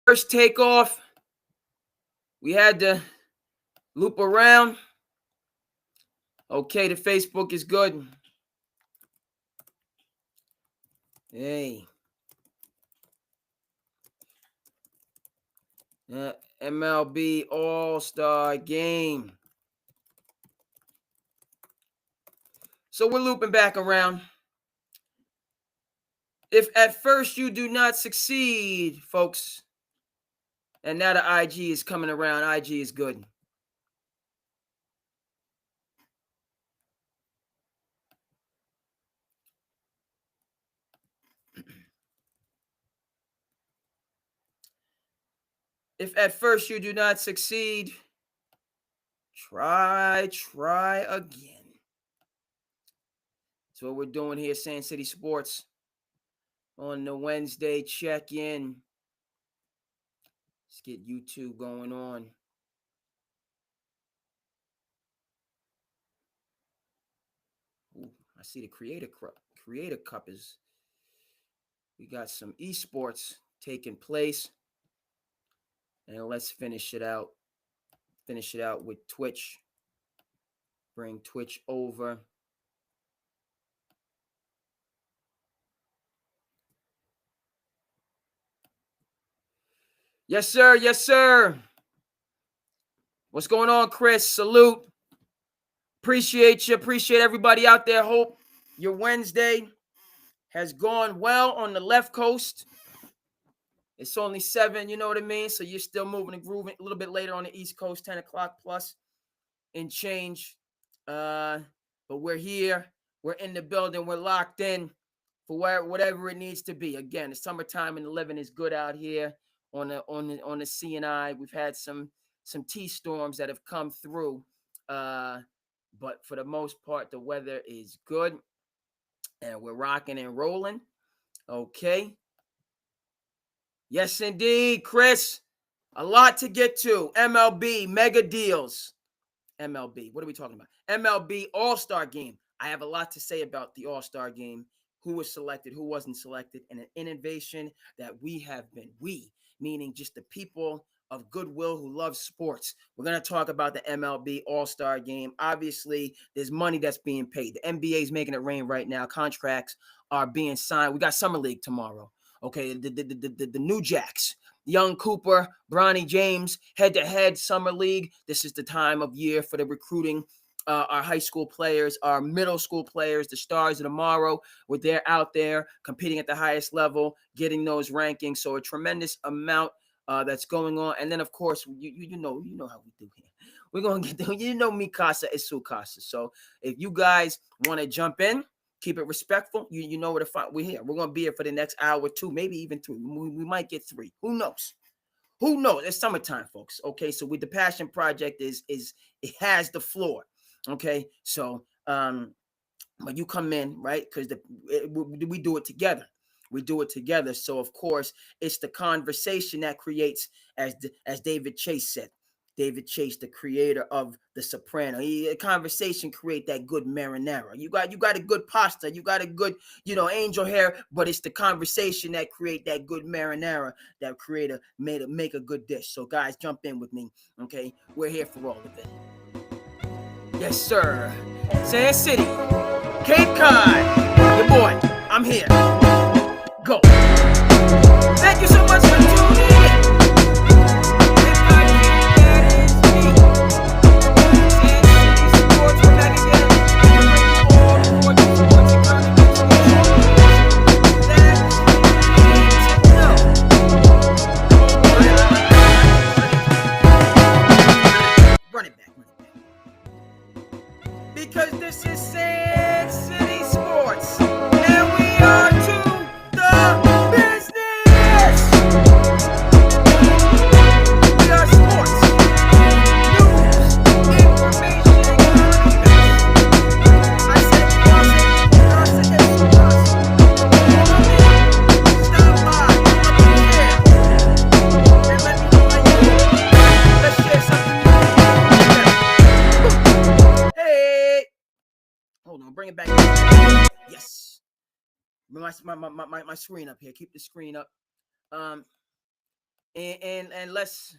First takeoff, we had to loop around. Okay, the Facebook is good. Hey. MLB All-Star Game. So we're looping back around. If at first you do not succeed, folks, and now the IG is coming around, IG is good. If at first you do not succeed, try again. That's what we're doing here, SandCity Sports, on the Wednesday check-in. Let's get YouTube going on. Ooh, I see the Creator Cup is. We got some esports taking place. And let's finish it out. Finish it out with Twitch. Bring Twitch over. Yes, sir. Yes, sir. What's going on, Chris? Salute. Appreciate you. Appreciate everybody out there. Hope your Wednesday has gone well on the left coast. It's only 7, you know what I mean? So you're still moving and grooving a little bit later on the East Coast, 10 o'clock plus and change. But we're here. We're in the building. We're locked in for whatever it needs to be. Again, the summertime and the living is good out here on the CNI. We've had some T storms that have come through. But for the most part, the weather is good. And we're rocking and rolling. Okay. Yes, indeed, Chris. A lot to get to. MLB, mega deals. MLB. What are we talking about? MLB All-Star Game. I have a lot to say about the All-Star Game. Who was selected, who wasn't selected, and an innovation that we have been. We, meaning just the people of goodwill who love sports. We're going to talk about the MLB All-Star Game. Obviously, there's money that's being paid. The NBA is making it rain right now. Contracts are being signed. We got Summer League tomorrow. Okay, the New Jacks, Young Cooper, Bronny James, head-to-head Summer League. This is the time of year for the recruiting. Our high school players, our middle school players, the stars of tomorrow, where they're out there competing at the highest level, getting those rankings. So a tremendous amount that's going on. And then, of course, you know how we do here. We're going to get, mi casa es su casa. So if you guys want to jump in, keep it respectful. You know where to find. We're here. We're going to be here for the next hour or 2, maybe even 3. We might get 3. Who knows? Who knows? It's summertime, folks. Okay, so with the Passion Project is it has the floor. Okay, so but you come in, right? Because we do it together. We do it together. So of course, it's the conversation that creates, as David Chase said. David Chase, the creator of The Soprano. A conversation create that good marinara. You got a good pasta. You got a good, angel hair. But it's the conversation that create that good marinara that make a good dish. So guys, jump in with me. Okay, we're here for all of it. Yes, sir. SandCity, Cape Cod. Your boy, I'm here. Go. Thank you so much for tuning in. Because this is SandCity Sports, and we are to the business. We are sports, news, information, and current events. I said stop by, up here, and let me know how you doing. Let's share something new. Hey. Hold on, bring it back. Yes. My screen up here. Keep the screen up. And let's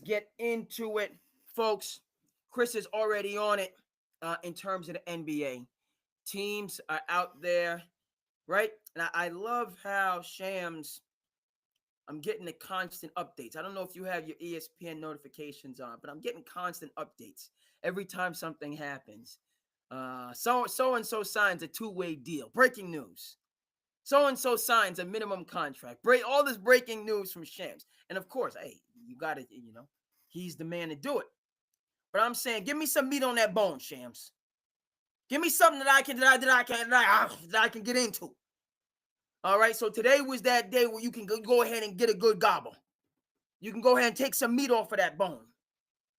get into it, folks. Chris is already on it in terms of the NBA. Teams are out there, right? And I love how Shams, I'm getting the constant updates. I don't know if you have your ESPN notifications on, but I'm getting constant updates every time something happens. So-and-so signs a two-way deal. Breaking news. So-and-so signs a minimum contract. All this breaking news from Shams. And of course, hey, you got to, he's the man to do it. But I'm saying, give me some meat on that bone, Shams. Give me something that I can get into. All right, so today was that day where you can go ahead and get a good gobble. You can go ahead and take some meat off of that bone,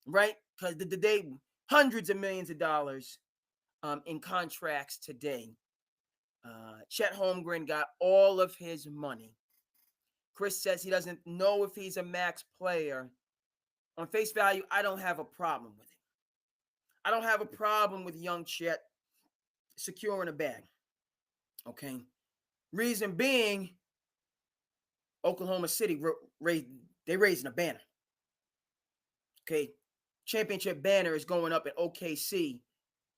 right? Because the day, hundreds of millions of dollars in contracts today. Chet Holmgren got all of his money. Chris says he doesn't know if he's a max player. On face value, I don't have a problem with it. I don't have a problem with young Chet securing a bag. Okay. Reason being, Oklahoma City, they raising a banner. Okay. Championship banner is going up at OKC,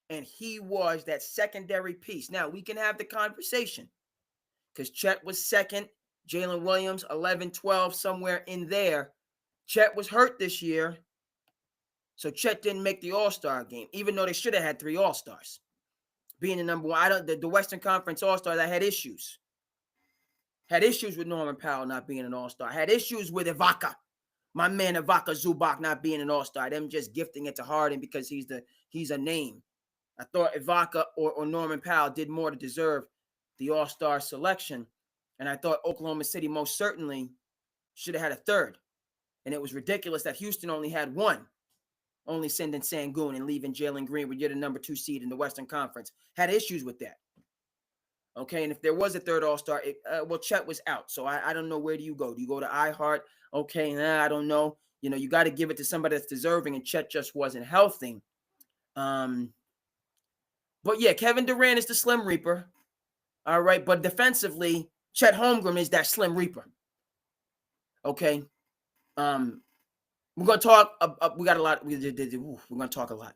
and he was that secondary piece. Now, we can have the conversation because Chet was second, Jalen Williams, 11, 12, somewhere in there. Chet was hurt this year, so Chet didn't make the All-Star game, even though they should have had 3 All-Stars. Being the number one, the Western Conference All-Star that had issues. Had issues with Norman Powell not being an All-Star. Had issues with Ibaka, my man Ibaka Zubac not being an All-Star. Them just gifting it to Harden because he's a name. I thought Ibaka or Norman Powell did more to deserve the All-Star selection. And I thought Oklahoma City most certainly should have had a third. And it was ridiculous that Houston only had one. Only sending Sengun and leaving Jalen Green when you're the number 2 seed in the Western Conference. Had issues with that. Okay, and if there was a third All-Star, Chet was out. So I don't know, where do you go? Do you go to iHeart? Okay, I don't know. You got to give it to somebody that's deserving, and Chet just wasn't healthy. But yeah, Kevin Durant is the Slim Reaper. All right, but defensively, Chet Holmgren is that Slim Reaper. Okay. We're going to talk. We got a lot. We're going to talk a lot.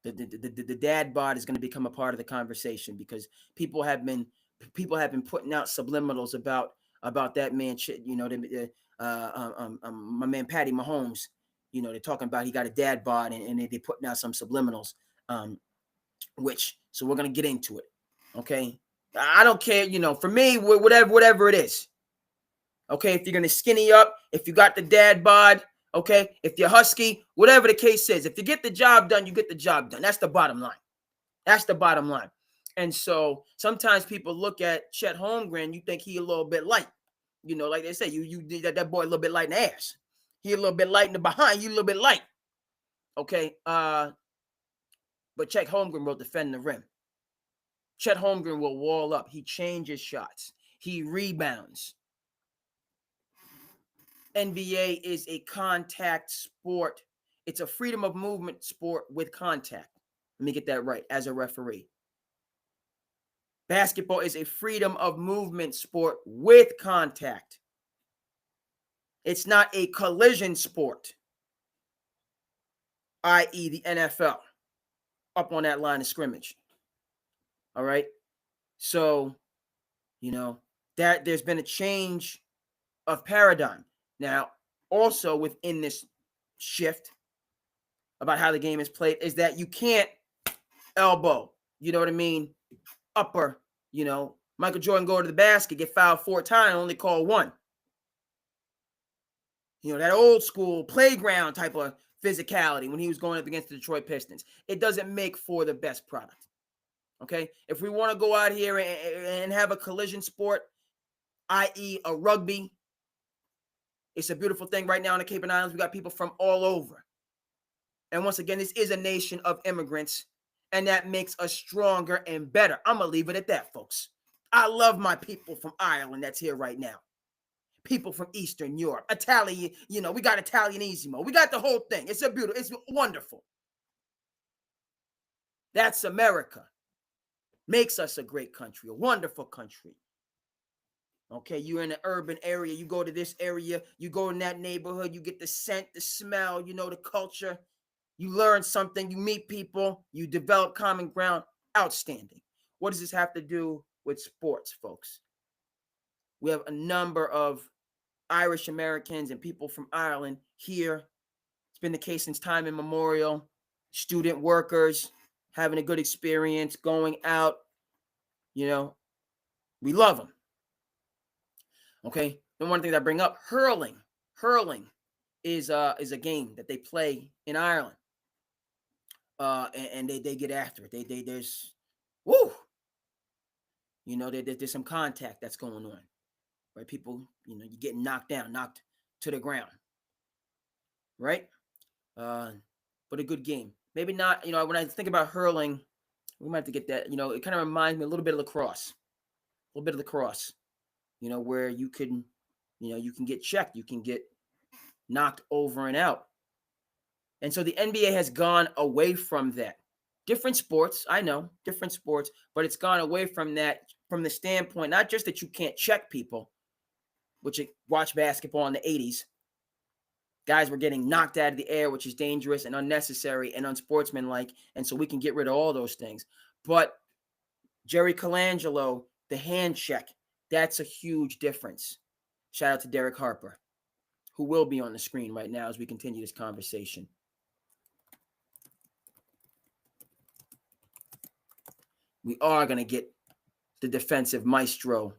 The dad bod is going to become a part of the conversation because people have been putting out subliminals about that man. My man Patty Mahomes. They're talking about he got a dad bod and they're putting out some subliminals. So we're going to get into it. Okay. I don't care. For me, whatever it is. Okay. If you're going to skinny up, if you got the dad bod. Okay, if you're husky, whatever the case is, if you get the job done, you get the job done. That's the bottom line. That's the bottom line. And so sometimes people look at Chet Holmgren, you think he a little bit light. Like they say, you that boy a little bit light in the ass. He a little bit light in the behind, you a little bit light. Okay, but Chet Holmgren will defend the rim. Chet Holmgren will wall up. He changes shots. He rebounds. NBA is a contact sport. It's a freedom of movement sport with contact. Let me get that right as a referee. Basketball is a freedom of movement sport with contact. It's not a collision sport, i.e. the NFL, up on that line of scrimmage. All right? So, that there's been a change of paradigm. Now, also within this shift about how the game is played is that you can't elbow, you know what I mean? Upper, Michael Jordan go to the basket, get fouled 4 times, only call 1. That old school playground type of physicality when he was going up against the Detroit Pistons. It doesn't make for the best product. Okay? If we want to go out here and have a collision sport, i.e. a rugby, it's a beautiful thing right now in the Cape Islands. We got people from all over. And once again, this is a nation of immigrants, and that makes us stronger and better. I'm going to leave it at that, folks. I love my people from Ireland that's here right now. People from Eastern Europe, Italian, we got Italianisimo. We got the whole thing. It's wonderful. That's America. Makes us a great country, a wonderful country. Okay, you're in an urban area, you go to this area, you go in that neighborhood, you get the scent, the smell, the culture. You learn something, you meet people, you develop common ground. Outstanding. What does this have to do with sports, folks? We have a number of Irish Americans and people from Ireland here. It's been the case since time immemorial. Student workers having a good experience, going out. We love them. Okay. And one thing that I bring up, hurling. Hurling is a game that they play in Ireland. And they get after it. There's woo. There's some contact that's going on. Right? People, you get knocked down, knocked to the ground. Right? But a good game. Maybe not, when I think about hurling, we might have to get that, it kind of reminds me a little bit of lacrosse. A little bit of lacrosse. Where you can get checked, you can get knocked over and out. And so the NBA has gone away from that. Different sports, I know, different sports, but it's gone away from that from the standpoint, not just that you can't check people, which watch basketball in the 80s. Guys were getting knocked out of the air, which is dangerous and unnecessary and unsportsmanlike. And so we can get rid of all those things. But Jerry Colangelo, the hand check, that's a huge difference. Shout out to Derek Harper, who will be on the screen right now as we continue this conversation. We are going to get the defensive maestro.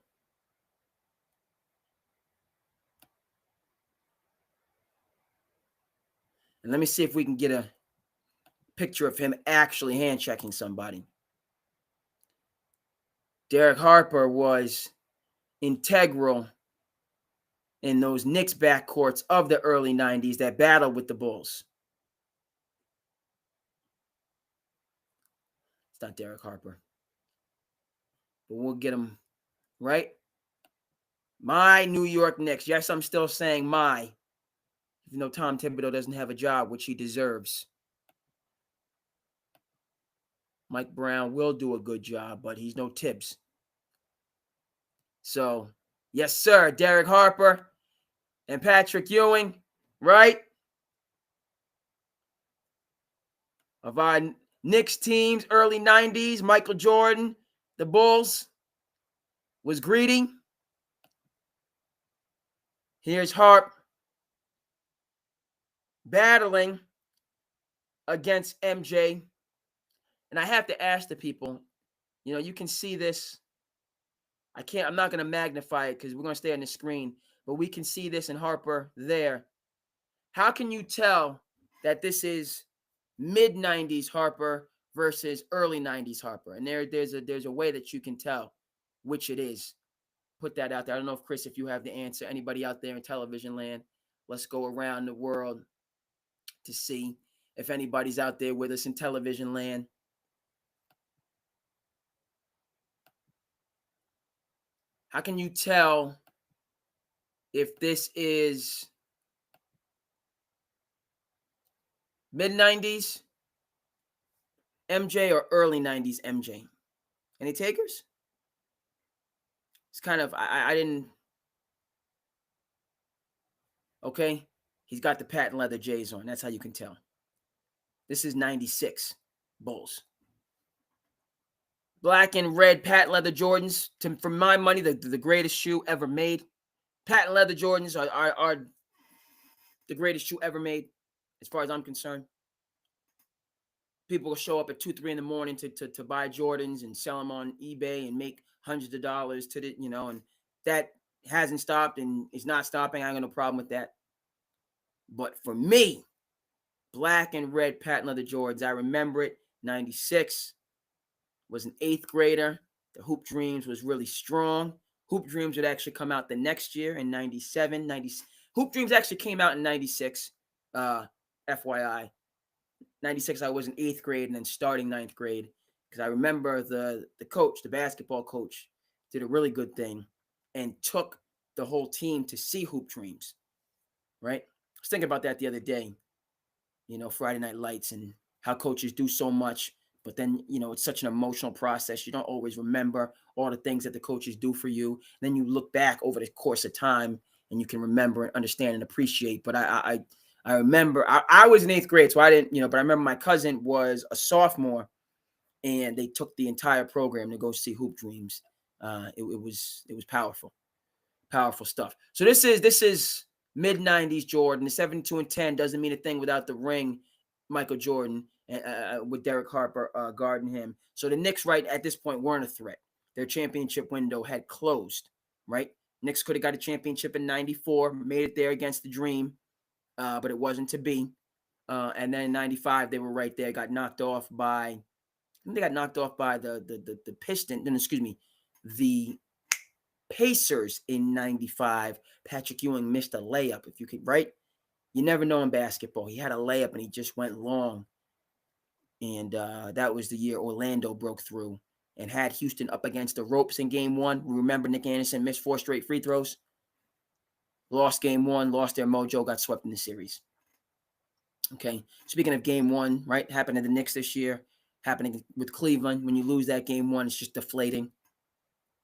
And let me see if we can get a picture of him actually hand checking somebody. Derek Harper was integral in those Knicks backcourts of the early 90s that battled with the Bulls. It's not Derek Harper. But we'll get him, right? My New York Knicks. Yes, I'm still saying my. Even though Tom Thibodeau doesn't have a job, which he deserves. Mike Brown will do a good job, but he's no Tibbs. So, yes, sir, Derek Harper and Patrick Ewing, right? Of our Knicks teams, early 90s, Michael Jordan, the Bulls, was greedy. Here's Harp battling against MJ. And I have to ask the people, you can see this. I'm not going to magnify it because we're going to stay on the screen, but we can see this in Harper there. How can you tell that this is mid-90s Harper versus early 90s Harper? And there's a way that you can tell which it is. Put that out there. I don't know if Chris, if you have the answer. Anybody out there in television land, let's go around the world to see if anybody's out there with us in television land. How can you tell if this is mid-90s MJ or early 90s MJ? Any takers? It's kind of, I didn't. Okay. He's got the patent leather J's on. That's how you can tell. This is 96 Bulls. Black and red patent leather Jordans. For my money, the greatest shoe ever made. Patent leather Jordans are the greatest shoe ever made, as far as I'm concerned. People will show up at 2, 3 in the morning to buy Jordans and sell them on eBay and make hundreds of dollars to the, and that hasn't stopped and is not stopping. I ain't got no problem with that. But for me, black and red patent leather Jordans, I remember it, 96, was an 8th grader. The Hoop Dreams was really strong. Hoop Dreams would actually come out the next year in 97, 90. Hoop Dreams actually came out in 96, FYI. 96, I was in 8th grade and then starting 9th grade because I remember the coach, the basketball coach, did a really good thing and took the whole team to see Hoop Dreams, right? I was thinking about that the other day, Friday Night Lights and how coaches do so much, But then, it's such an emotional process. You don't always remember all the things that the coaches do for you. Then you look back over the course of time and you can remember and understand and appreciate. But I remember I was in 8th grade, so I didn't, but I remember my cousin was a sophomore and they took the entire program to go see Hoop Dreams. It was powerful stuff. So this is mid-90s Jordan. The 72-10 doesn't mean a thing without the ring, Michael Jordan, with Derek Harper guarding him. So the Knicks right at this point weren't a threat. Their championship window had closed, right? Knicks could have got a championship in 94, made it there against the Dream, but it wasn't to be. And then in 95, they were right there, got knocked off by, the Pistons, the Pacers in 95. Patrick Ewing missed a layup. If you could, right? You never know in basketball. He had a layup and he just went long. And that was the year Orlando broke through and had Houston up against the ropes in game 1. Remember, Nick Anderson missed 4 straight free throws. Lost game 1, lost their mojo, got swept in the series. Okay, speaking of game 1, right? Happened to the Knicks this year. Happening with Cleveland. When you lose that game 1, it's just deflating.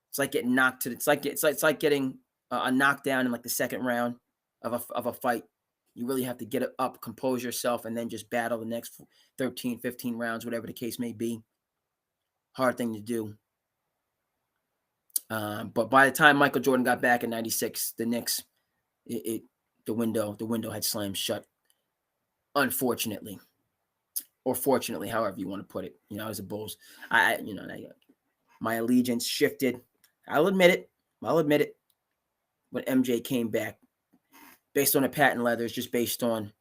It's like getting knocked to. It's like getting a knockdown in like the second round of a fight. You really have to get up, compose yourself, and then just battle the next 13, 15 rounds, whatever the case may be. Hard thing to do. But by the time Michael Jordan got back in 96, the Knicks, the window had slammed shut. Unfortunately, or fortunately, however you want to put it. As a Bulls, my allegiance shifted. I'll admit it. When MJ came back, based on the patent leathers, just based on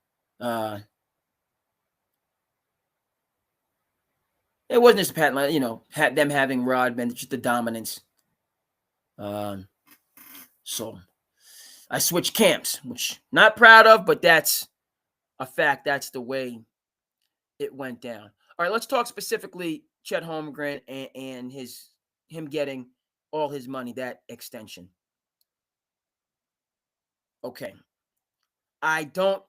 it wasn't just a patent leather, had them having Rodman, just the dominance. So I switched camps, which not proud of, but that's a fact. That's the way it went down. All right, let's talk specifically Chet Holmgren and him getting all his money, that extension. Okay. I don't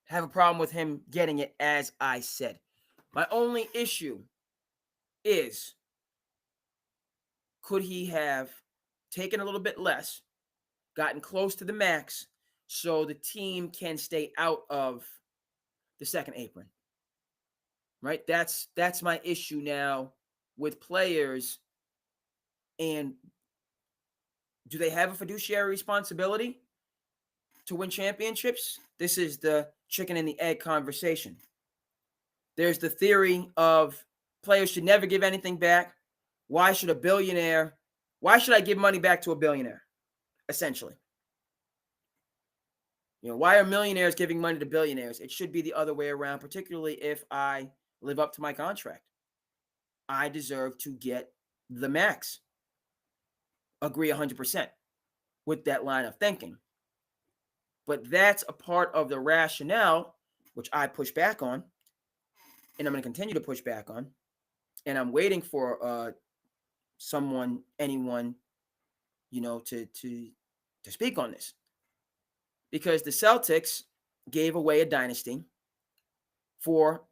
have a problem with him getting it, as I said. My only issue is, could he have taken a little bit less, gotten close to the max, so the team can stay out of the second apron? Right? That's my issue now with players. And do they have a fiduciary responsibility to win championships? This is the chicken and the egg conversation. There's the theory of players should never give anything back. Why should I give money back to a billionaire? Essentially. Why are millionaires giving money to billionaires? It should be the other way around, particularly if I live up to my contract. I deserve to get the max. Agree 100% with that line of thinking. But that's a part of the rationale, which I push back on, and I'm going to continue to push back on. And I'm waiting for anyone, to speak on this. Because the Celtics gave away a dynasty for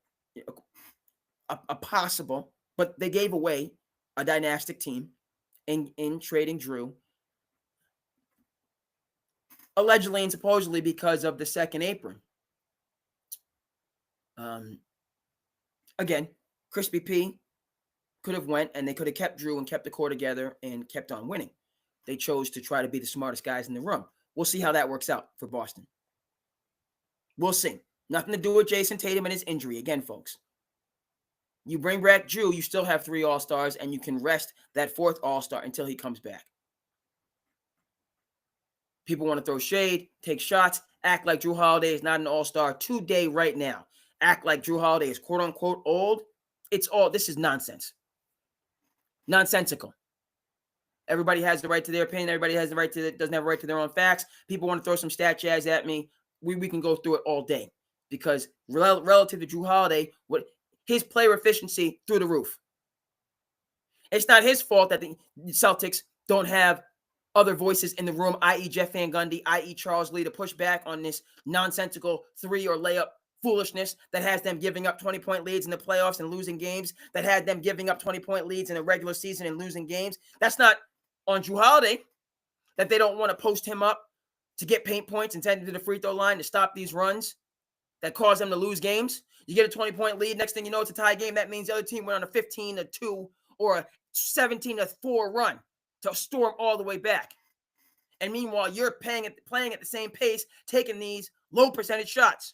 a possible, but they gave away a dynastic team in trading Drew, allegedly and supposedly because of the second apron. Again, Crispy P could have went and they could have kept Drew and kept the core together and kept on winning. They chose to try to be the smartest guys in the room. We'll see how that works out for Boston. We'll see. Nothing to do with Jason Tatum and his injury. Again, folks, you bring back Drew, you still have 3 All-Stars, and you can rest that 4th All-Star until he comes back. People want to throw shade, take shots, act like Drew Holiday is not an All-Star today, right now. Act like Drew Holiday is quote-unquote old. This is nonsense. Nonsensical. Everybody has the right to their opinion. Everybody has the right doesn't have a right to their own facts. People want to throw some stat jazz at me. We can go through it all day because relative to Drew Holiday, his player efficiency through the roof. It's not his fault that the Celtics don't have other voices in the room, i.e. Jeff Van Gundy, i.e. Charles Lee, to push back on this nonsensical 3 or layup foolishness that has them giving up 20-point leads in the playoffs and losing games, that had them giving up 20-point leads in the regular season and losing games. That's not on Jrue Holiday, that they don't want to post him up to get paint points and send him to the free throw line to stop these runs that cause them to lose games. You get a 20-point lead. Next thing you know, it's a tie game. That means the other team went on a 15-2 or a 17-4 run to storm all the way back. And meanwhile, you're playing at the same pace, taking these low percentage shots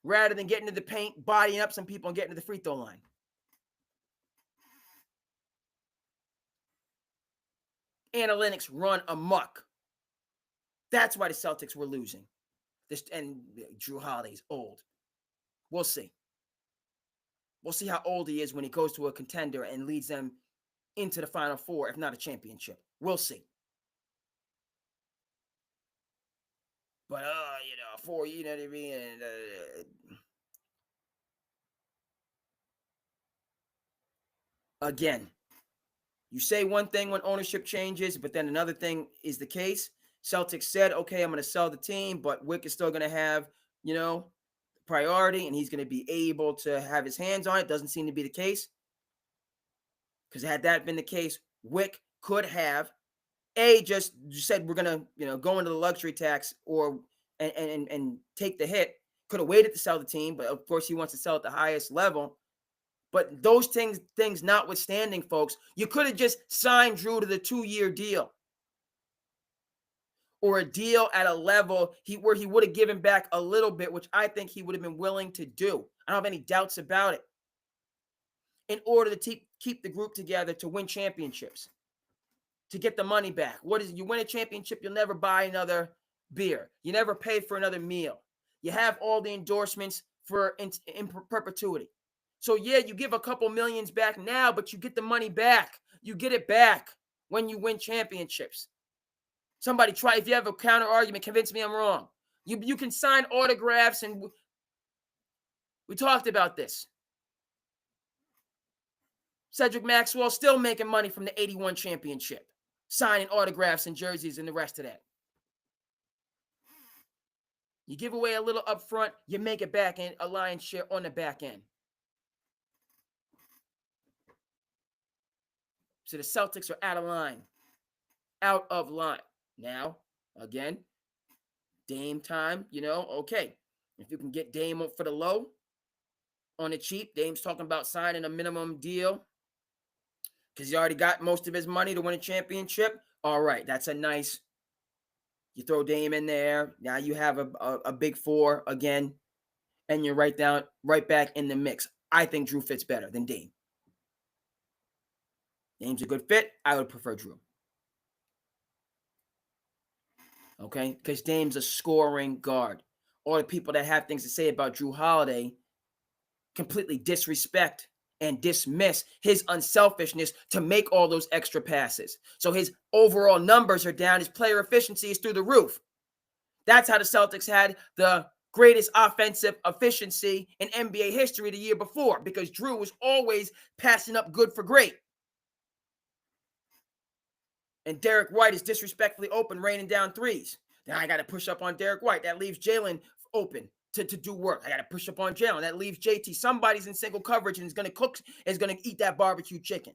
rather than getting to the paint, bodying up some people, and getting to the free throw line. Analytics run amok. That's why the Celtics were losing. And Jrue Holiday's old. We'll see. We'll see how old he is when he goes to a contender and leads them into the Final Four, if not a championship. We'll see. But, for, you know what I mean? Again, you say one thing when ownership changes, but then another thing is the case. Celtics said, okay, I'm going to sell the team, but Wick is still going to have, priority, and he's going to be able to have his hands on it. Doesn't seem to be the case. Because had that been the case, Wick could have, just said we're going to, go into the luxury tax and take the hit. Could have waited to sell the team, but of course he wants to sell at the highest level. But those things notwithstanding, folks, you could have just signed Jrue to the 2-year deal. Or a deal at a level where he would have given back a little bit, which I think he would have been willing to do. I don't have any doubts about it. In order to keep the group together to win championships, to get the money back. You win a championship, you'll never buy another beer. You never pay for another meal. You have all the endorsements in perpetuity. So yeah, you give a couple millions back now, but you get the money back. You get it back when you win championships. Somebody try, if you have a counter argument, convince me I'm wrong. You can sign autographs, and we talked about this. Cedric Maxwell still making money from the 81 championship, signing autographs and jerseys and the rest of that. You give away a little up front, you make it back in a lion's share on the back end. So the Celtics are out of line. Now, again, Dame time, okay. If you can get Dame up for the low on the cheap, Dame's talking about signing a minimum deal because he already got most of his money to win a championship. All right, that's a nice, you throw Dame in there. Now you have a big four again, and you're right back in the mix. I think Jrue fits better than Dame. Dame's a good fit. I would prefer Jrue. Okay, because Dame's a scoring guard. All the people that have things to say about Jrue Holiday completely disrespect and dismiss his unselfishness to make all those extra passes. So his overall numbers are down. His player efficiency is through the roof. That's how the Celtics had the greatest offensive efficiency in NBA history the year before, because Jrue was always passing up good for great. And Derek White is disrespectfully open, raining down threes. Then I got to push up on Derek White. That leaves Jalen open to do work. I got to push up on Jalen. That leaves JT. Somebody's in single coverage and is going to eat that barbecue chicken.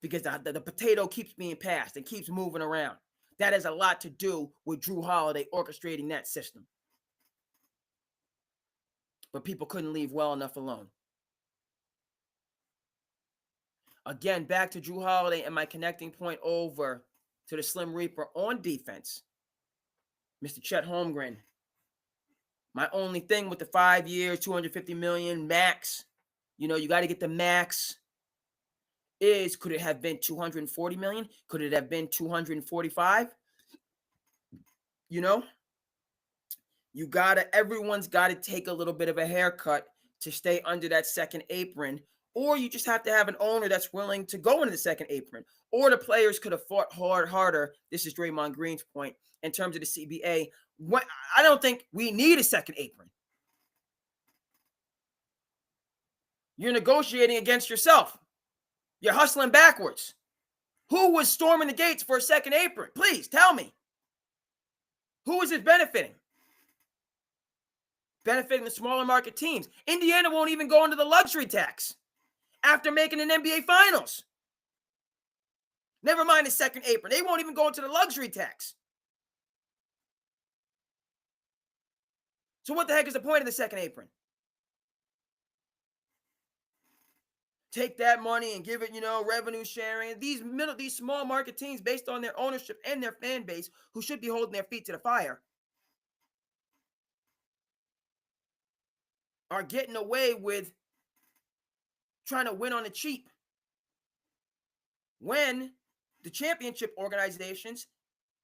Because the potato keeps being passed and keeps moving around. That has a lot to do with Jrue Holiday orchestrating that system. But people couldn't leave well enough alone. Again, back to Jrue Holiday and my connecting point over to the Slim Reaper on defense, Mr. Chet Holmgren. My only thing with the 5 years, $250 million max, you got to get the max, is could it have been $240 million? Could it have been $245? Everyone's got to take a little bit of a haircut to stay under that second apron. Or you just have to have an owner that's willing to go into the second apron. Or the players could have fought harder. This is Draymond Green's point in terms of the CBA. I don't think we need a second apron. You're negotiating against yourself. You're hustling backwards. Who was storming the gates for a second apron? Please tell me. Who is it benefiting? Benefiting the smaller market teams. Indiana won't even go into the luxury tax after making an NBA Finals. Never mind the second apron. They won't even go into the luxury tax. So what the heck is the point of the second apron? Take that money and give it, revenue sharing. These small market teams, based on their ownership and their fan base, who should be holding their feet to the fire, are getting away with trying to win on the cheap. When the championship organizations,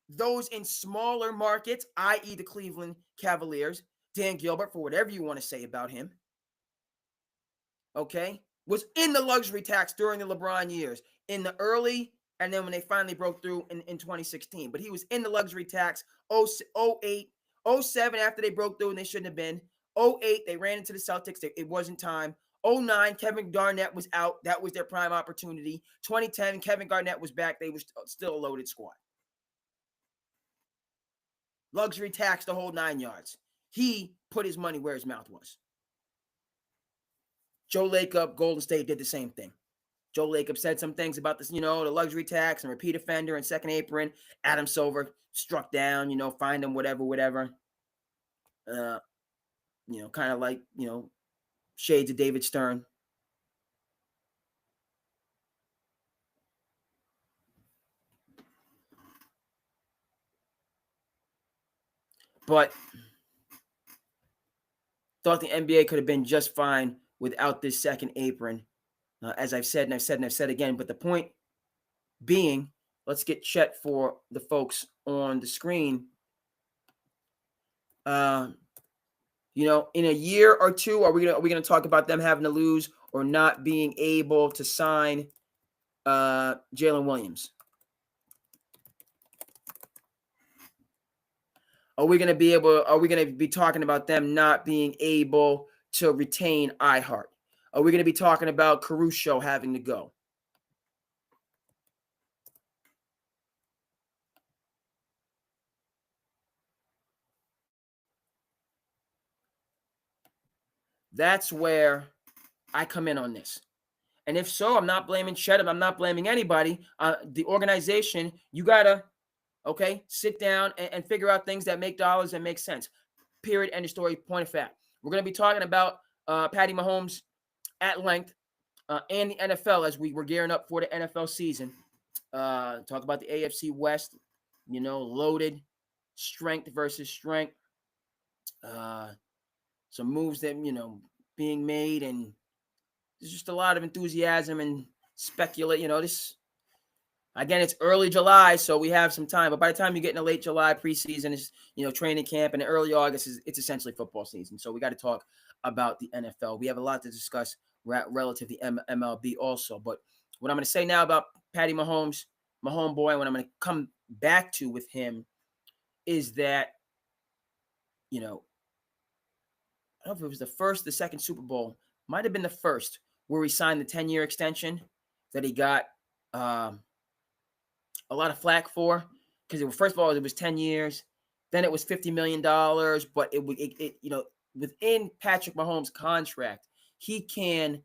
those in smaller markets, i.e. the Cleveland Cavaliers, Dan Gilbert, for whatever you want to say about him, okay, was in the luxury tax during the LeBron years, in the early, and then when they finally broke through in 2016. But he was in the luxury tax 08, 07 after they broke through and they shouldn't have been. 08, they ran into the Celtics. It wasn't time. 09, Kevin Garnett was out. That was their prime opportunity. 2010, Kevin Garnett was back. They were still a loaded squad. Luxury tax the whole 9 yards. He put his money where his mouth was. Joe Lacob, Golden State did the same thing. Joe Lacob said some things about this, the luxury tax and repeat offender and second apron. Adam Silver struck down, fined him, whatever. Kind of like, shades of David Stern. But thought the NBA could have been just fine without this second apron. As I've said, and I've said again, but the point being, let's get Chet for the folks on the screen. In a year or two, are we gonna talk about them having to lose or not being able to sign Jalen Williams? Are we gonna be talking about them not being able to retain iHeart? Are we gonna be talking about Caruso having to go? That's where I come in on this. And if so, I'm not blaming Chet. I'm not blaming anybody. The organization, you got to, sit down and figure out things that make dollars and make sense. Period. End of story. Point of fact. We're going to be talking about Patty Mahomes at length and the NFL as we were gearing up for the NFL season. Talk about the AFC West, loaded, strength versus strength. Some moves that, being made, and there's just a lot of enthusiasm and speculate. This, again, it's early July, so we have some time. But by the time you get into late July, preseason is, training camp, and early August it's essentially football season. So we got to talk about the NFL. We have a lot to discuss relative to MLB also. But what I'm going to say now about Patty Mahomes, my homeboy, and what I'm going to come back to with him is that, I don't know if it was the first, the second Super Bowl, might have been the first, where he signed the 10-year extension that he got a lot of flack for, because first of all, it was 10 years, then it was $50 million, but it within Patrick Mahomes' contract, they can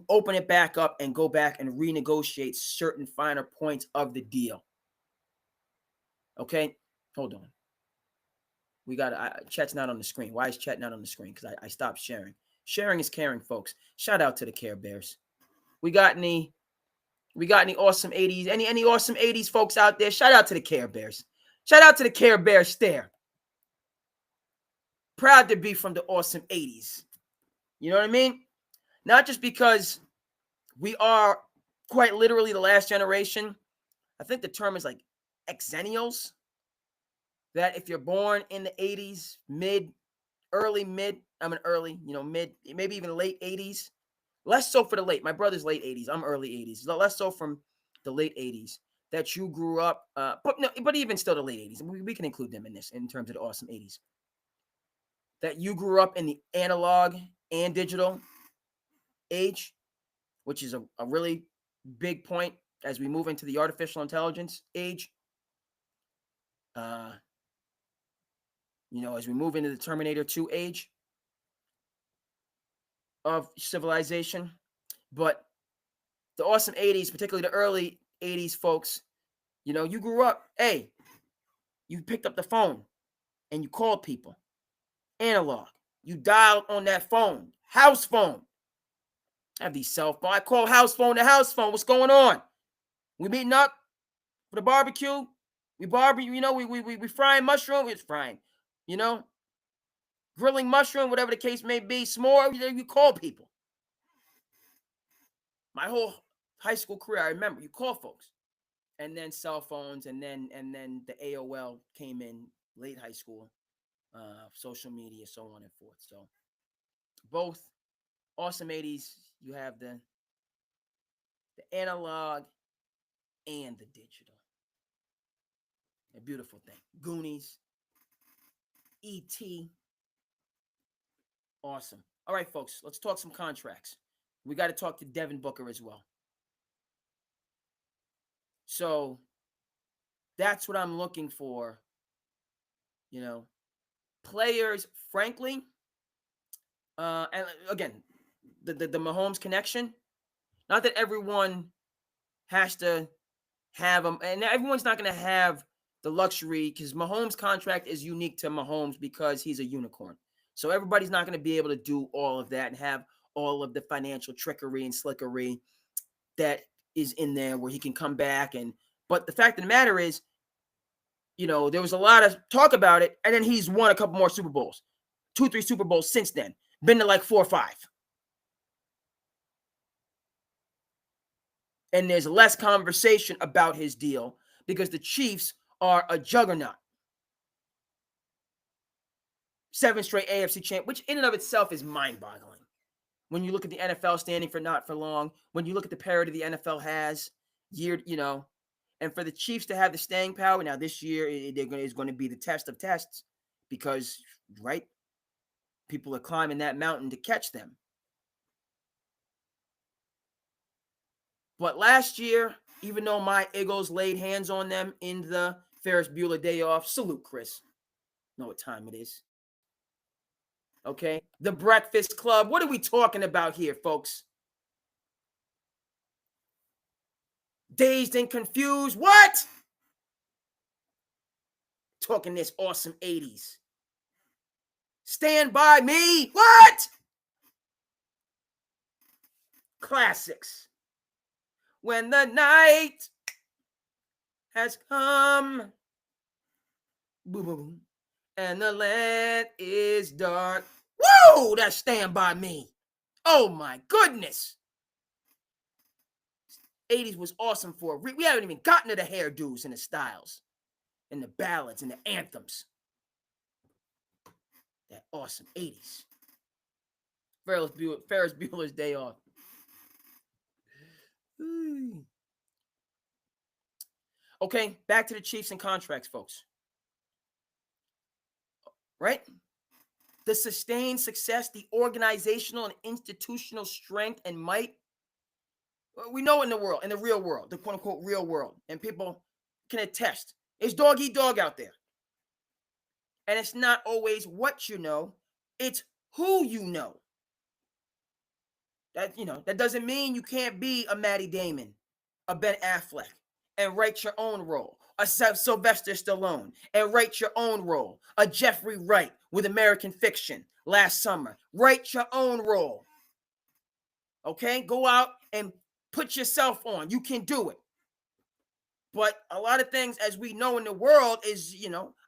open it back up and go back and renegotiate certain finer points of the deal. Okay, hold on. We got Chet's not on the screen. Why is Chet not on the screen? Because I stopped sharing. Sharing is caring, folks. Shout out to the Care Bears. We got any awesome 80s? Any awesome 80s folks out there? Shout out to the Care Bears. Shout out to the Care Bears stare. Proud to be from the awesome 80s. You know what I mean? Not just because we are quite literally the last generation. I think the term is like exennials. That if you're born in the 80s, mid, maybe even late 80s. Less so for the late. My brother's late 80s. I'm early 80s. Less so from the late 80s that you grew up. But even still the late 80s. We can include them in this in terms of the awesome 80s. That you grew up in the analog and digital age, which is a really big point as we move into the artificial intelligence age. as we move into the Terminator 2 age of civilization. But the awesome 80s, particularly the early 80s folks, you grew up, hey, you picked up the phone and you called people. Analog. You dialed on that phone. House phone. I have these cell phone. I call house phone to house phone. What's going on? We meeting up for the barbecue? We barbecue, we frying mushroom. It's frying, grilling mushroom, whatever the case may be. S'more, you call people. My whole high school career, I remember you call folks. And then cell phones, and then the AOL came in late high school, social media, so on and forth. So both awesome 80s, you have the analog and the digital. A beautiful thing. Goonies, E.T. Awesome. All right, folks, let's talk some contracts. We got to talk to Devin Booker as well. So that's what I'm looking for. Players, frankly, and again, the Mahomes connection. Not that everyone has to have them, and everyone's not going to have the luxury, because Mahomes' contract is unique to Mahomes because he's a unicorn. So everybody's not going to be able to do all of that and have all of the financial trickery and slickery that is in there where he can come back. But the fact of the matter is, there was a lot of talk about it, and then he's won a couple more Super Bowls, 2-3 Super Bowls since then. Been to like 4 or 5. And there's less conversation about his deal because the Chiefs are a juggernaut. 7 straight AFC champ, which in and of itself is mind-boggling. When you look at the NFL standing for not for long, when you look at the parity the NFL has, and for the Chiefs to have the staying power, now this year is going to be the test of tests because, right, people are climbing that mountain to catch them. But last year, even though my Eagles laid hands on them in the Ferris Bueller Day Off, salute, Chris. Know what time it is. Okay? The Breakfast Club. What are we talking about here, folks? Dazed and confused. What? Talking this awesome 80s. Stand by me. What? Classics. When the night has come, boom, boom, boom, and the land is dark. Woo! That's Stand By Me. Oh my goodness. 80s was awesome for we haven't even gotten to the hairdos and the styles and the ballads and the anthems. That awesome 80s. Ferris Bueller's Day Off. Okay, back to the Chiefs and contracts, folks. Right? The sustained success, the organizational and institutional strength and might, we know in the real world, the quote-unquote real world, and people can attest, it's dog eat dog out there. And it's not always what you know, it's who you know. That doesn't mean you can't be a Matty Damon, a Ben Affleck, and write your own role, a Sylvester Stallone, and write your own role, a Jeffrey Wright with American Fiction last summer. Write your own role. Okay? Go out and put yourself on. You can do it. But a lot of things, as we know in the world, is,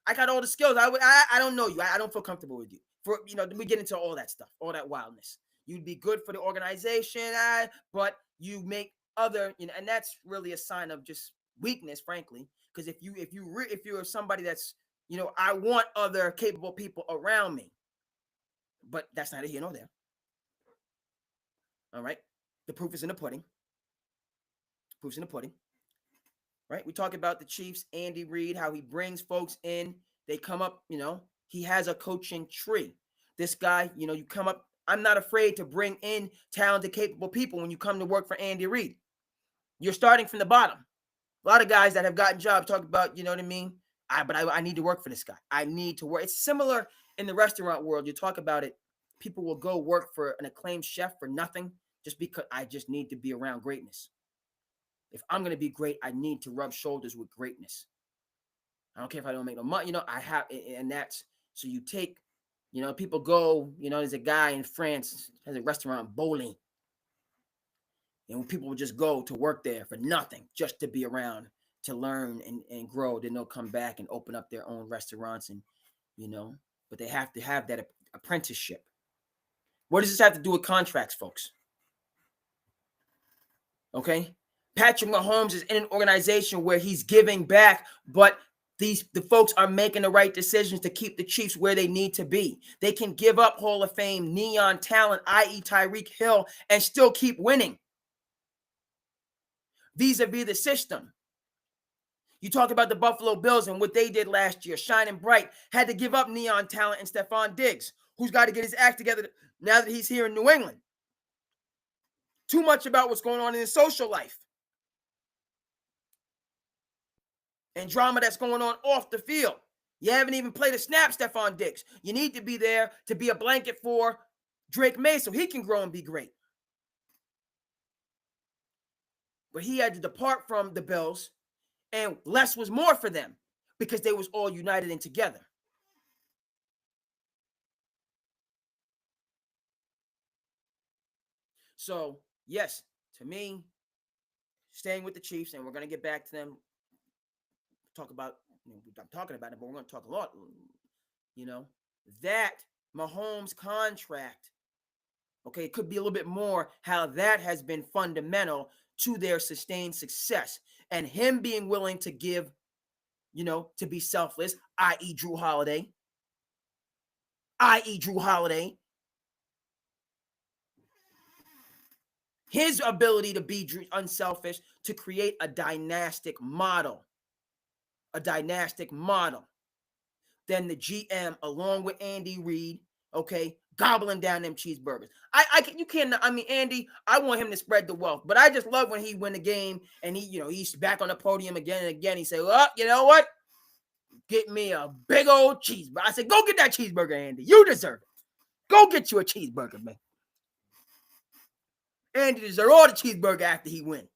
I got all the skills. I don't know you. I don't feel comfortable with you. We get into all that stuff, all that wildness. You'd be good for the organization, but you make other, and that's really a sign of just weakness, frankly. Because if you're somebody that's, I want other capable people around me, but that's neither here nor there. All right, the proof is in the pudding. Proof's in the pudding. Right, we talk about the Chiefs, Andy Reid, how he brings folks in. They come up, he has a coaching tree. This guy, you come up. I'm not afraid to bring in talented, capable people when you come to work for Andy Reid. You're starting from the bottom. A lot of guys that have gotten jobs talk about, I need to work for this guy. I need to work. It's similar in the restaurant world. You talk about it. People will go work for an acclaimed chef for nothing just because I just need to be around greatness. If I'm going to be great, I need to rub shoulders with greatness. I don't care if I don't make no money. I have, and that's, so you take, people go, there's a guy in France, has a restaurant, bowling. And people will just go to work there for nothing, just to be around, to learn and grow. Then they'll come back and open up their own restaurants and, but they have to have that apprenticeship. What does this have to do with contracts, folks? Okay. Patrick Mahomes is in an organization where he's giving back, but the folks are making the right decisions to keep the Chiefs where they need to be. They can give up Hall of Fame neon talent, i.e. Tyreek Hill, and still keep winning. Vis-a-vis the system. You talk about the Buffalo Bills and what they did last year, shining bright, had to give up neon talent and Stephon Diggs, who's got to get his act together now that he's here in New England. Too much about what's going on in his social life and drama that's going on off the field. You haven't even played a snap, Stephon Diggs. You need to be there to be a blanket for Drake May so he can grow and be great. But he had to depart from the Bills, and less was more for them because they was all united and together. So, yes, to me, staying with the Chiefs, and we're going to get back to them, talk about, I'm talking about it, but we're going to talk a lot, that Mahomes contract, okay, it could be a little bit more how that has been fundamental to their sustained success and him being willing to give, to be selfless, i.e. Drew Holiday. His ability to be unselfish, to create a dynastic model. Then the GM, along with Andy Reid, okay, gobbling down them cheeseburgers. Andy, I want him to spread the wealth, but I just love when he win the game and he's back on the podium again and again. He said, well, you know what? Get me a big old cheeseburger. I said, go get that cheeseburger, Andy. You deserve it. Go get you a cheeseburger, man. Andy deserves all the cheeseburger after he win.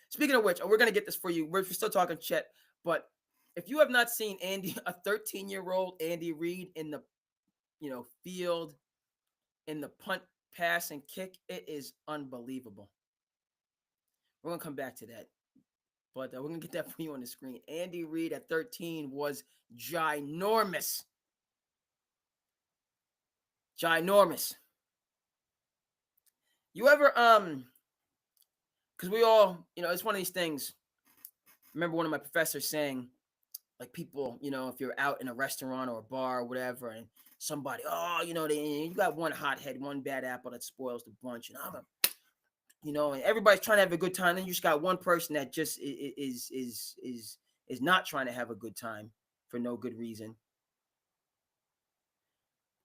Speaking of which, we're going to get this for you. We're still talking Chet, but if you have not seen Andy, a 13-year-old Andy Reid in the, field, in the punt, pass, and kick, it is unbelievable. We're going to come back to that, but we're going to get that for you on the screen. Andy Reid at 13 was ginormous. You ever, because we all, it's one of these things. I remember one of my professors saying, like, people, if you're out in a restaurant or a bar or whatever, and somebody, you got one hothead, one bad apple that spoils the bunch, and and everybody's trying to have a good time. Then you just got one person that just is not trying to have a good time for no good reason.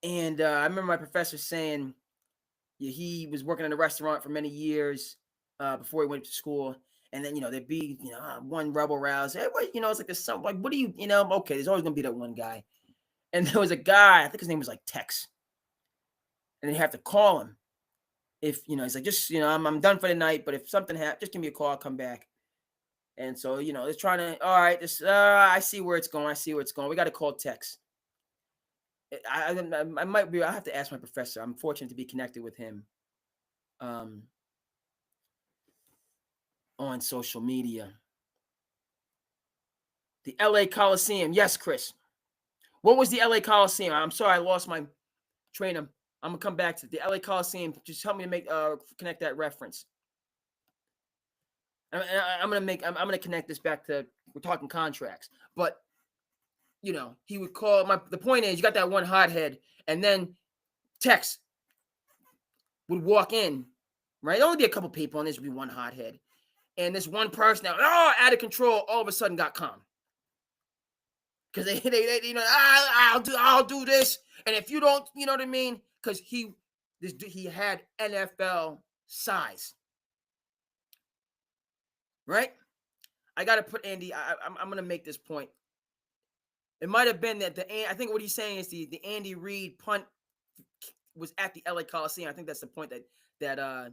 And I remember my professor saying he was working in a restaurant for many years before he went to school. And then, there'd be, one rebel rouse. Hey, it's like there's some, like, what do you, okay, there's always going to be that one guy. And there was a guy, I think his name was like Tex. And they have to call him. If, he's like, just, I'm done for the night, but if something happens, just give me a call, I'll come back. And so, they're trying to, all right, I see where it's going. We got to call Tex. I have to ask my professor. I'm fortunate to be connected with him on social media. The LA Coliseum. Yes, Chris. What was the LA Coliseum? I'm sorry, I lost my train. I'm gonna come back to the LA Coliseum. Just help me to connect that reference. I'm gonna connect this back to, we're talking contracts, but he would call the point is, you got that one hothead, and then Tex would walk in, right? There'd only be a couple people, and this would be one hothead, and this one person that out of control all of a sudden got calm. Because they I'll do this, and if you don't, you know what I mean? Because he had NFL size, right? I got to put Andy. I'm going to make this point. It might have been that I think what he's saying is the Andy Reid punt was at the LA Coliseum. I think that's the point that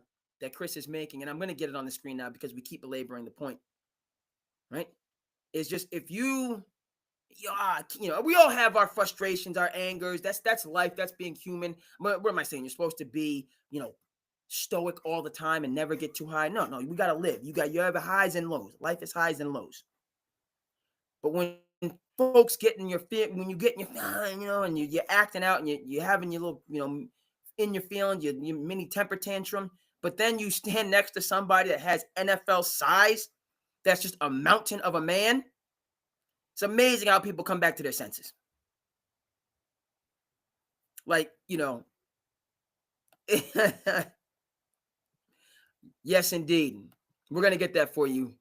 Chris is making, and I'm going to get it on the screen now because we keep belaboring the point. Right? It's just if you know, we all have our frustrations, our angers. That's life. That's being human. What am I saying? You're supposed to be, you know, stoic all the time and never get too high. No, we got to live. You have highs and lows. Life is highs and lows. But when folks get in your when you get in your, you know, and you're acting out and you're having your little, you know, in your feelings, your mini temper tantrum, but then you stand next to somebody that has NFL size, that's just a mountain of a man. It's amazing how people come back to their senses. Like, you know, yes, indeed. We're going to get that for you.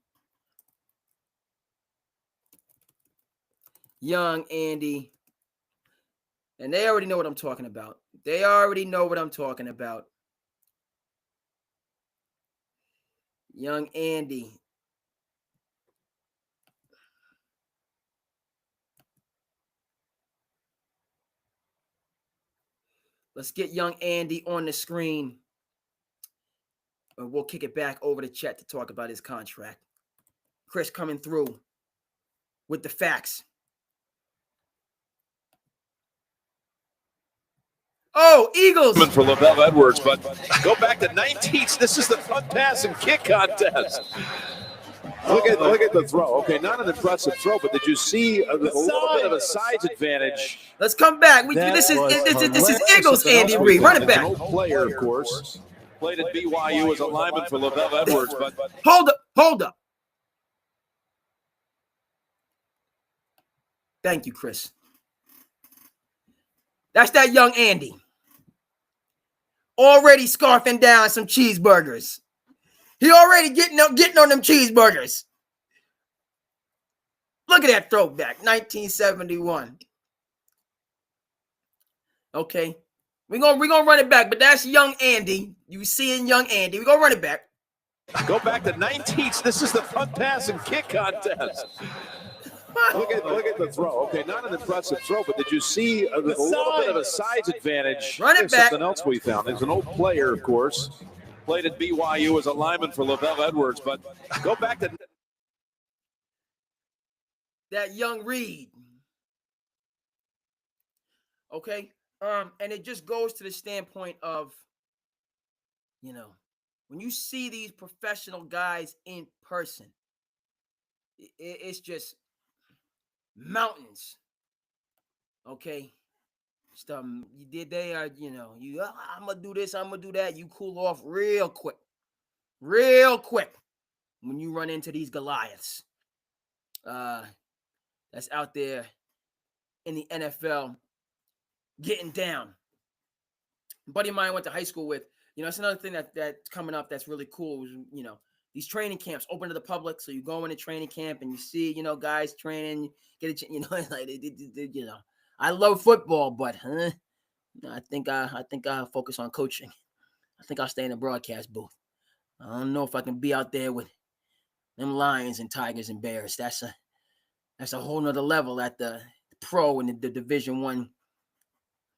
Young Andy. And they already know what I'm talking about. They already know what I'm talking about. Young Andy. Let's get young Andy on the screen. And we'll kick it back over to Chet to talk about his contract. Chris coming through with the facts. Oh, Eagles! For Lavelle Edwards, but go back to 19th. This is the punt, pass, and kick contest. Look at the throw. Okay, not an impressive throw, but did you see a little bit of a size advantage? Let's come back. This is Eagles, Andy Reid. Run it back. An old player, of course. Played at BYU as a lineman for Lavelle Edwards, but Hold up. Thank you, Chris. That's that young Andy. Already scarfing down some cheeseburgers. He already getting on them cheeseburgers. Look at that throwback, 1971. Okay. We're gonna run it back, but that's young Andy. You seeing young Andy. We're gonna run it back. Go back to 19th. This is the punt, pass, and kick contest. Look at the throw. Okay, not an impressive throw, but did you see a little bit of a size advantage? Run it back. Something else we found. There's an old player, of course. Played at BYU as a lineman for Lavelle Edwards, but go back to that young Reid. Okay? And it just goes to the standpoint of, you know, when you see these professional guys in person, it's just mountains. Okay? They are, you know, I'm going to do this, I'm going to do that. You cool off real quick. Real quick. When you run into these Goliaths. That's out there in the NFL getting down. A buddy of mine I went to high school with. You know, it's another thing that's coming up that's really cool. You know, these training camps open to the public. So you go into training camp and you see, you know, guys training, you know, like, you know, I love football, but I think I'll focus on coaching. I think I'll stay in the broadcast booth. I don't know if I can be out there with them lions and tigers and bears. That's a whole nother level at the pro and the Division I.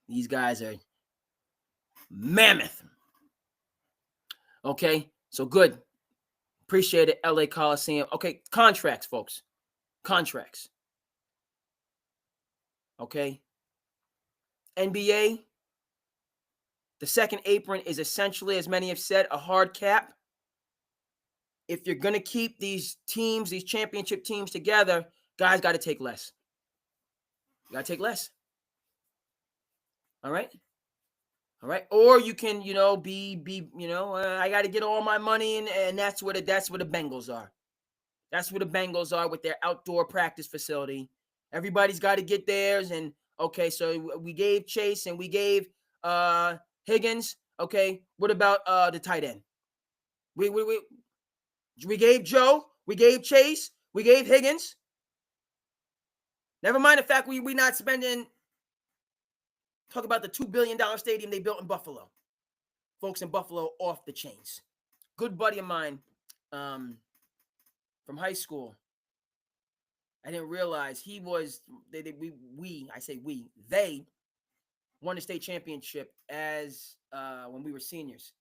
These guys are mammoth. Okay, so good. Appreciate it, LA Coliseum. Okay, contracts, folks. Contracts. Okay. NBA, the second apron is essentially, as many have said, a hard cap. If you're going to keep these teams, these championship teams together, guys got to take less. You got to take less. All right? All right? Or you can, you know, I got to get all my money, and that's what the Bengals are. That's where the Bengals are with their outdoor practice facility. Everybody's got to get theirs, and okay, so we gave Chase and we gave Higgins. Okay, what about the tight end? We gave Joe, we gave Chase, we gave Higgins. Never mind the fact we not spending. Talk about the $2 billion stadium they built in Buffalo. Folks in Buffalo off the chains. Good buddy of mine from high school. I didn't realize he was. They won the state championship as when we were seniors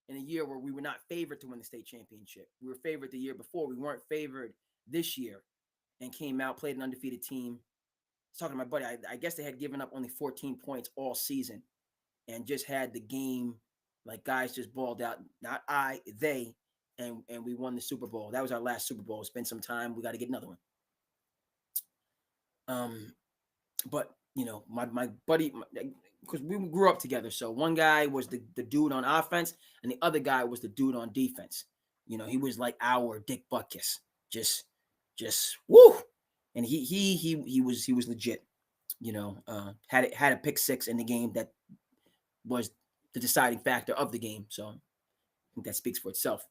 in a year where we were not favored to win the state championship. We were favored the year before. We weren't favored this year, and came out, played an undefeated team. I was talking to my buddy. I guess they had given up only 14 points all season, and just had the game like guys just balled out. Not they, and we won the Super Bowl. That was our last Super Bowl. It's been some time. We got to get another one. But you know, my buddy, because we grew up together. So one guy was the dude on offense, and the other guy was the dude on defense. You know, he was like our Dick Butkus, just woo. And he was legit. You know, had a pick six in the game that was the deciding factor of the game. So I think that speaks for itself.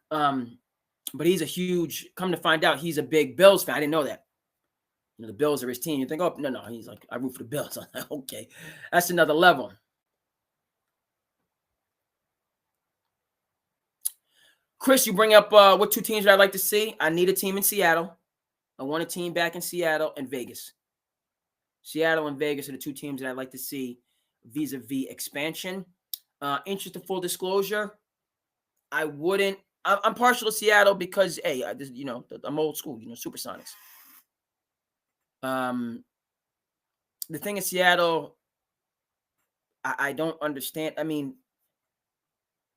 But he's a huge. Come to find out, he's a big Bills fan. I didn't know that. You know, the Bills are his team. You think, oh no, he's like, I root for the Bills. I'm like, okay, that's another level. Chris, you bring up what two teams I'd like to see. I need a team in Seattle. I want a team back in Seattle and Vegas. Seattle and Vegas are the two teams that I'd like to see vis-a-vis expansion. Interest in full disclosure, I wouldn't. I'm partial to Seattle because, hey, you know, I'm old school. You know, Supersonics. The thing in Seattle, I don't understand. I mean,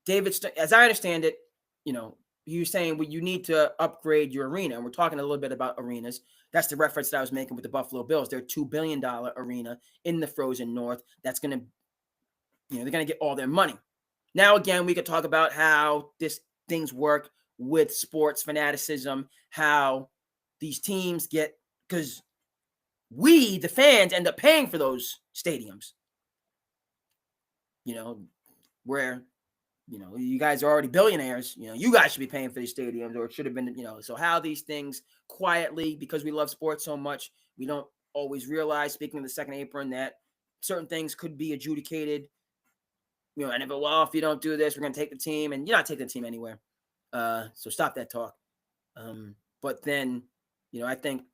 David, as I understand it, you know, he was saying, well, you need to upgrade your arena. And we're talking a little bit about arenas. That's the reference that I was making with the Buffalo Bills. Their $2 billion arena in the frozen north. That's going to, you know, they're going to get all their money. Now, again, we could talk about how things work with sports fanaticism, how these teams get, because we, the fans, end up paying for those stadiums. You know, where, you know, you guys are already billionaires. You know, you guys should be paying for these stadiums, or it should have been, you know. So how these things quietly, because we love sports so much, we don't always realize, speaking of the second apron, that certain things could be adjudicated. You know, and if you don't do this, we're going to take the team, and you're not taking the team anywhere. So stop that talk. But then, you know, I think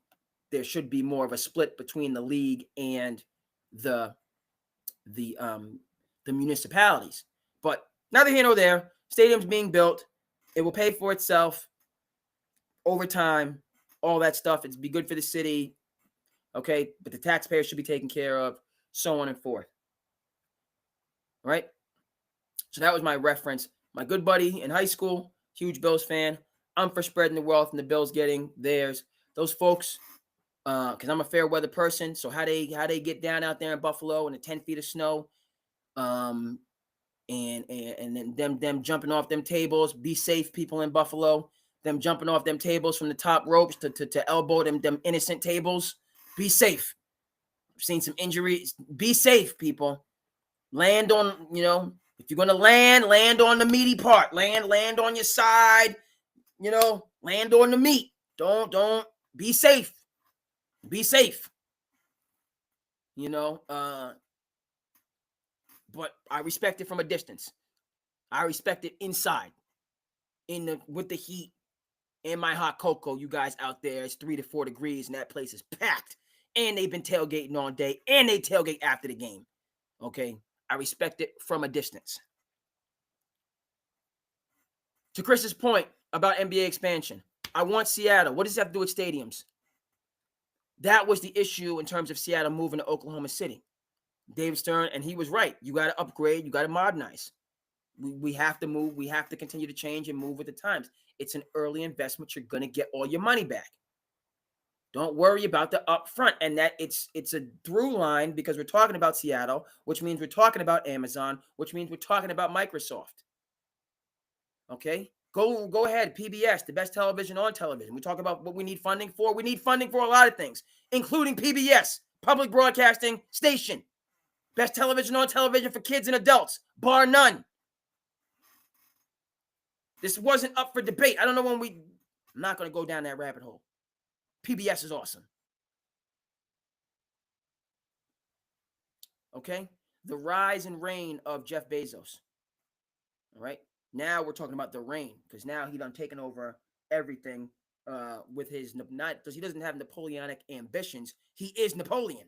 there should be more of a split between the league and the municipalities. But neither here nor there. Stadium's being built. It will pay for itself over time. All that stuff. It'd be good for the city. Okay, but the taxpayers should be taken care of. So on and forth. All right. So that was my reference. My good buddy in high school, huge Bills fan. I'm for spreading the wealth and the Bills getting theirs. Those folks, because I'm a fair weather person. So how they get down out there in Buffalo in the 10 feet of snow, and then them jumping off them tables. Be safe, people in Buffalo. Them jumping off them tables from the top ropes to elbow them innocent tables. Be safe. I've seen some injuries. Be safe, people. Land on, you know, if you're gonna land on the meaty part. Land on your side. You know, land on the meat. Don't be safe. Be safe. You know, but I respect it from a distance. I respect it inside, with the heat and my hot cocoa. You guys out there, it's 3 to 4 degrees, and that place is packed. And they've been tailgating all day, and they tailgate after the game. Okay, I respect it from a distance. To Chris's point about NBA expansion, I want Seattle. What does that have to do with stadiums? That was the issue in terms of Seattle moving to Oklahoma City. Dave Stern, and he was right. You got to upgrade. You got to modernize. We have to move. We have to continue to change and move with the times. It's an early investment. You're going to get all your money back. Don't worry about the upfront. And that it's a through line, because we're talking about Seattle, which means we're talking about Amazon, which means we're talking about Microsoft. Okay? Go ahead. PBS, the best television on television. We talk about what we need funding for. We need funding for a lot of things, including PBS, public broadcasting station. Best television on television for kids and adults, bar none. This wasn't up for debate. I don't know when I'm not going to go down that rabbit hole. PBS is awesome. Okay? The rise and reign of Jeff Bezos. All right? Now we're talking about the reign, because now he done taken over everything with his not because he doesn't have Napoleonic ambitions. He is Napoleon.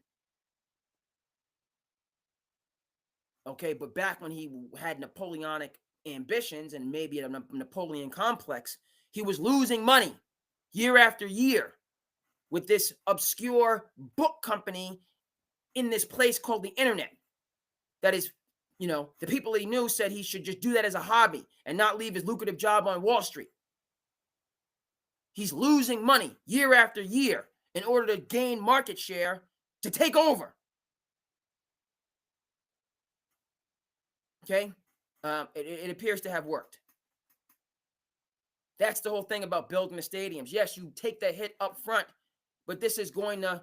Okay, but back when he had Napoleonic ambitions and maybe a Napoleon complex, he was losing money year after year with this obscure book company in this place called the internet. That is, the people he knew said he should just do that as a hobby and not leave his lucrative job on Wall Street. He's losing money year after year in order to gain market share to take over. Okay? It appears to have worked. That's the whole thing about building the stadiums. Yes, you take that hit up front, but this is going to,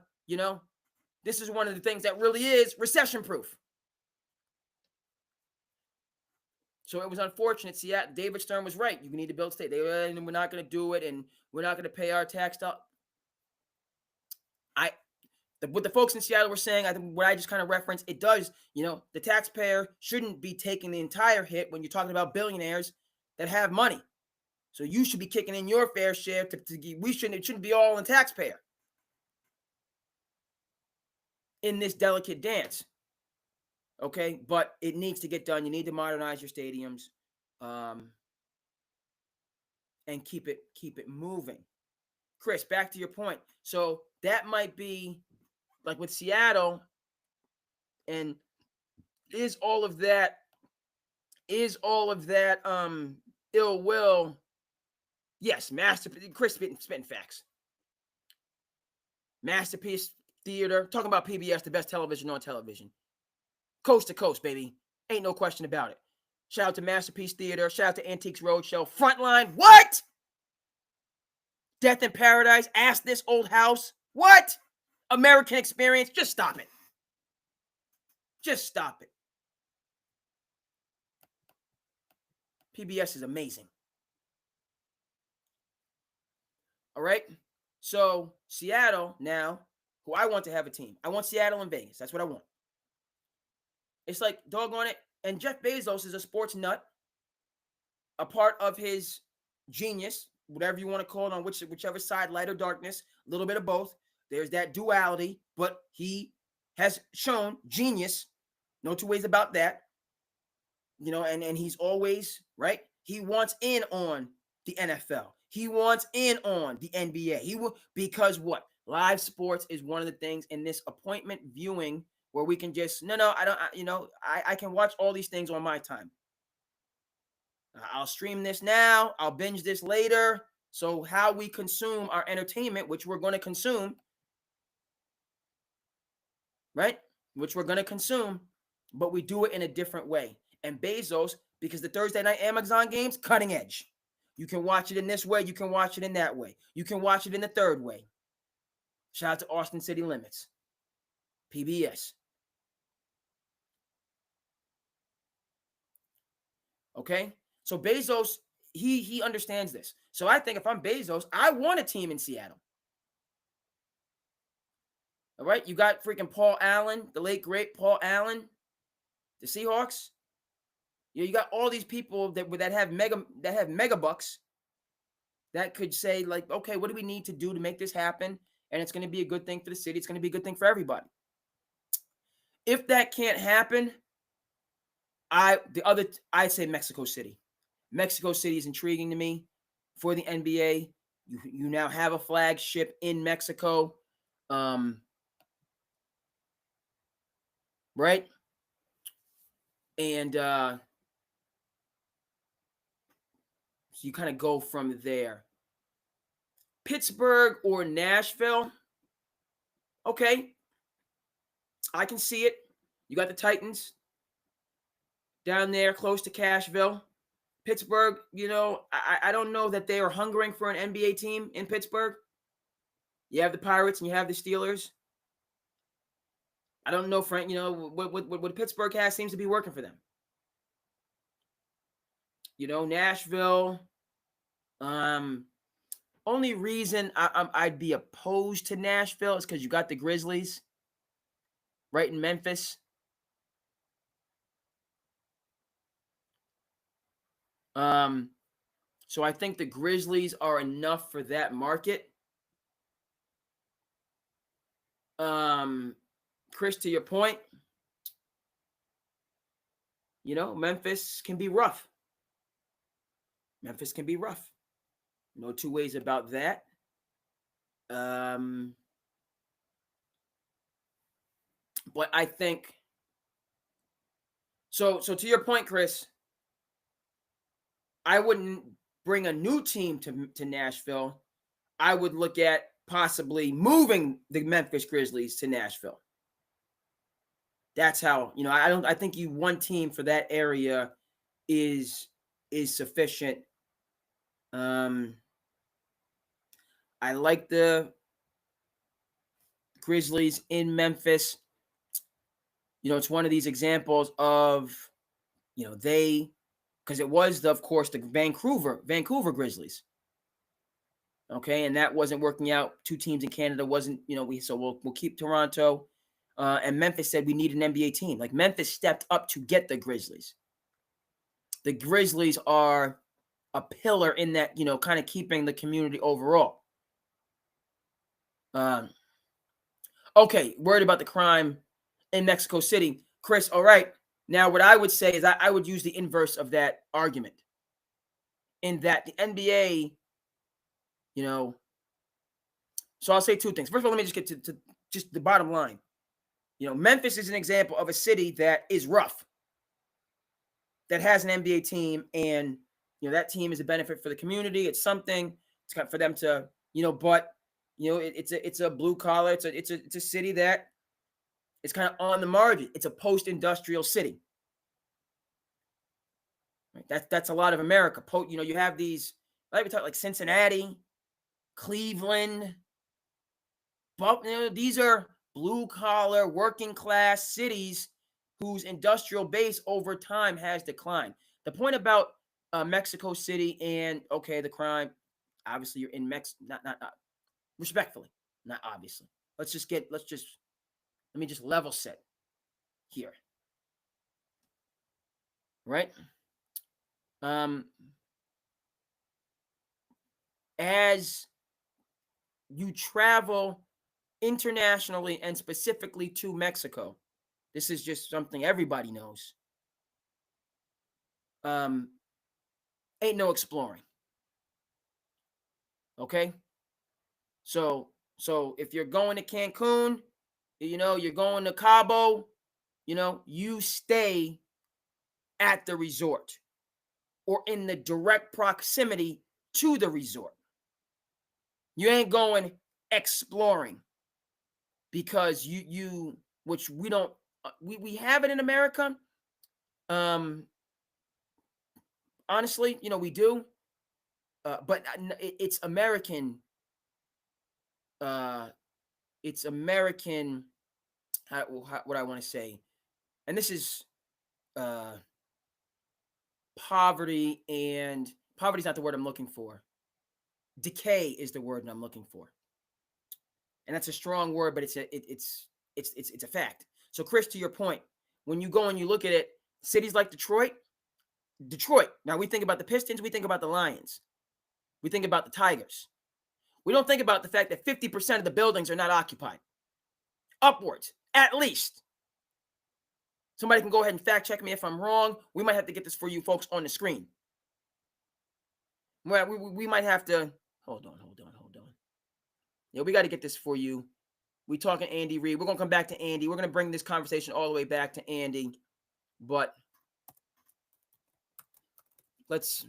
this is one of the things that really is recession-proof. So it was unfortunate. See, David Stern was right. You need to build state. We're not going to do it, and we're not going to pay our tax up. What the folks in Seattle were saying, I think what I just kind of referenced, it does, the taxpayer shouldn't be taking the entire hit when you're talking about billionaires that have money. So you should be kicking in your fair share. It shouldn't be all on taxpayer in this delicate dance. Okay, but it needs to get done. You need to modernize your stadiums, and keep it moving. Chris, back to your point. So that might be like with Seattle, and is all of that ill will? Yes, Chris spitting facts. Masterpiece Theater, talking about PBS, the best television on television. Coast to coast, baby. Ain't no question about it. Shout out to Masterpiece Theater. Shout out to Antiques Roadshow. Frontline. What? Death in Paradise. Ask This Old House. What? American Experience. Just stop it. Just stop it. PBS is amazing. All right? So, Seattle now, who I want to have a team. I want Seattle and Vegas. That's what I want. It's like, doggone it. And Jeff Bezos is a sports nut. A part of his genius, whatever you want to call it, on whichever side, light or darkness, a little bit of both. There's that duality, but he has shown genius. No two ways about that. And he's always, right? He wants in on the NFL. He wants in on the NBA. Because what? Live sports is one of the things in this appointment viewing where we can just, I can watch all these things on my time. I'll stream this now. I'll binge this later. So how we consume our entertainment, which we're going to consume, right? Which we're going to consume, but we do it in a different way. And Bezos, because the Thursday night Amazon games, cutting edge. You can watch it in this way. You can watch it in that way. You can watch it in the third way. Shout out to Austin City Limits. PBS. Okay? So Bezos, he understands this. So I think if I'm Bezos, I want a team in Seattle. All right? You got freaking Paul Allen, the late great Paul Allen, the Seahawks. You got all these people that have mega bucks that could say, like, okay, what do we need to do to make this happen? And it's going to be a good thing for the city. It's going to be a good thing for everybody. If that can't happen, I'd say Mexico City. Mexico City is intriguing to me for the NBA. You now have a flagship in Mexico. Right? And so you kind of go from there. Pittsburgh or Nashville. Okay. I can see it. You got the Titans down there close to Cashville. Pittsburgh, I don't know that they are hungering for an NBA team in Pittsburgh. You have the Pirates and you have the Steelers. I don't know, Frank, what Pittsburgh has seems to be working for them. Nashville. Only reason I'd be opposed to Nashville is because you got the Grizzlies right in Memphis. So I think the Grizzlies are enough for that market. Chris, to your point, Memphis can be rough. Memphis can be rough. No two ways about that. But I think so to your point, Chris, I wouldn't bring a new team to Nashville. I would look at possibly moving the Memphis Grizzlies to Nashville. That's how, I think one team for that area is sufficient. I like the Grizzlies in Memphis. It's one of these examples of, because it was, of course, the Vancouver Grizzlies. Okay, and that wasn't working out. Two teams in Canada wasn't, we'll keep Toronto. And Memphis said we need an NBA team. Like, Memphis stepped up to get the Grizzlies. The Grizzlies are a pillar in that, kind of keeping the community overall. Okay, worried about the crime in Mexico City. Chris, all right. Now, what I would say is I would use the inverse of that argument, in that the NBA, so I'll say two things. First of all, let me just get to just the bottom line. Memphis is an example of a city that is rough, that has an NBA team, and, that team is a benefit for the community. It's something. It's kind of for them to, but, it's a blue collar. It's a city that is kind of on the margin. It's a post-industrial city. Right? That's a lot of America. You have these, like we talk, like Cincinnati, Cleveland, but these are blue collar, working class cities whose industrial base over time has declined. The point about Mexico City and, okay, the crime, obviously you're in not respectfully, not obviously. Let me just level set here. Right? As you travel internationally and specifically to Mexico, this is just something everybody knows. Ain't no exploring. Okay? So if you're going to Cancun, you're going to Cabo, you stay at the resort or in the direct proximity to the resort. You ain't going exploring, because which we don't, we have it in America. Honestly, we do, but it's American. It's American. What I want to say, and this is poverty, and poverty is not the word I'm looking for. Decay is the word I'm looking for, and that's a strong word, but it's a fact. So, Chris, to your point, when you go and you look at it, cities like Detroit. Now we think about the Pistons, we think about the Lions, we think about the Tigers. We don't think about the fact that 50% of the buildings are not occupied. Upwards, at least. Somebody can go ahead and fact check me if I'm wrong. We might have to get this for you folks on the screen. We might have to, hold on. Yeah, we got to get this for you. We talking Andy Reid. We're going to come back to Andy. We're going to bring this conversation all the way back to Andy. But let's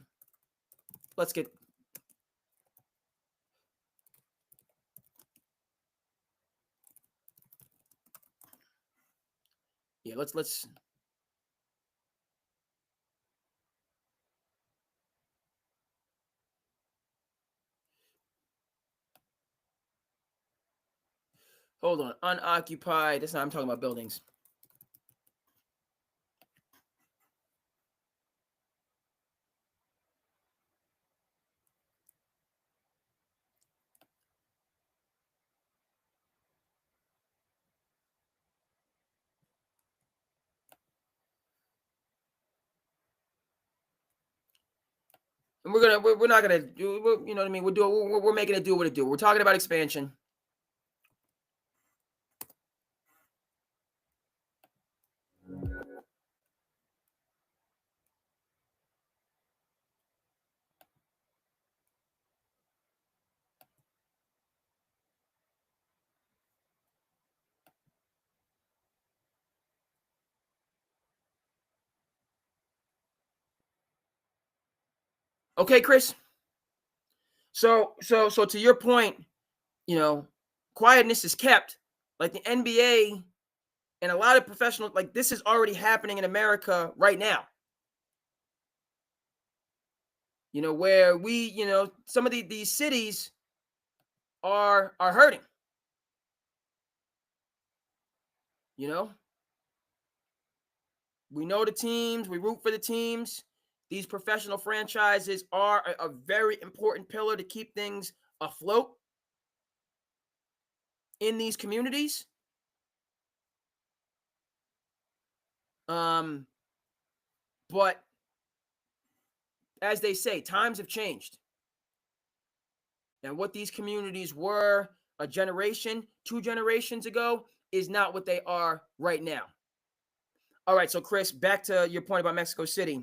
get, yeah, let's hold on. Unoccupied. That's not, I'm talking about buildings. And we're not gonna do, you know what I mean? We're making it do what it do. We're talking about expansion. Okay, Chris. So to your point, quietness is kept. Like the NBA and a lot of professional, like this is already happening in America right now. Where some of these cities are hurting. We know the teams, we root for the teams. These professional franchises are a very important pillar to keep things afloat in these communities. But as they say, times have changed. And what these communities were a generation, 2 generations ago is not what they are right now. All right, so Chris, back to your point about Mexico City.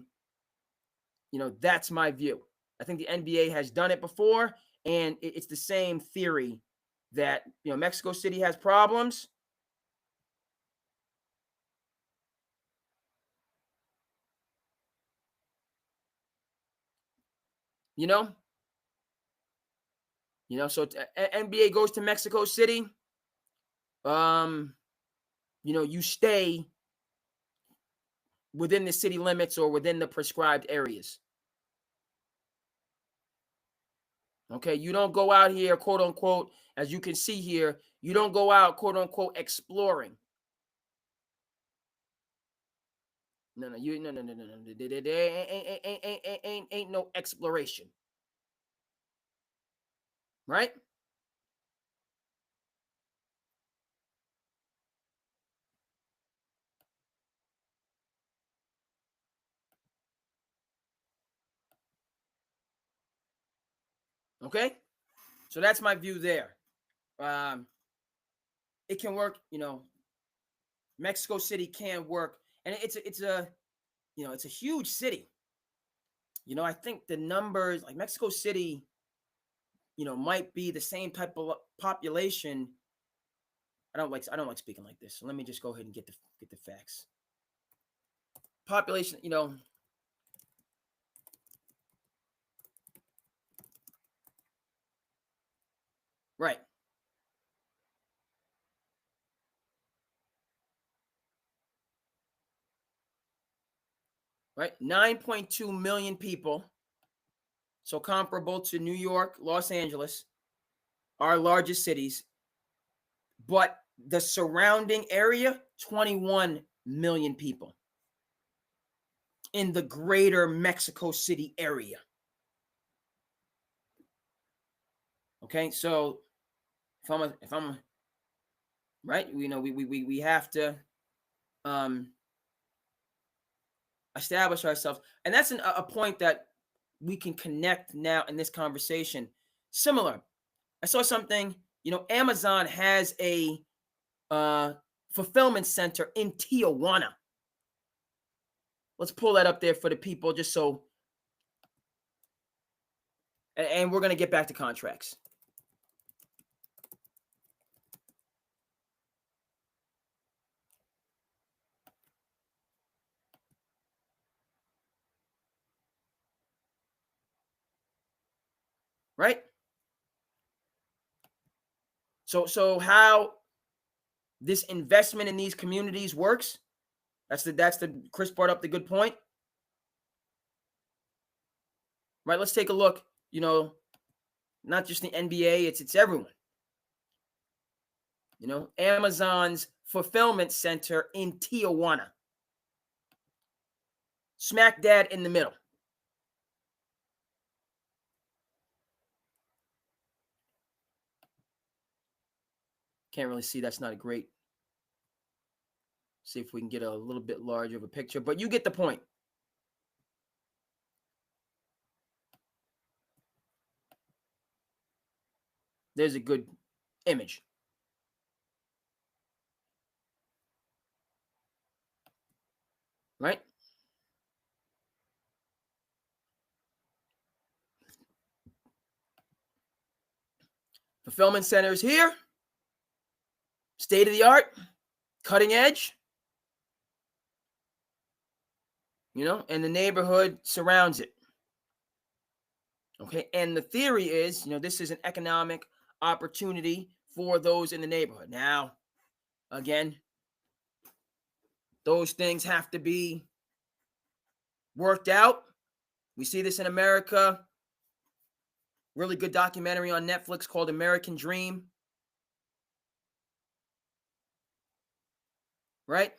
That's my view. I think the NBA has done it before, and it's the same theory that, Mexico City has problems. So NBA goes to Mexico City. You stay within the city limits or within the prescribed areas. Okay, you don't go out here, quote unquote, as you can see here, you don't go out, quote unquote, exploring. No, there ain't no exploration. Right? Okay? So that's my view there. It can work, Mexico City can work. And it's a huge city. I think the numbers, like Mexico City, might be the same type of population. I don't like speaking like this. So let me just go ahead and get the facts. Population, right. Right? 9.2 million people. So comparable to New York, Los Angeles, our largest cities. But the surrounding area, 21 million people in the greater Mexico City area. Okay, so if I'm right, we have to establish ourselves, and that's a point that we can connect now in this conversation. Similar, I saw something. Amazon has a fulfillment center in Tijuana. Let's pull that up there for the people, just so. And we're going to get back to contracts. Right? So how this investment in these communities works, that's the Chris brought up the good point. Right? Let's take a look, not just the NBA, it's everyone. Amazon's fulfillment center in Tijuana. Smack dab in the middle. Can't really see. That's not a great. See if we can get a little bit larger of a picture, but you get the point. there's a good image. Right? Fulfillment centers here, state of the art, cutting edge, and the neighborhood surrounds it. Okay, and the theory is, this is an economic opportunity for those in the neighborhood. Now, again, those things have to be worked out. We see this in America. Really good documentary on Netflix called American Dream. Right?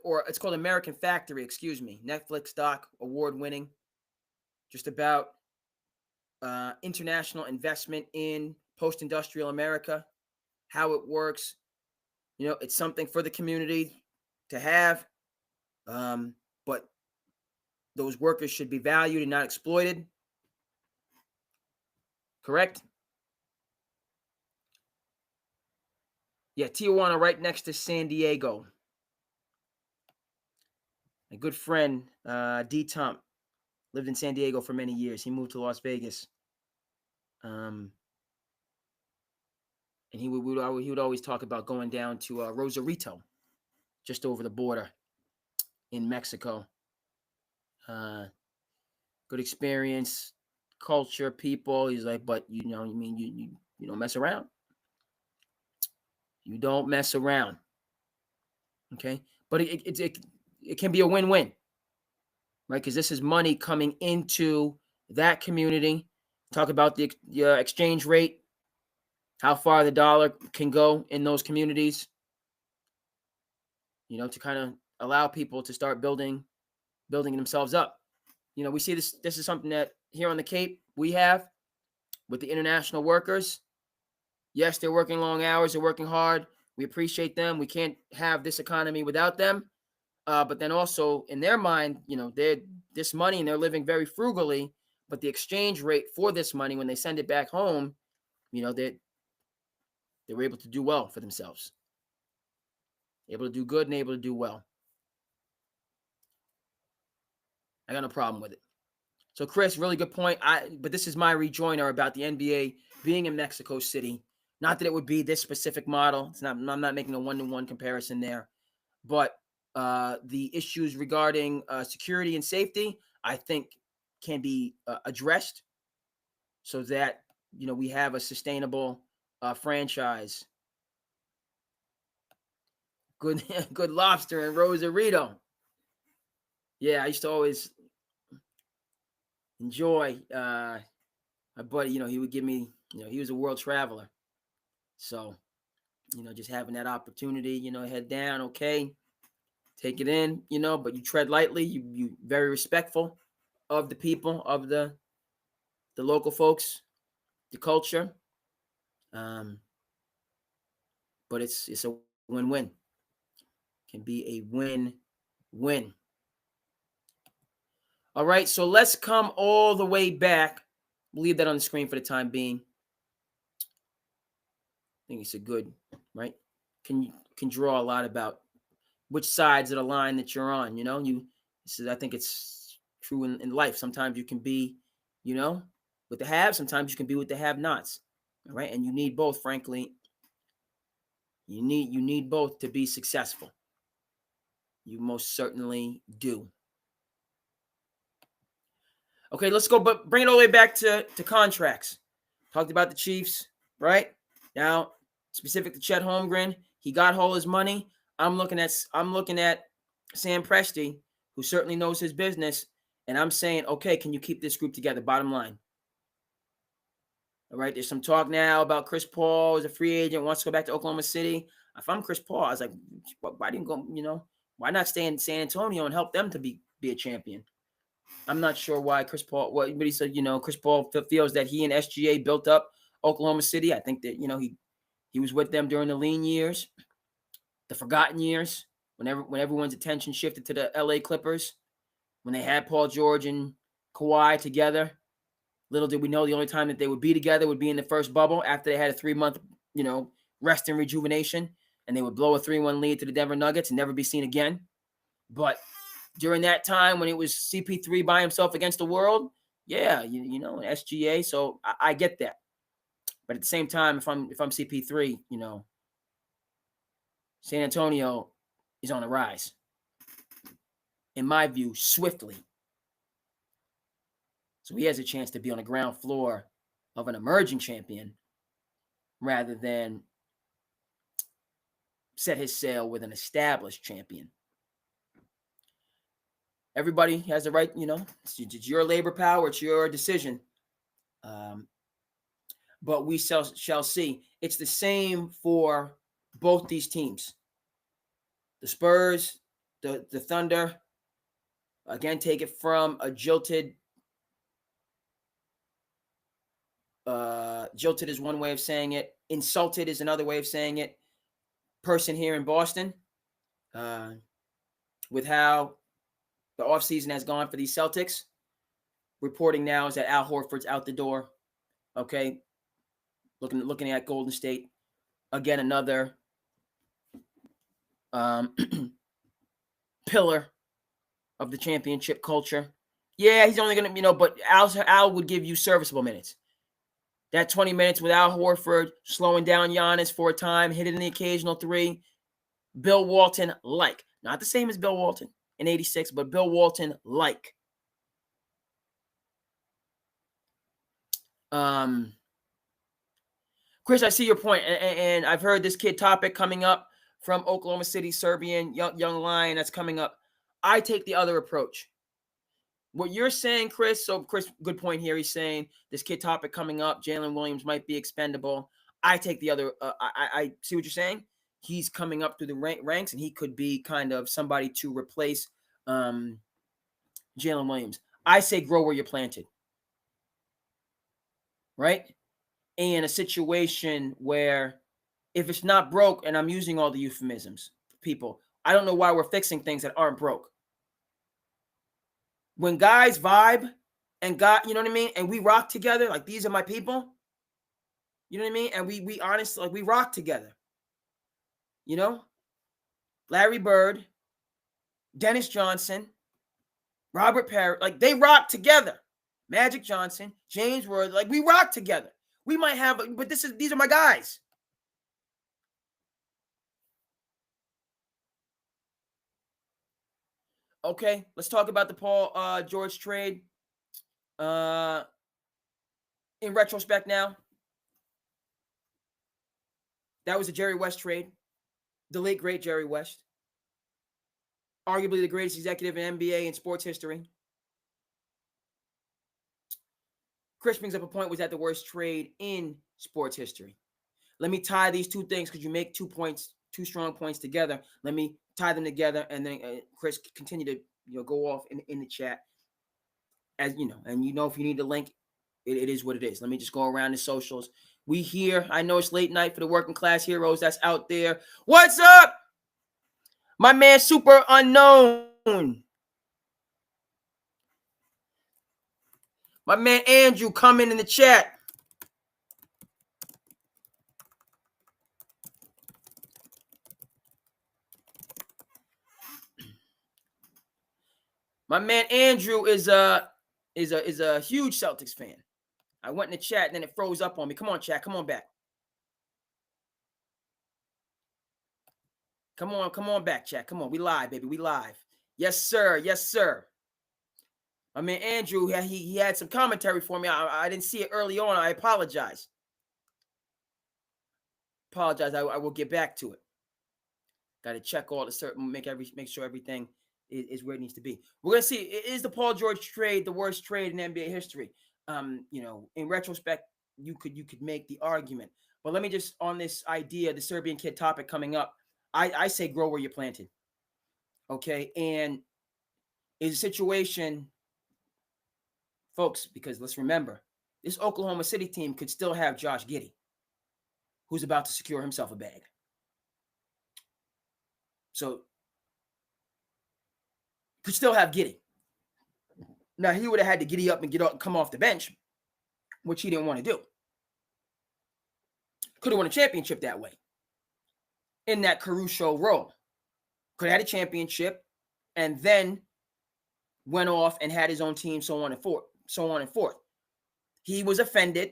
Or it's called American Factory, excuse me. Netflix doc, award-winning. Just about international investment in post-industrial America, how it works. It's something for the community to have, but those workers should be valued and not exploited. Correct? Yeah, Tijuana right next to San Diego. My good friend, D. Tump, lived in San Diego for many years. He moved to Las Vegas. And he would always talk about going down to Rosarito, just over the border in Mexico. Good experience, culture, people. He's like, but you don't mess around. You don't mess around. Okay, but it can be a win-win, right? Because this is money coming into that community. Talk about the exchange rate, how far the dollar can go in those communities. To kind of allow people to start building themselves up. We see this. This is something that here on the Cape we have with the international workers. Yes, they're working long hours. They're working hard. We appreciate them. We can't have this economy without them. But then also in their mind, they're this money and they're living very frugally. But the exchange rate for this money, when they send it back home, they were able to do well for themselves. Able to do good and able to do well. I got no problem with it. So, Chris, really good point. But this is my rejoinder about the NBA being in Mexico City. Not that it would be this specific model. It's not. I'm not making a one-to-one comparison there. But the issues regarding security and safety, I think, can be addressed so that we have a sustainable franchise. Good lobster in Rosarito. Yeah, I used to always enjoy my buddy. He would give me. He was a world traveler, so just having that opportunity. Head down, okay. Take it in, but you tread lightly. You very respectful of the people, of the local folks, the culture. But it's a win-win. Can be a win-win. All right, so let's come all the way back. We'll leave that on the screen for the time being. I think it's a good, right? Can draw a lot about which sides of the line that you're on. I think it's true in life. Sometimes you can be, with the haves. Sometimes you can be with the have-nots. All right, and you need both. Frankly, you need both to be successful. You most certainly do. Okay, let's go, but bring it all the way back to contracts. Talked about the Chiefs, right? Now, specific to Chet Holmgren, he got all his money. I'm looking at Sam Presti, who certainly knows his business, and I'm saying, okay, can you keep this group together? Bottom line. All right, there's some talk now about Chris Paul as a free agent, wants to go back to Oklahoma City. If I'm Chris Paul, I was like, why didn't go, why not stay in San Antonio and help them to be a champion? I'm not sure why Chris Paul, but he said, Chris Paul feels that he and SGA built up Oklahoma City. I think that, he was with them during the lean years, the forgotten years, when everyone's attention shifted to the LA Clippers, when they had Paul George and Kawhi together. Little did we know the only time that they would be together would be in the first bubble after they had a 3-month, rest and rejuvenation, and they would blow a 3-1 lead to the Denver Nuggets and never be seen again. But during that time when it was CP3 by himself against the world, yeah, SGA. So I get that. But at the same time, if I'm CP3, San Antonio is on the rise, in my view, swiftly. So he has a chance to be on the ground floor of an emerging champion rather than set his sail with an established champion. Everybody has the right, it's your labor power, it's your decision. But we shall see. It's the same for both these teams. The Spurs, the Thunder, again, take it from a jilted is one way of saying it. Insulted is another way of saying it. Person here in Boston, with how the offseason has gone for these Celtics. Reporting now is that Al Horford's out the door. Okay. Looking at Golden State. Again, another pillar of the championship culture. Yeah, he's only going to, but Al would give you serviceable minutes. That 20 minutes with Al Horford, slowing down Giannis for a time, hitting the occasional 3. Bill Walton-like. Not the same as Bill Walton in 86, but Bill Walton-like. Chris, I see your point, and I've heard this kid topic coming up from Oklahoma City, Serbian, young lion that's coming up. I take the other approach. What you're saying, Chris, so Chris, good point here. He's saying this kid topic coming up, Jalen Williams might be expendable. I take the other, I see what you're saying. He's coming up through the ranks, and he could be kind of somebody to replace Jalen Williams. I say grow where you're planted. Right? In a situation where if it's not broke, and I'm using all the euphemisms, people, I don't know why we're fixing things that aren't broke. When guys vibe and got, you know what I mean? And we rock together, like these are my people. You know what I mean? And we honestly, like we rock together. Larry Bird, Dennis Johnson, Robert Parrish, like they rock together. Magic Johnson, James Worthy, like we rock together. We might have, but these are my guys. Okay, let's talk about the Paul George trade. In retrospect now, that was a Jerry West trade. The late, great Jerry West. Arguably the greatest executive in NBA and sports history. Chris brings up a point, was that the worst trade in sports history? Let me tie these two things because you make 2 points, 2 strong points together. Let me tie them together, and then Chris continue to go off in the chat. As you know, and if you need the link, it is what it is. Let me just go around the socials. We here. I know it's late night for the working class heroes that's out there. What's up? My man, Super Unknown. My man, Andrew, coming in the chat. My man, Andrew, is a huge Celtics fan. I went in the chat and then it froze up on me. Come on, chat. Come on back. Come on back, chat. Come on. We live, baby. We live. Yes, sir. Yes, sir. I mean, Andrew, he had some commentary for me. I didn't see it early on. I apologize. I will get back to it. Got to check all the certain, make sure everything is where it needs to be. We're gonna see. Is the Paul George trade the worst trade in NBA history? In retrospect, you could make the argument. But let me just, on this idea, the Serbian kid topic coming up, I say grow where you're planted. Okay, and is a situation, folks, because let's remember, this Oklahoma City team could still have Josh Giddey, who's about to secure himself a bag. So, could still have Giddey. Now, he would have had to giddy up and come off the bench, which he didn't want to do. Could have won a championship that way in that Caruso role. Could have had a championship and then went off and had his own team, so on and forth. He was offended.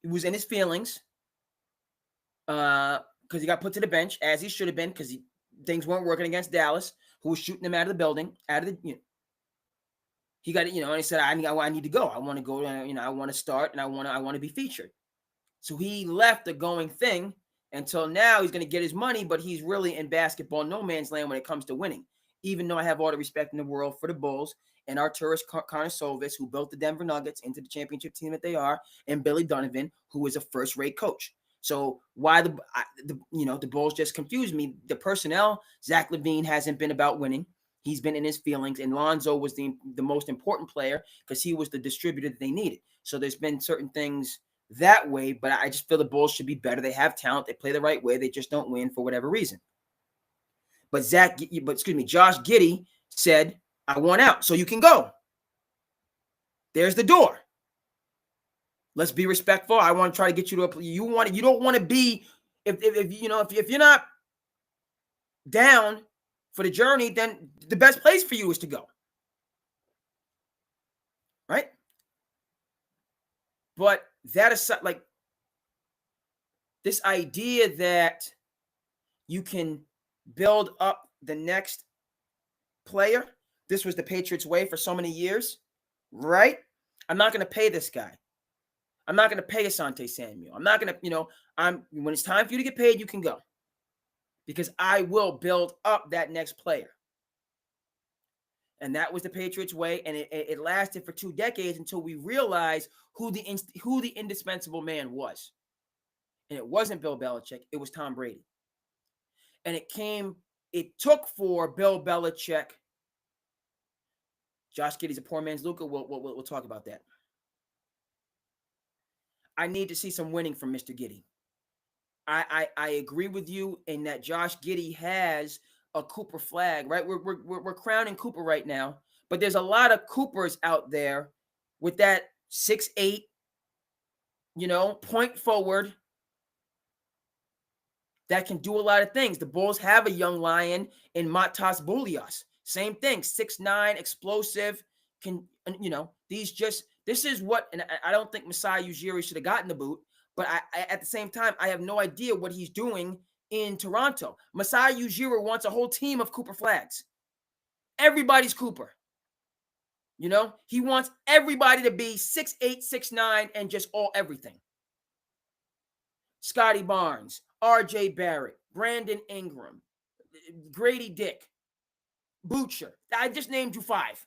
He was in his feelings because he got put to the bench, as he should have been, because things weren't working against Dallas, who was shooting him out of the building, he got it, and he said, I need to go. I want to go, I want to start, and I want to be featured. So he left the going thing until now. He's going to get his money, but he's really in basketball no man's land when it comes to winning. Even though I have all the respect in the world for the Bulls and Arturas Karnisovas, who built the Denver Nuggets into the championship team that they are, and Billy Donovan, who is a first-rate coach. So why the Bulls just confused me. The personnel, Zach LaVine hasn't been about winning. He's been in his feelings, and Lonzo was the most important player because he was the distributor that they needed. So there's been certain things that way, but I just feel the Bulls should be better. They have talent. They play the right way. They just don't win for whatever reason. But Josh Giddey said, I want out, so you can go. There's the door. Let's be respectful. I want to try to get you to you don't want to be if you're not down for the journey, then the best place for you is to go. Right? But that is like this idea that you can build up the next player. This was the Patriots way for so many years, right? I'm not going to pay this guy. I'm not going to pay Asante Samuel. I'm not going to, when it's time for you to get paid, you can go. Because I will build up that next player. And that was the Patriots way, and it lasted for 2 decades until we realized who the indispensable man was. And it wasn't Bill Belichick, it was Tom Brady. And it took for Bill Belichick. Josh Giddey's a poor man's Luka. We'll talk about that. I need to see some winning from Mr. Giddey. I agree with you in that Josh Giddey has a Cooper flag, right? We're crowning Cooper right now, but there's a lot of Coopers out there with that 6'8", point forward that can do a lot of things. The Bulls have a young lion in Matas Boulias. Same thing, 6'9", explosive. This is what, and I don't think Masai Ujiri should have gotten the boot, but I at the same time, I have no idea what he's doing in Toronto. Masai Ujiri wants a whole team of Cooper flags. Everybody's Cooper. He wants everybody to be 6'8", 6'9", and just everything. Scotty Barnes, R.J. Barrett, Brandon Ingram, Grady Dick, Butcher. I just named you 5.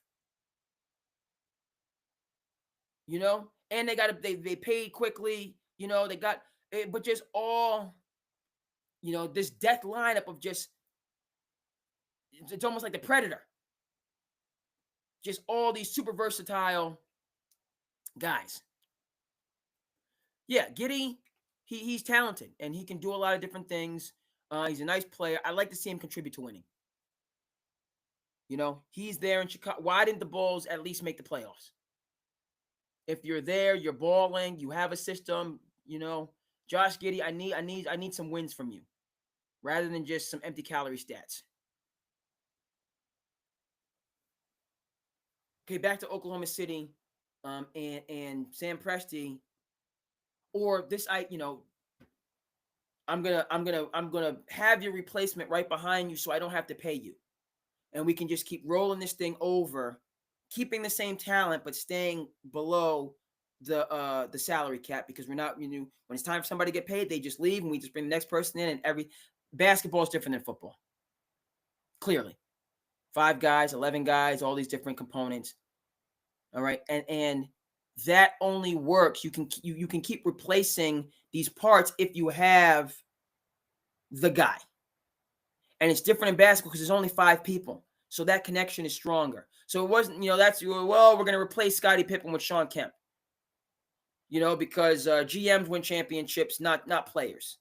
And they paid quickly. They got, but just all, this death lineup of just, it's almost like the Predator. Just all these super versatile guys. Yeah, Giddey, he's talented and he can do a lot of different things. He's a nice player. I like to see him contribute to winning. He's there in Chicago. Why didn't the Bulls at least make the playoffs? If you're there, you're balling, you have a system, Josh Giddey, I need some wins from you rather than just some empty calorie stats. Okay, back to Oklahoma City, and Sam Presti, or this, I'm gonna have your replacement right behind you, so I don't have to pay you, and we can just keep rolling this thing over, keeping the same talent but staying below the salary cap, because we're not, when it's time for somebody to get paid, they just leave and we just bring the next person in. And basketball is different than football. Clearly, 5 guys, 11 guys, all these different components. All right, and that only works. You can keep replacing these parts if you have the guy. And it's different in basketball because there's only 5 people, so that connection is stronger. So it wasn't, we're going to replace Scottie Pippen with Sean Kemp. Because GMs win championships, not players.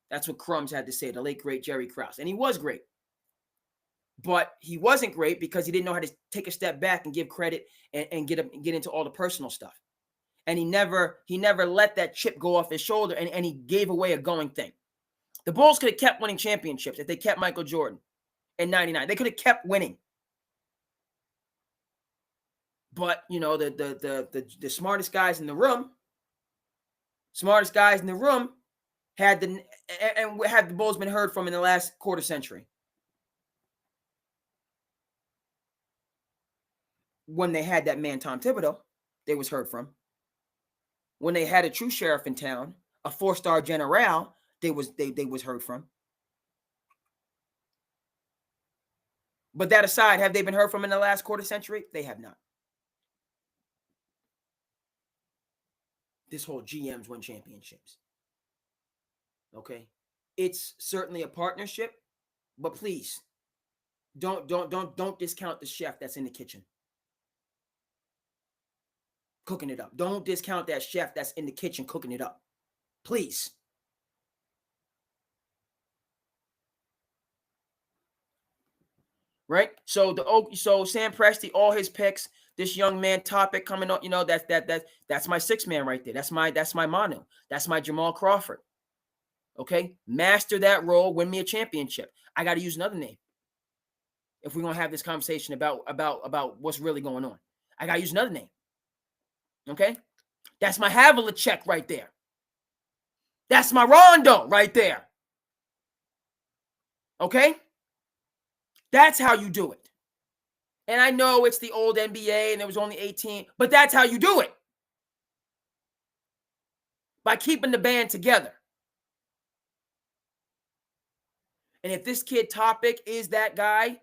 That's what Crumbs had to say, the late, great Jerry Krause. And he was great. But he wasn't great because he didn't know how to take a step back and give credit and get into all the personal stuff. And he never let that chip go off his shoulder, and he gave away a going thing. The Bulls could have kept winning championships if they kept Michael Jordan in 99. They could have kept winning. But, you know, the smartest guys in the room had the Bulls been heard from in the last quarter century. When they had that man Tom Thibodeau, they was heard from. When they had a true sheriff in town, a 4-star general, they was heard from. But that aside, have they been heard from in the last quarter century? They have not. This whole GMs win championships. Okay? It's certainly a partnership, but please don't discount the chef that's in the kitchen cooking it up. Don't discount that chef that's in the kitchen cooking it up. Please. Right? So Sam Presti, all his picks, this young man topic coming up, you know, that's my sixth man right there. That's my mono. That's my Jamal Crawford. Okay? Master that role, win me a championship. I got to use another name. If we're going to have this conversation about what's really going on. I got to use another name. Okay? That's my Havlicek right there. That's my Rondo right there. Okay? That's how you do it. And I know it's the old NBA and there was only 18, but that's how you do it. By keeping the band together. And if this kid Topic is that guy,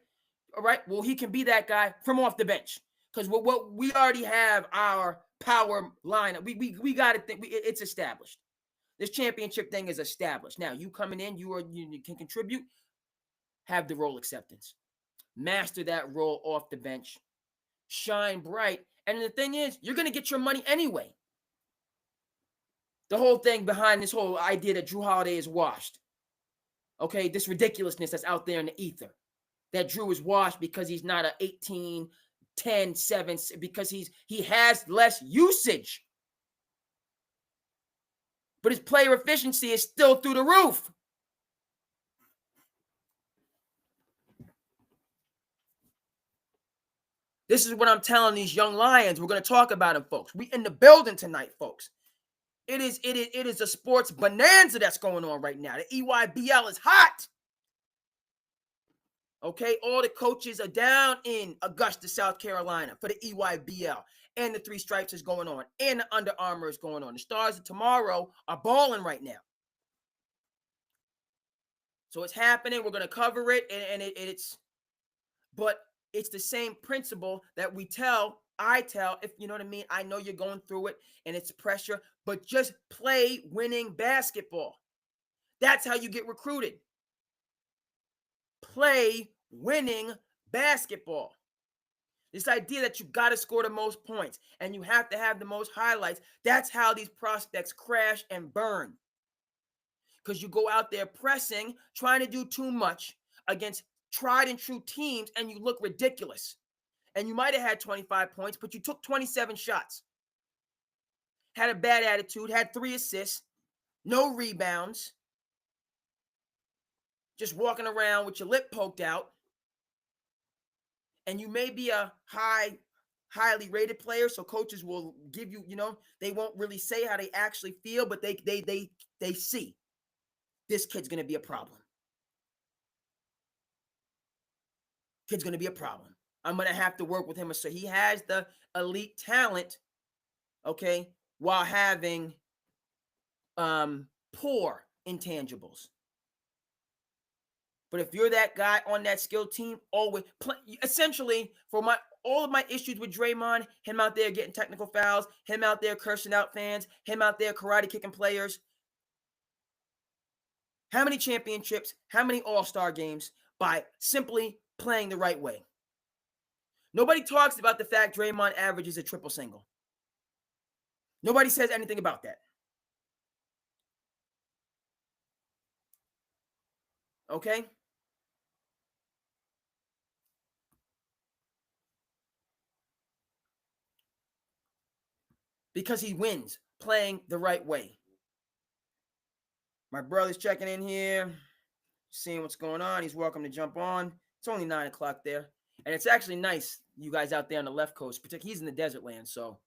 all right, well, he can be that guy from off the bench. Because what we already have our power lineup. We got to think it's established. This championship thing is established. Now, you coming in, you can contribute, have the role acceptance. Master that role off the bench. Shine bright. And the thing is, you're going to get your money anyway. The whole thing behind this whole idea that Jrue Holiday is washed. Okay, this ridiculousness that's out there in the ether. That Jrue is washed because he's not an 18, 10, 7, because he has less usage. But his player efficiency is still through the roof. This is what I'm telling these young Lions. We're going to talk about them, folks. We in the building tonight, folks. It is a sports bonanza that's going on right now. The EYBL is hot. Okay, all the coaches are down in Augusta, South Carolina for the EYBL. And the Three Stripes is going on. And the Under Armour is going on. The Stars of Tomorrow are balling right now. So it's happening. We're going to cover it. And but it's the same principle that I tell, if you know what I mean. I know you're going through it and it's pressure, but just play winning basketball. That's how you get recruited. Play winning basketball. This idea that you got to score the most points and you have to have the most highlights, that's how these prospects crash and burn. Because you go out there pressing, trying to do too much against tried and true teams, and you look ridiculous. And you might have had 25 points, but you took 27 shots. Had a bad attitude, had 3 assists, no rebounds. Just walking around with your lip poked out. And you may be a highly rated player, so coaches will give you, they won't really say how they actually feel, but they see this kid's going to be a problem. Kid's going to be a problem. I'm going to have to work with him. So he has the elite talent, okay, while having poor intangibles. But if you're that guy on that skill team, always play. Essentially, for all of my issues with Draymond, him out there getting technical fouls, him out there cursing out fans, him out there karate kicking players. How many championships, how many all-star games by simply playing the right way? Nobody talks about the fact Draymond averages a triple single. Nobody says anything about that. Okay? because he wins playing the right way. My brother's checking in here, seeing what's going on. He's welcome to jump on. It's only 9 o'clock there. And it's actually nice, you guys out there on the left coast, particularly he's in the desert land. So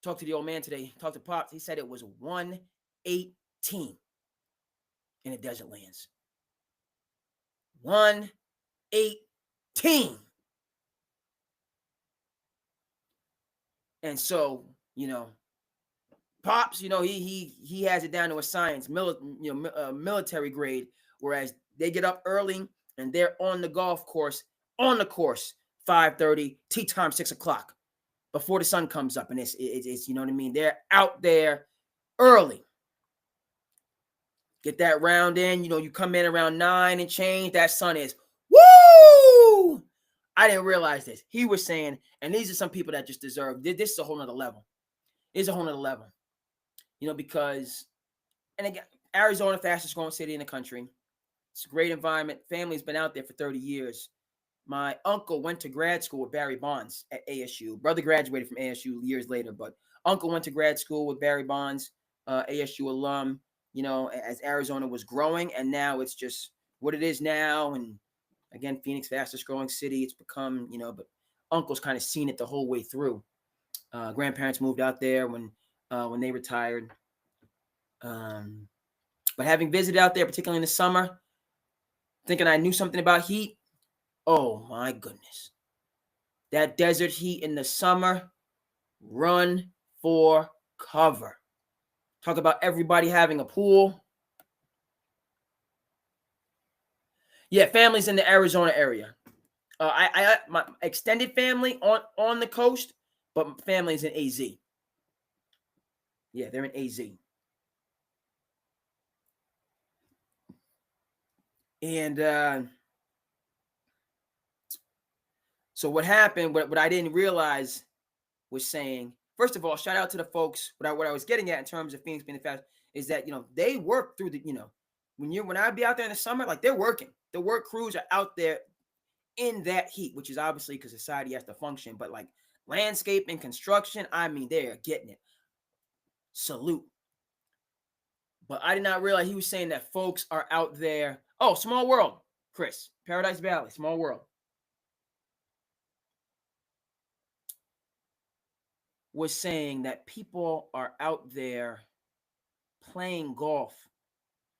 talked to the old man today, talked to Pops. He said it was 118 in the desert lands. 118. And so, Pops, he has it down to a science, military grade, whereas they get up early and they're on the course, 5:30, tea time, 6 o'clock, before the sun comes up. And it's you know what I mean? They're out there early. Get that round in, you come in around 9 and change, that sun is, woo! I didn't realize this. He was saying, and these are some people that just deserve, this is a whole nother level. It's a whole nother level. Because, and again, Arizona, fastest growing city in the country. It's a great environment. Family's been out there for 30 years. My uncle went to grad school with Barry Bonds at ASU. Brother graduated from ASU years later, but uncle went to grad school with Barry Bonds, ASU alum, as Arizona was growing. And now it's just what it is now. And again, Phoenix, fastest growing city. It's become, but uncle's kind of seen it the whole way through. Grandparents moved out there when they retired. But having visited out there, particularly in the summer, thinking I knew something about heat, oh my goodness. That desert heat in the summer, run for cover. Talk about everybody having a pool. Yeah, families in the Arizona area. My extended family on the coast, but family's in AZ. Yeah, they're in AZ. And so what happened, what I didn't realize was saying, first of all, shout out to the folks. What I was getting at in terms of Phoenix being the fast is that, they work through the, when I'd be out there in the summer, like they're working. The work crews are out there in that heat, which is obviously because society has to function. But like landscaping, construction, I mean, they're getting it. Salute. But I did not realize he was saying that folks are out there. Oh, small world, Chris. Paradise Valley, small world. Was saying that people are out there playing golf.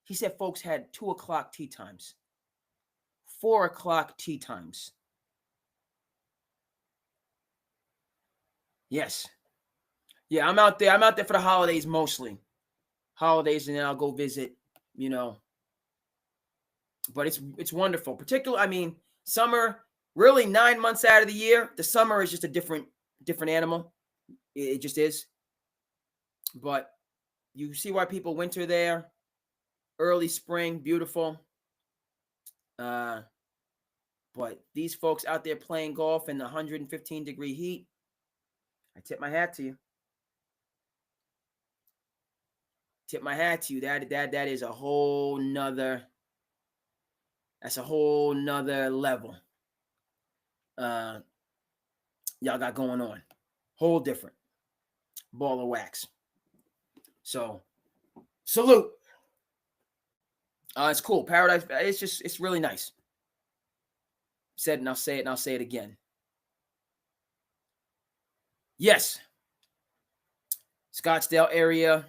He said folks had 2 o'clock tee times, 4 o'clock tee times. Yes. Yeah, I'm out there. I'm out there for the holidays mostly. Holidays, and then I'll go visit, But it's wonderful. Particularly, summer, really 9 months out of the year, the summer is just a different animal. It just is. But you see why people winter there. Early spring, beautiful. But these folks out there playing golf in the 115-degree heat, I tip my hat to you. Tip my hat to you. That is a whole nother. That's a whole nother level. Y'all got going on. Whole different ball of wax. So, salute. It's cool. Paradise. It's really nice. Said and I'll say it and I'll say it again. Yes. Scottsdale area.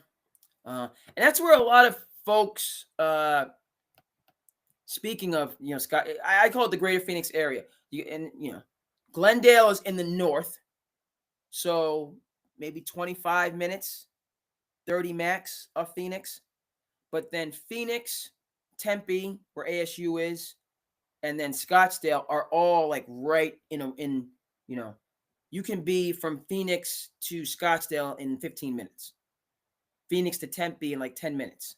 And that's where a lot of folks, speaking of, Scott, I call it the greater Phoenix area. Glendale is in the north. So maybe 25 minutes, 30 max of Phoenix. But then Phoenix, Tempe, where ASU is, and then Scottsdale are all like right you can be from Phoenix to Scottsdale in 15 minutes. Phoenix to Tempe in like 10 minutes.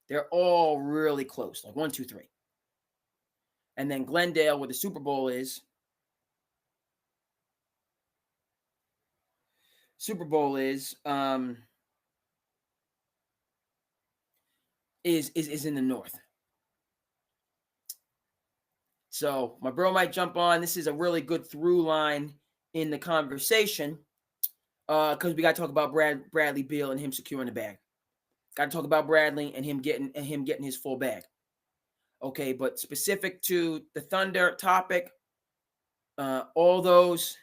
They're all really close, like 1, 2, 3. And then Glendale, where the Super Bowl is. Super Bowl is in the north. So my bro might jump on. This is a really good through line in the conversation. Because we got to talk about Bradley Beal and him securing the bag. Got to talk about Bradley and him getting his full bag. Okay, but specific to the Thunder topic, all those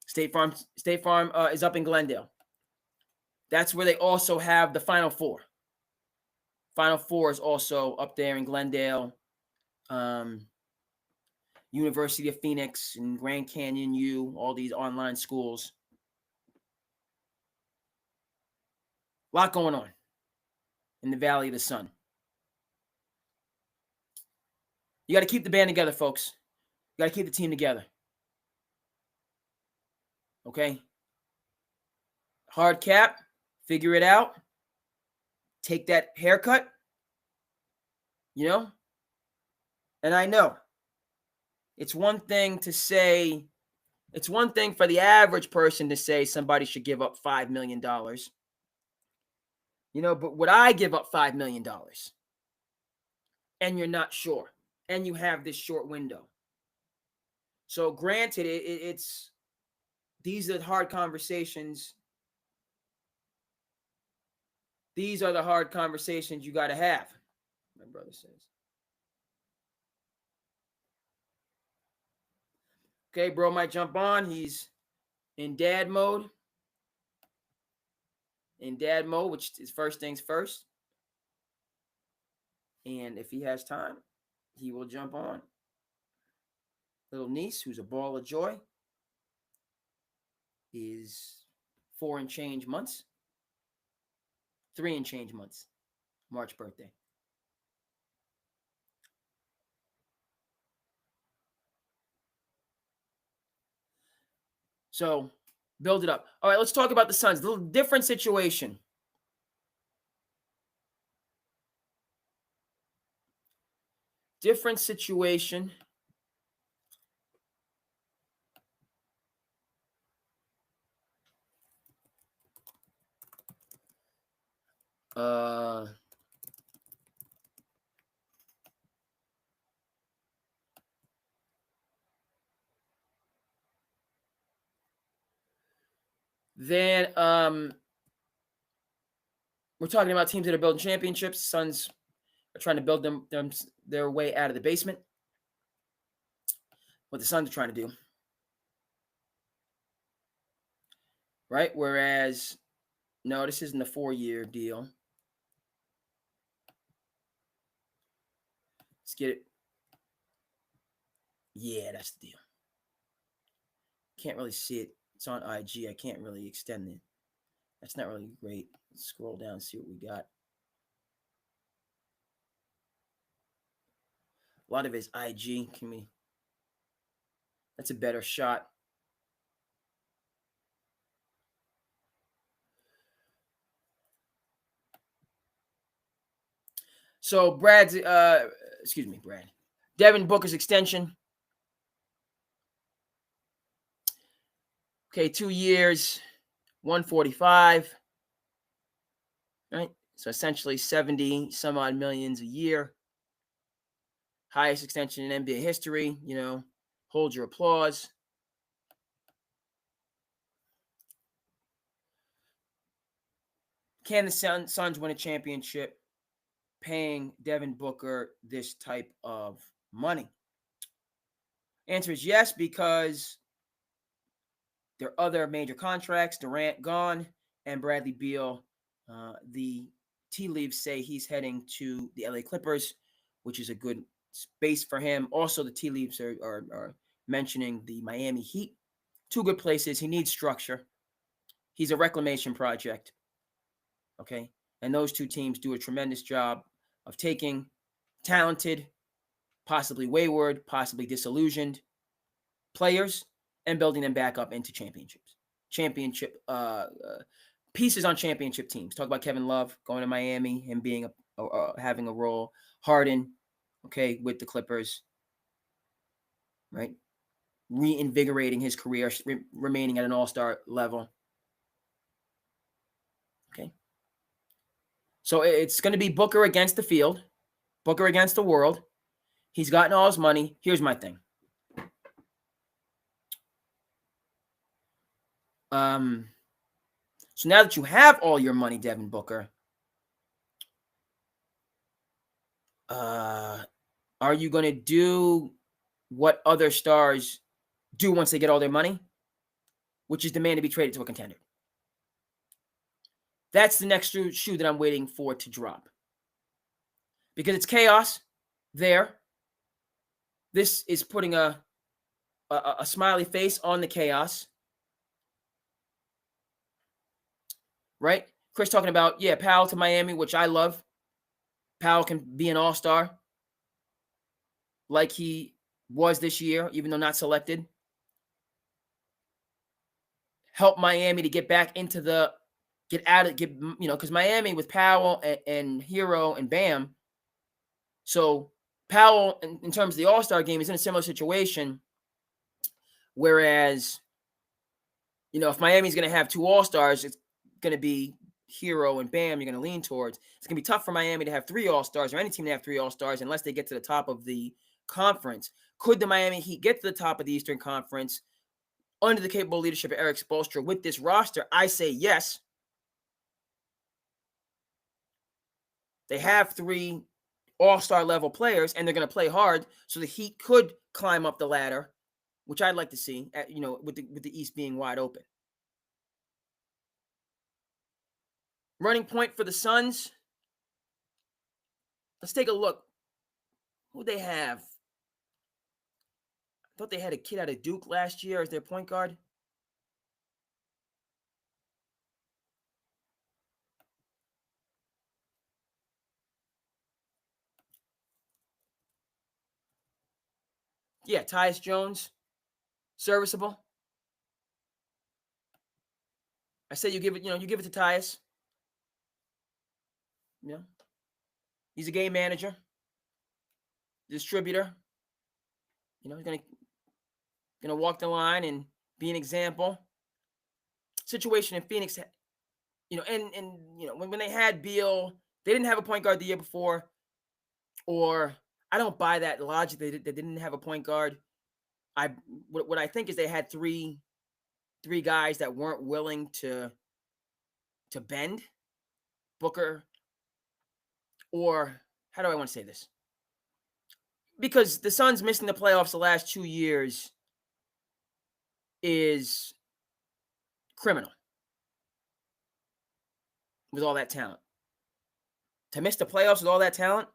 State Farm is up in Glendale. That's where they also have the Final Four. Final Four is also up there in Glendale. University of Phoenix and Grand Canyon U, all these online schools. A lot going on in the Valley of the Sun. You got to keep the band together, folks. You got to keep the team together. Okay? Hard cap, figure it out. Take that haircut. And I know it's one thing to say, it's one thing for the average person to say somebody should give up $5 million. But would I give up $5 million? And you're not sure. And you have this short window. So granted, it's these are hard conversations. These are the hard conversations you got to have, my brother says. Okay, bro might jump on. He's in dad mode. Which is first things first. And if he has time, he will jump on. Little niece, who's a ball of joy, is 4 and change months. 3 and change months. March birthday. So, build it up. All right, let's talk about the Suns. A little different situation. Different situation. Then we're talking about teams that are building championships. Suns are trying to build their way out of the basement. What the Suns are trying to do. Right? Whereas, no, this isn't a 4-year deal. Let's get it. Yeah, that's the deal. Can't really see it. It's on IG. I can't really extend it. That's not really great. Let's scroll down and see what we got. A lot of it is IG. That's a better shot. So Brad. Devin Booker's extension. Okay, 2 years, 145. Right? So essentially 70 some odd millions a year. Highest extension in NBA history, hold your applause. Can the Suns win a championship paying Devin Booker this type of money? Answer is yes, because there are other major contracts. Rant gone, and Bradley Beal. The tea leaves say he's heading to the LA Clippers, which is a good space for him. Also, the tea leaves are mentioning the Miami Heat. 2 good places. He needs structure. He's a reclamation project. Okay? And those 2 teams do a tremendous job of taking talented, possibly wayward, possibly disillusioned players and building them back up into championships. Pieces on championship teams. Talk about Kevin Love going to Miami and being having a role. Harden, okay, with the Clippers, right? Reinvigorating his career, remaining at an all-star level. Okay. So it's going to be Booker against the field, Booker against the world. He's gotten all his money. Here's my thing. So now that you have all your money, Devin Booker, are you going to do what other stars do once they get all their money, which is demand to be traded to a contender? That's the next shoe that I'm waiting for to drop. Because it's chaos there. This is putting a smiley face on the chaos. Right? Chris talking about, Powell to Miami, which I love. Powell can be an all-star like he was this year, even though not selected. Help Miami to get back into because Miami with Powell and Hero and Bam. So Powell, in terms of the all-star game, is in a similar situation. Whereas, if Miami's going to have two all-stars, it's going to be Hero and Bam you're going to lean towards. It's going to be tough for Miami to have three all-stars, or any team to have three all-stars, unless they get to the top of the conference. Could the Miami Heat get to the top of the Eastern Conference under the capable leadership of Eric Spoelstra with this roster? I say yes. They have three all-star level players, and they're going to play hard, so the Heat could climb up the ladder, which I'd like to see, with the East being wide open. Running point for the Suns. Let's take a look. Who they have? I thought they had a kid out of Duke last year as their point guard. Yeah, Tyus Jones. Serviceable. I say you give it to Tyus. He's a game manager, distributor. He's gonna walk the line and be an example. Situation in Phoenix, when they had Beal, they didn't have a point guard the year before. Or I don't buy that logic. They didn't have a point guard. What I think is they had three guys that weren't willing to bend. Booker, or how do I want to say this? Because the Suns missing the playoffs the last 2 years is criminal with all that talent. To miss the playoffs with all that talent,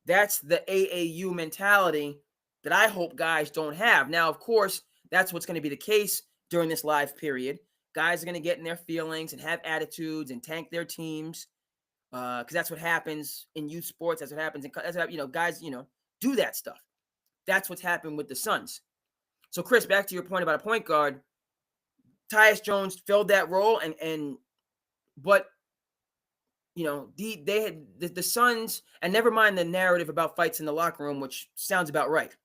that's the AAU mentality that I hope guys don't have. Now, of course, that's what's going to be the case during this live period. Guys are going to get in their feelings and have attitudes and tank their teams because that's what happens in youth sports. That's what happens guys, do that stuff. That's what's happened with the Suns. So, Chris, back to your point about a point guard. Tyus Jones filled that role, but they had the Suns, and never mind the narrative about fights in the locker room, which sounds about right.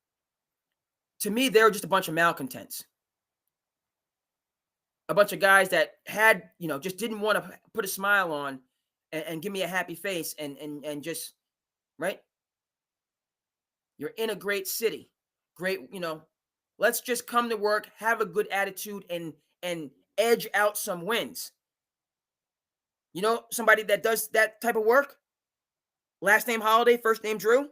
To me, they were just a bunch of malcontents. A bunch of guys that had, just didn't want to put a smile on and give me a happy face and just, right? You're in a great city. Great, let's just come to work, have a good attitude, and edge out some wins. Somebody that does that type of work? Last name Holiday, first name Drew.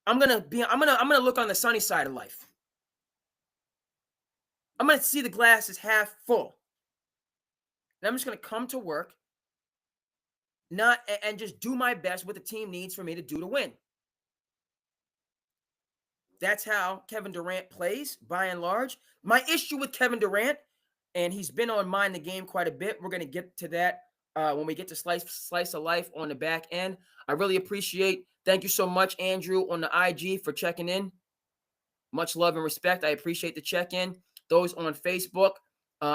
I'm gonna look on the sunny side of life. I'm gonna see the glass is half full. And I'm just gonna come to work, and just do my best what the team needs for me to do to win. That's how Kevin Durant plays, by and large. My issue with Kevin Durant, and he's been on Mind the Game quite a bit. We're gonna get to that when we get to slice of life on the back end. I really appreciate. Thank you so much, Andrew, on the IG for checking in. Much love and respect. I appreciate the check-in. Those on Facebook.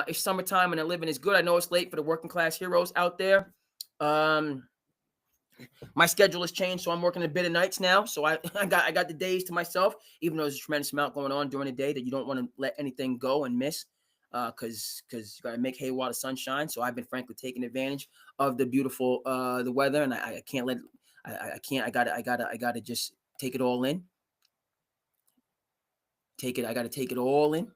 It's summertime and the living is good. I know it's late for the working class heroes out there. My schedule has changed, so I'm working a bit of nights now. So I got the days to myself, even though there's a tremendous amount going on during the day that you don't want to let anything go and miss. Because you got to make hay while the sun shines. So I've been frankly taking advantage of the beautiful the weather, and I can't let I can't. I gotta just take it all in. I got to take it all in.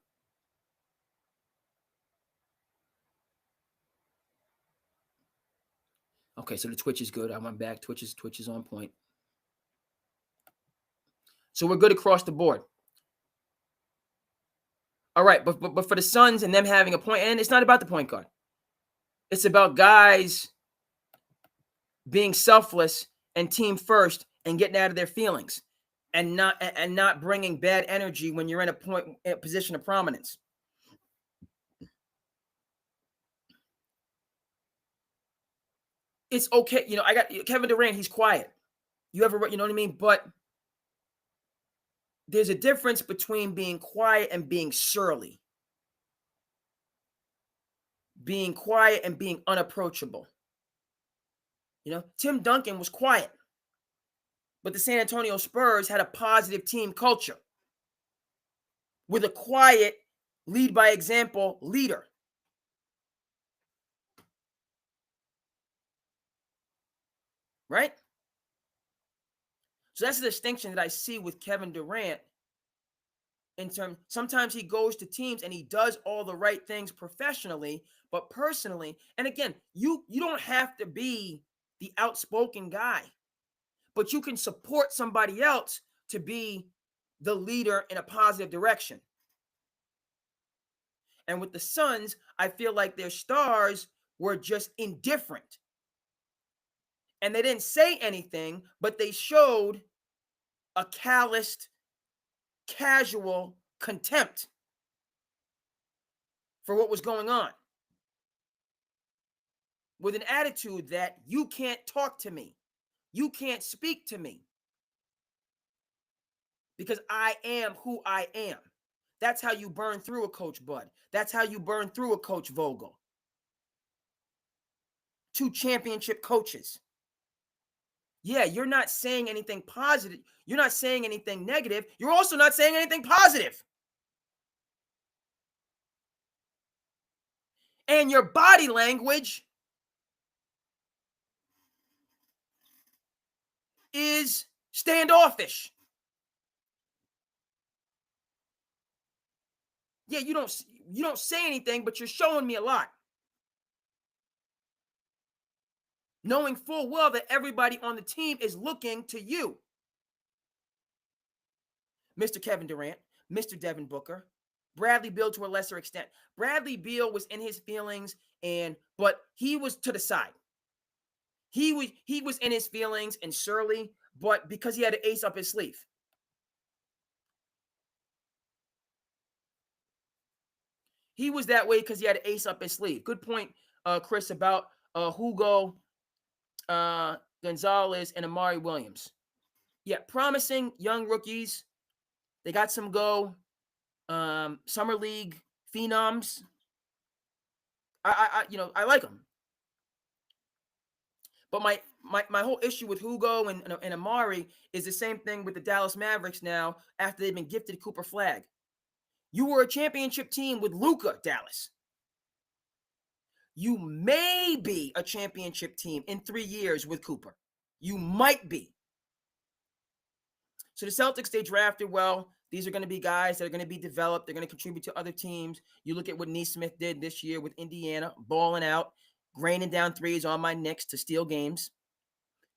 Okay, so the Twitch is good. I went back. Twitch is on point. So we're good across the board. All right, but for the Suns and them having a point, and it's not about the point guard. It's about guys being selfless and team first and getting out of their feelings and not bringing bad energy when you're in a position of prominence. It's okay. You know, I got Kevin Durant. He's quiet. You know what I mean? But there's a difference between being quiet and being surly. Being quiet and being unapproachable. You know, Tim Duncan was quiet, but the San Antonio Spurs had a positive team culture with a quiet, lead by example leader. Right? So that's the distinction that I see with Kevin Durant. Sometimes he goes to teams and he does all the right things professionally, but personally, and again, you don't have to be the outspoken guy, but you can support somebody else to be the leader in a positive direction. And with the Suns, I feel like their stars were just indifferent. And they didn't say anything, but they showed a calloused, casual contempt for what was going on, with an attitude that you can't talk to me, you can't speak to me, because I am who I am. That's how you burn through a Coach Bud. That's how you burn through a Coach Vogel. 2 championship coaches. Yeah, you're not saying anything positive. You're not saying anything negative. You're also not saying anything positive. And your body language is standoffish. Yeah, you don't say anything, but you're showing me a lot. Knowing full well that everybody on the team is looking to you. Mr. Kevin Durant, Mr. Devin Booker, Bradley Beal to a lesser extent. Bradley Beal was in his feelings, but he was to the side. He was in his feelings and surly, but because he had an ace up his sleeve. He was that way because he had an ace up his sleeve. Good point, Chris, about Hugo Gonzalez and Amari Williams. Yeah, promising young rookies. They got some go. Summer League phenoms. I like them. But my whole issue with Hugo and Amari is the same thing with the Dallas Mavericks now after they've been gifted Cooper Flag. You were a championship team with Luka, Dallas. You may be a championship team in 3 years with Cooper. You might be. So the Celtics, they drafted well. These are going to be guys that are going to be developed. They're going to contribute to other teams. You look at what Nesmith did this year with Indiana, balling out, raining down threes on my Knicks to steal games.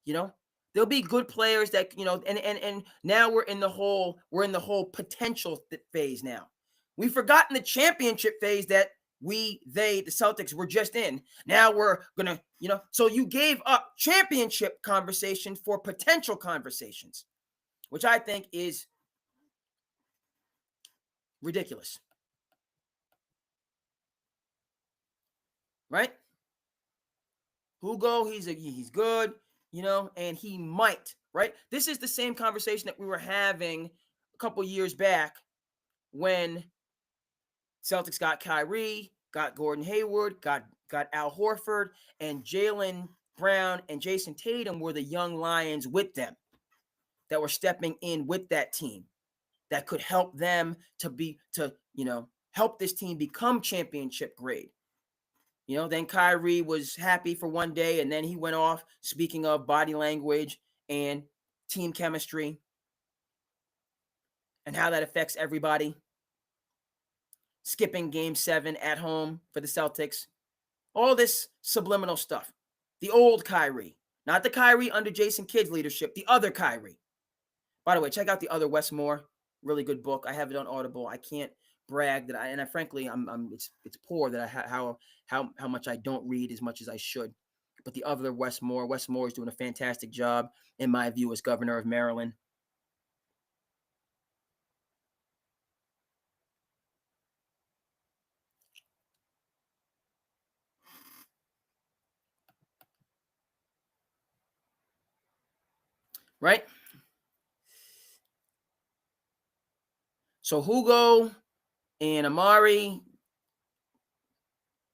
You know, there'll be good players that, and now we're in the whole potential phase now. We've forgotten the championship phase that the Celtics were just in. Now we're going to, so you gave up championship conversation for potential conversations, which I think is ridiculous. Right? Hugo, he's good, and he might, right? This is the same conversation that we were having a couple years back when Celtics got Kyrie, got Gordon Hayward, got Al Horford, and Jaylen Brown and Jason Tatum were the young lions with them that were stepping in with that team that could help them to help this team become championship grade. Then Kyrie was happy for one day, and then he went off, speaking of body language and team chemistry and how that affects everybody. Skipping Game 7 at home for the Celtics. All this subliminal stuff. The old Kyrie. Not the Kyrie under Jason Kidd's leadership, the other Kyrie. By the way, check out The Other Westmore. Really good book. I have it on Audible. I can't brag that I frankly it's poor that how much I don't read as much as I should. But The Other Westmore is doing a fantastic job in my view as governor of Maryland. Right? So Hugo and Amari,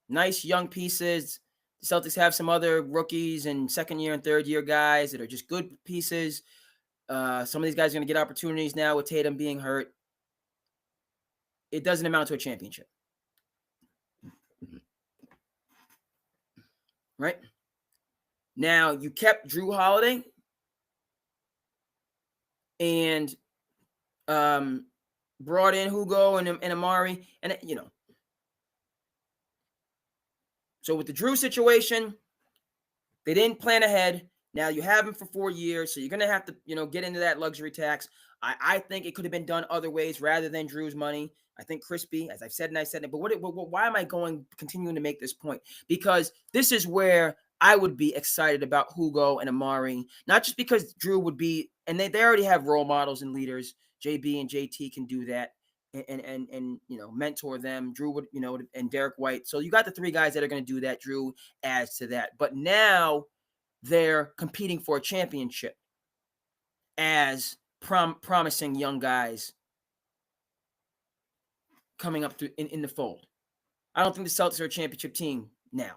nice young pieces. The Celtics have some other rookies and second year and third year guys that are just good pieces. Some of these guys are going to get opportunities now with Tatum being hurt. It doesn't amount to a championship. Right? Now, you kept Drew Holiday and brought in Hugo and Amari. And, so with the Drew situation, they didn't plan ahead. Now you have him for 4 years, so you're going to have to, get into that luxury tax. I think it could have been done other ways rather than Drew's money. I think Crispy, as I've said and I said it, but why am I continuing to make this point? Because this is where I would be excited about Hugo and Amari, not just because Drew would be, and they already have role models and leaders. JB and JT can do that and mentor them. Drew would, and Derek White. So you got the 3 guys that are going to do that. Drew adds to that. But now they're competing for a championship as promising young guys coming up through in the fold. I don't think the Celtics are a championship team now.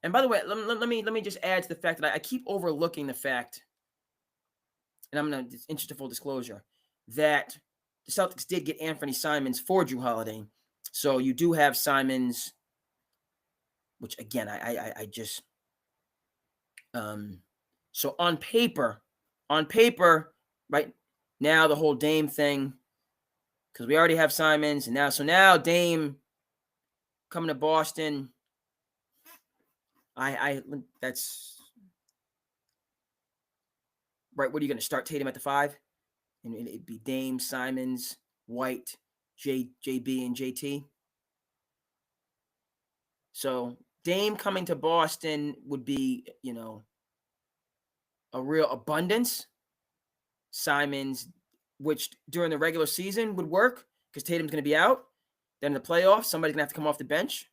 And by the way, let me just add to the fact that I keep overlooking the fact, and I'm going to, interested full disclosure, that the Celtics did get Anthony Simons for Drew Holiday. So you do have Simons, which again, I just, so on paper, right now, the whole Dame thing, because we already have Simons, and now Dame coming to Boston, that's right. What are you going to start Tatum at the 5? And it'd be Dame, Simons, White, JB, and JT. So Dame coming to Boston would be, a real abundance. Simons, which during the regular season would work because Tatum's going to be out. Then in the playoffs, somebody's going to have to come off the bench.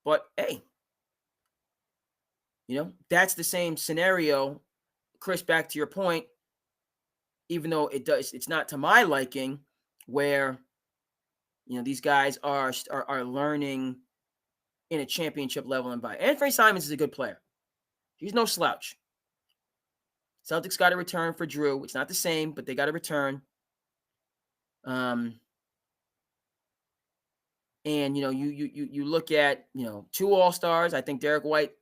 But hey, that's the same scenario. Chris, back to your point, even though it's not to my liking, where these guys are learning in a championship level environment. Anthony Simons is a good player. He's no slouch. Celtics got a return for Drew. It's not the same, but they got a return. And you look at 2 All-Stars. I think Derek White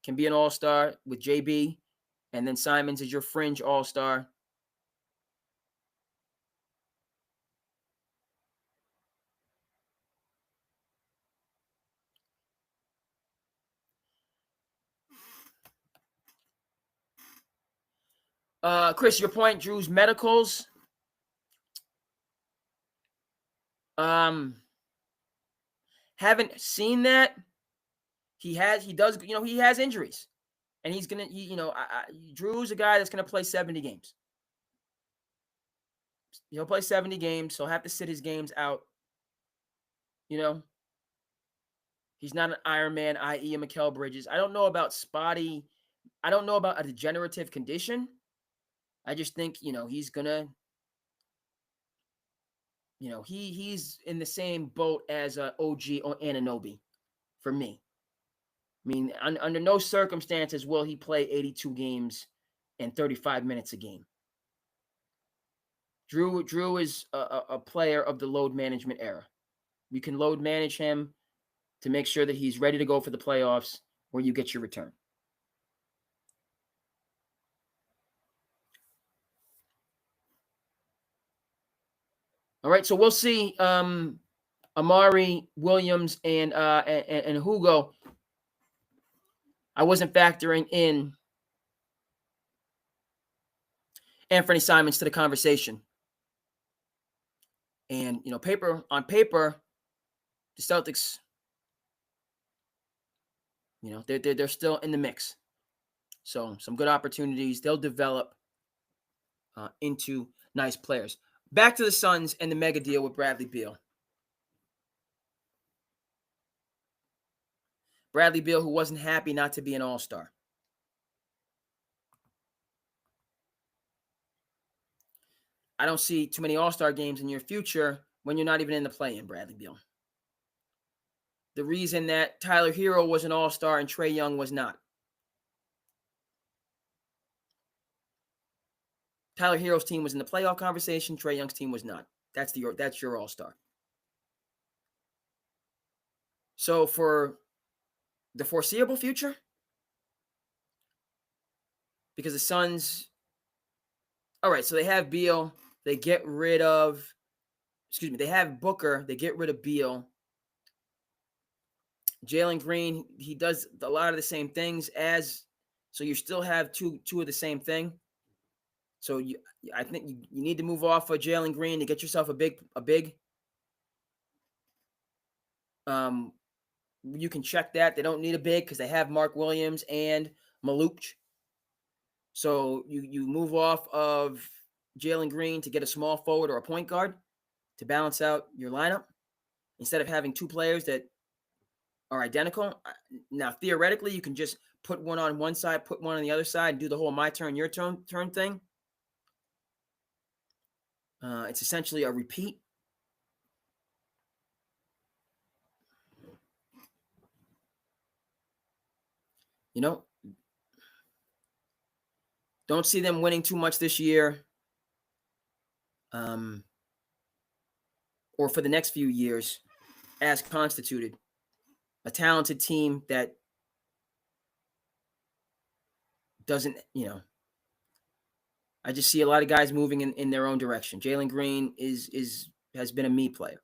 can be an All-Star with JB, and then Simons is your fringe All-Star. Chris, your point, Drew's medicals. Haven't seen that. He has injuries, and he's gonna. Drew's a guy that's gonna play 70 games. He'll play 70 games. So he'll have to sit his games out. He's not an Iron Man, i.e. a Mikal Bridges. I don't know about spotty. I don't know about a degenerative condition. I just think, he's gonna, he's in the same boat as OG or Anunoby for me. I mean, under no circumstances will he play 82 games and 35 minutes a game. Drew is a player of the load management era. You can load manage him to make sure that he's ready to go for the playoffs where you get your return. All right, so we'll see Amari Williams and Hugo, I wasn't factoring in Anthony Simons to the conversation. And, on paper, the Celtics, they're still in the mix. So some good opportunities. They'll develop into nice players. Back to the Suns and the mega deal with Bradley Beal. Bradley Beal, who wasn't happy not to be an all-star. I don't see too many all-star games in your future when you're not even in the play-in, Bradley Beal. The reason that Tyler Hero was an all-star and Trae Young was not. Tyler Hero's team was in the playoff conversation. Trae Young's team was not. That's your all-star. So for the foreseeable future, because the Suns, all right, so they have Beal. They have Booker. They get rid of Beal. Jalen Green, he does a lot of the same things so you still have two of the same thing. So I think you need to move off of Jalen Green to get yourself a big. You can check that. They don't need a big because they have Mark Williams and Maluch. So you move off of Jalen Green to get a small forward or a point guard to balance out your lineup instead of having two players that are identical. Now, theoretically, you can just put one on one side, put one on the other side, and do the whole my turn, your turn thing. It's essentially a repeat. Don't see them winning too much this year, or for the next few years as constituted. A talented team that doesn't, I just see a lot of guys moving in their own direction. Jalen Green has been a me player.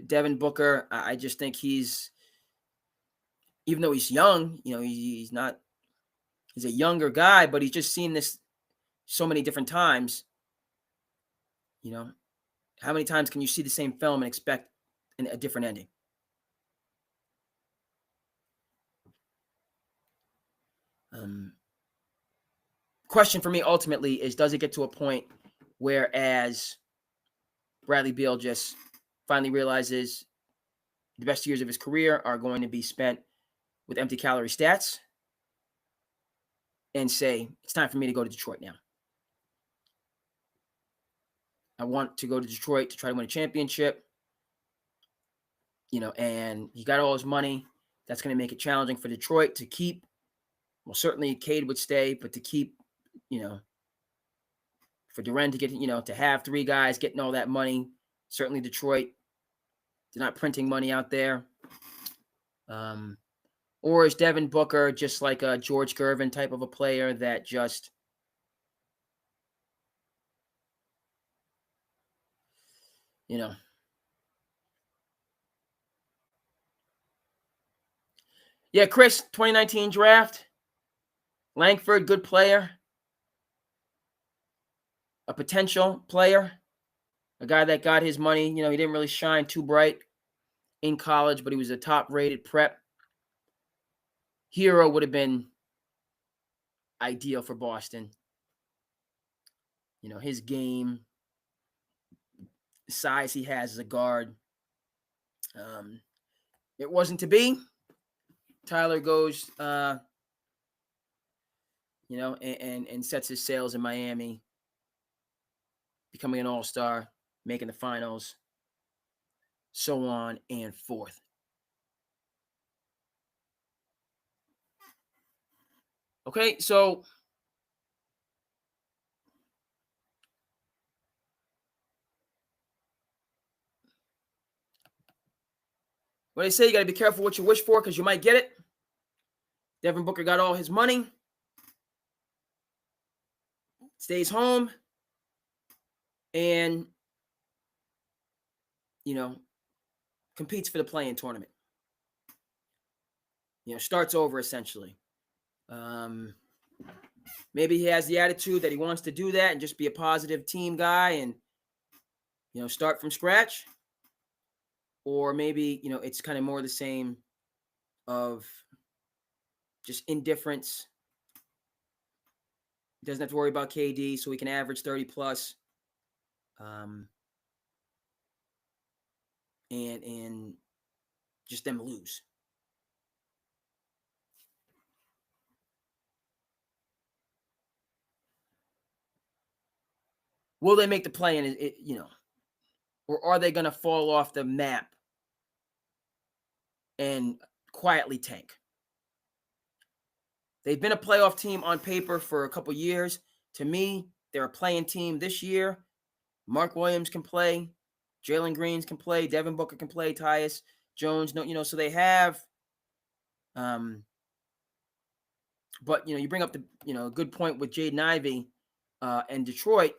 Devin Booker, I just think he's, even though he's young, he's a younger guy, but he's just seen this so many different times. How many times can you see the same film and expect a different ending? Question for me ultimately is, does it get to a point whereas Bradley Beal just finally realizes the best years of his career are going to be spent with empty calorie stats and say, it's time for me to go to Detroit now. I want to go to Detroit to try to win a championship, and he got all his money. That's going to make it challenging for Detroit to keep. Well, certainly Cade would stay, but to keep, for Duren to get, to have three guys getting all that money, certainly Detroit, they're not printing money out there. Or is Devin Booker just like a George Gervin type of a player that just, Yeah, Chris, 2019 draft. Langford, good player. A potential player. A guy that got his money. He didn't really shine too bright in college, but he was a top-rated prep. Hero would have been ideal for Boston. His game, the size he has as a guard. It wasn't to be. Tyler goes, and sets his sails in Miami, becoming an all-star, making the finals, so on and forth. Okay, so when they say you got to be careful what you wish for because you might get it, Devin Booker got all his money, stays home, and competes for the play-in tournament. Starts over essentially. Maybe he has the attitude that he wants to do that and just be a positive team guy and, start from scratch. Or maybe, it's kind of more the same of just indifference. He doesn't have to worry about KD, so he can average 30 plus. And just them lose. Will they make the play in, or are they going to fall off the map and quietly tank? They've been a playoff team on paper for a couple years. To me, they're a playing team this year. Mark Williams can play. Jalen Green can play. Devin Booker can play. Tyus Jones, so they have. But, you bring up the, a good point with Jaden Ivey and Detroit,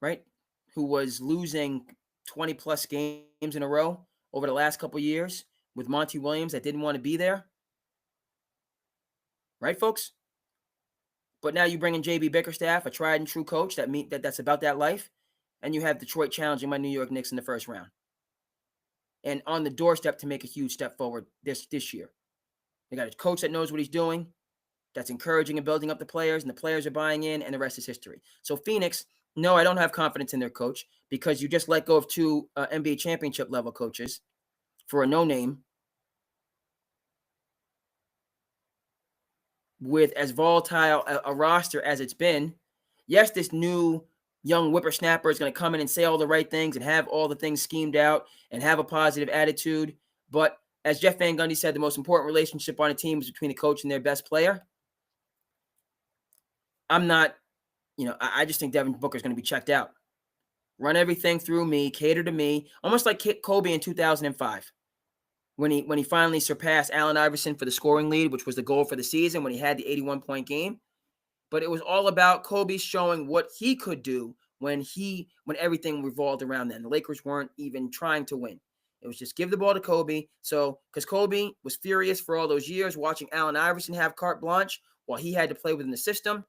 right, who was losing 20-plus games in a row over the last couple years with Monty Williams that didn't want to be there. Right, folks? But now you bring in J.B. Bickerstaff, a tried-and-true coach that's about that life, and you have Detroit challenging my New York Knicks in the first round. And on the doorstep to make a huge step forward this year. They got a coach that knows what he's doing, that's encouraging and building up the players, and the players are buying in, and the rest is history. So Phoenix, no, I don't have confidence in their coach because you just let go of two NBA championship level coaches for a no-name with as volatile a roster as it's been. Yes, this new young whippersnapper is going to come in and say all the right things and have all the things schemed out and have a positive attitude. But as Jeff Van Gundy said, the most important relationship on a team is between the coach and their best player. I'm not, I just think Devin Booker is going to be checked out. Run everything through me, cater to me, almost like Kobe in 2005. When he finally surpassed Allen Iverson for the scoring lead, which was the goal for the season, when he had the 81-point game. But it was all about Kobe showing what he could do when everything revolved around them. The Lakers weren't even trying to win. It was just give the ball to Kobe. So, because Kobe was furious for all those years watching Allen Iverson have carte blanche while he had to play within the system.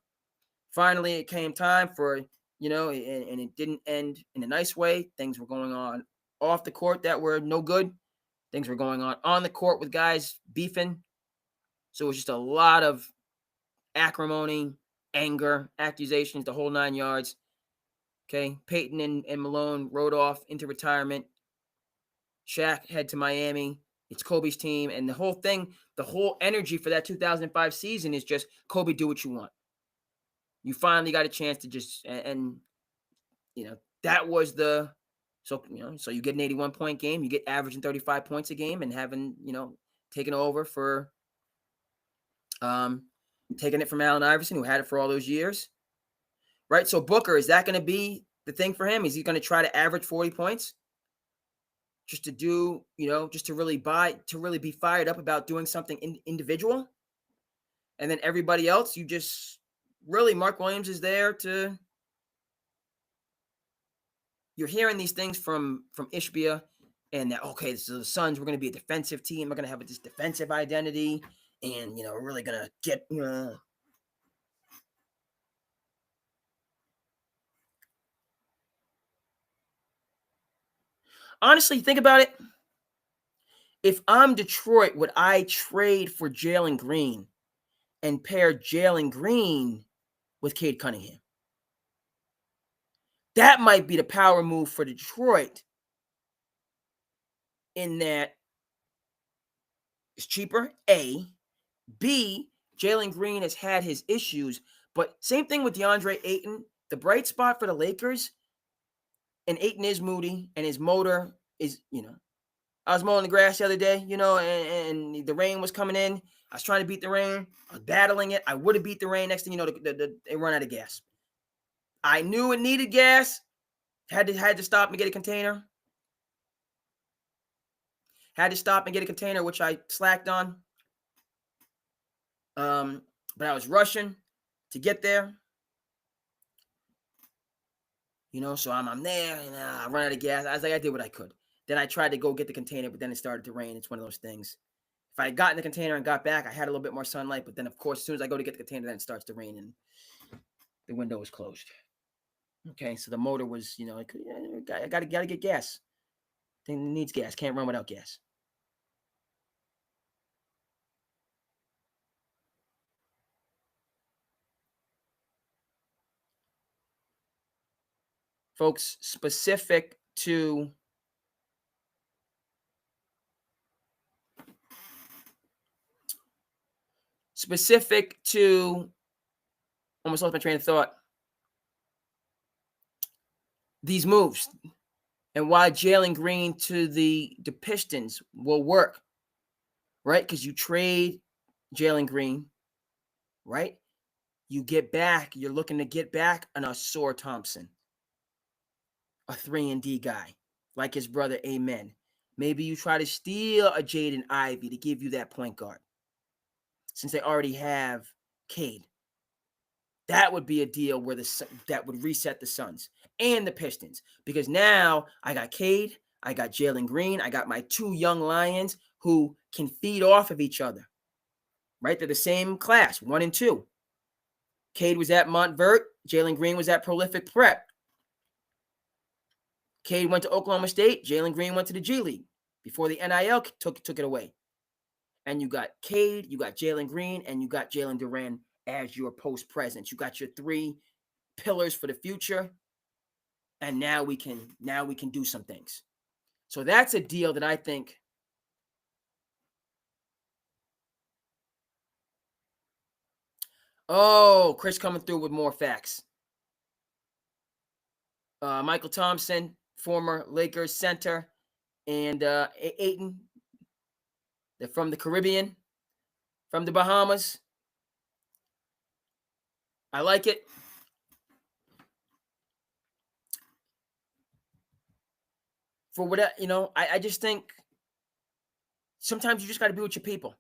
Finally, it came time for, and it didn't end in a nice way. Things were going on off the court that were no good. Things were going on the court with guys beefing. So it was just a lot of acrimony, anger, accusations, the whole 9 yards. Okay. Peyton and Malone rode off into retirement. Shaq head to Miami. It's Kobe's team. And the whole thing, the whole energy for that 2005 season is just Kobe, do what you want. You finally got a chance to just, and that was so you get an 81-point game, you get averaging 35 points a game and having, taken over for, taking it from Allen Iverson, who had it for all those years, right? So Booker, is that going to be the thing for him? Is he going to try to average 40 points just to do, just to really be fired up about doing something individual? And then everybody else, you just really, Mark Williams is there to, you're hearing these things from Ishbia and that, okay, so the Suns, we're going to be a defensive team. We're going to have this defensive identity and, we're really going to get, honestly, think about it. If I'm Detroit, would I trade for Jalen Green and pair Jalen Green with Cade Cunningham? That might be the power move for Detroit in that it's cheaper, A. B, Jalen Green has had his issues, but same thing with DeAndre Ayton. The bright spot for the Lakers, and Ayton is moody, and his motor is, I was mowing the grass the other day, and the rain was coming in. I was trying to beat the rain. I was battling it. I would have beat the rain. Next thing you know, they run out of gas. I knew it needed gas. Had to stop and get a container. Had to stop and get a container, which I slacked on. But I was rushing to get there. So I'm there, and I run out of gas. I was like, I did what I could. Then I tried to go get the container, but then it started to rain. It's one of those things. If I had gotten the container and got back, I had a little bit more sunlight. But then, of course, as soon as I go to get the container, then it starts to rain, and the window was closed. Okay, so the motor was, I got to get gas. Thing needs gas. Can't run without gas. Folks, specific to almost lost my train of thought. These moves and why Jalen Green to the Pistons will work, right? Because you trade Jalen Green, right? You get back. You're looking to get back an Ausar Thompson, a 3-and-D guy, like his brother, Amen. Maybe you try to steal a Jaden Ivey to give you that point guard, since they already have Cade. That would be a deal where that would reset the Suns and the Pistons, because now I got Cade, I got Jalen Green, I got my 2 young Lions who can feed off of each other, right? They're the same class, 1 and 2. Cade was at Montvert, Jalen Green was at Prolific Prep. Cade went to Oklahoma State, Jalen Green went to the G League before the NIL took it away. And you got Cade, you got Jalen Green, and you got Jalen Duren as your post presence. You got your 3 pillars for the future, and now we can do some things. So that's a deal that I think Chris coming through with more facts. Michael Thompson, former Lakers center, and Ayton, they're from the Caribbean, from the Bahamas. I like it. For whatever, I just think sometimes you just got to be with your people.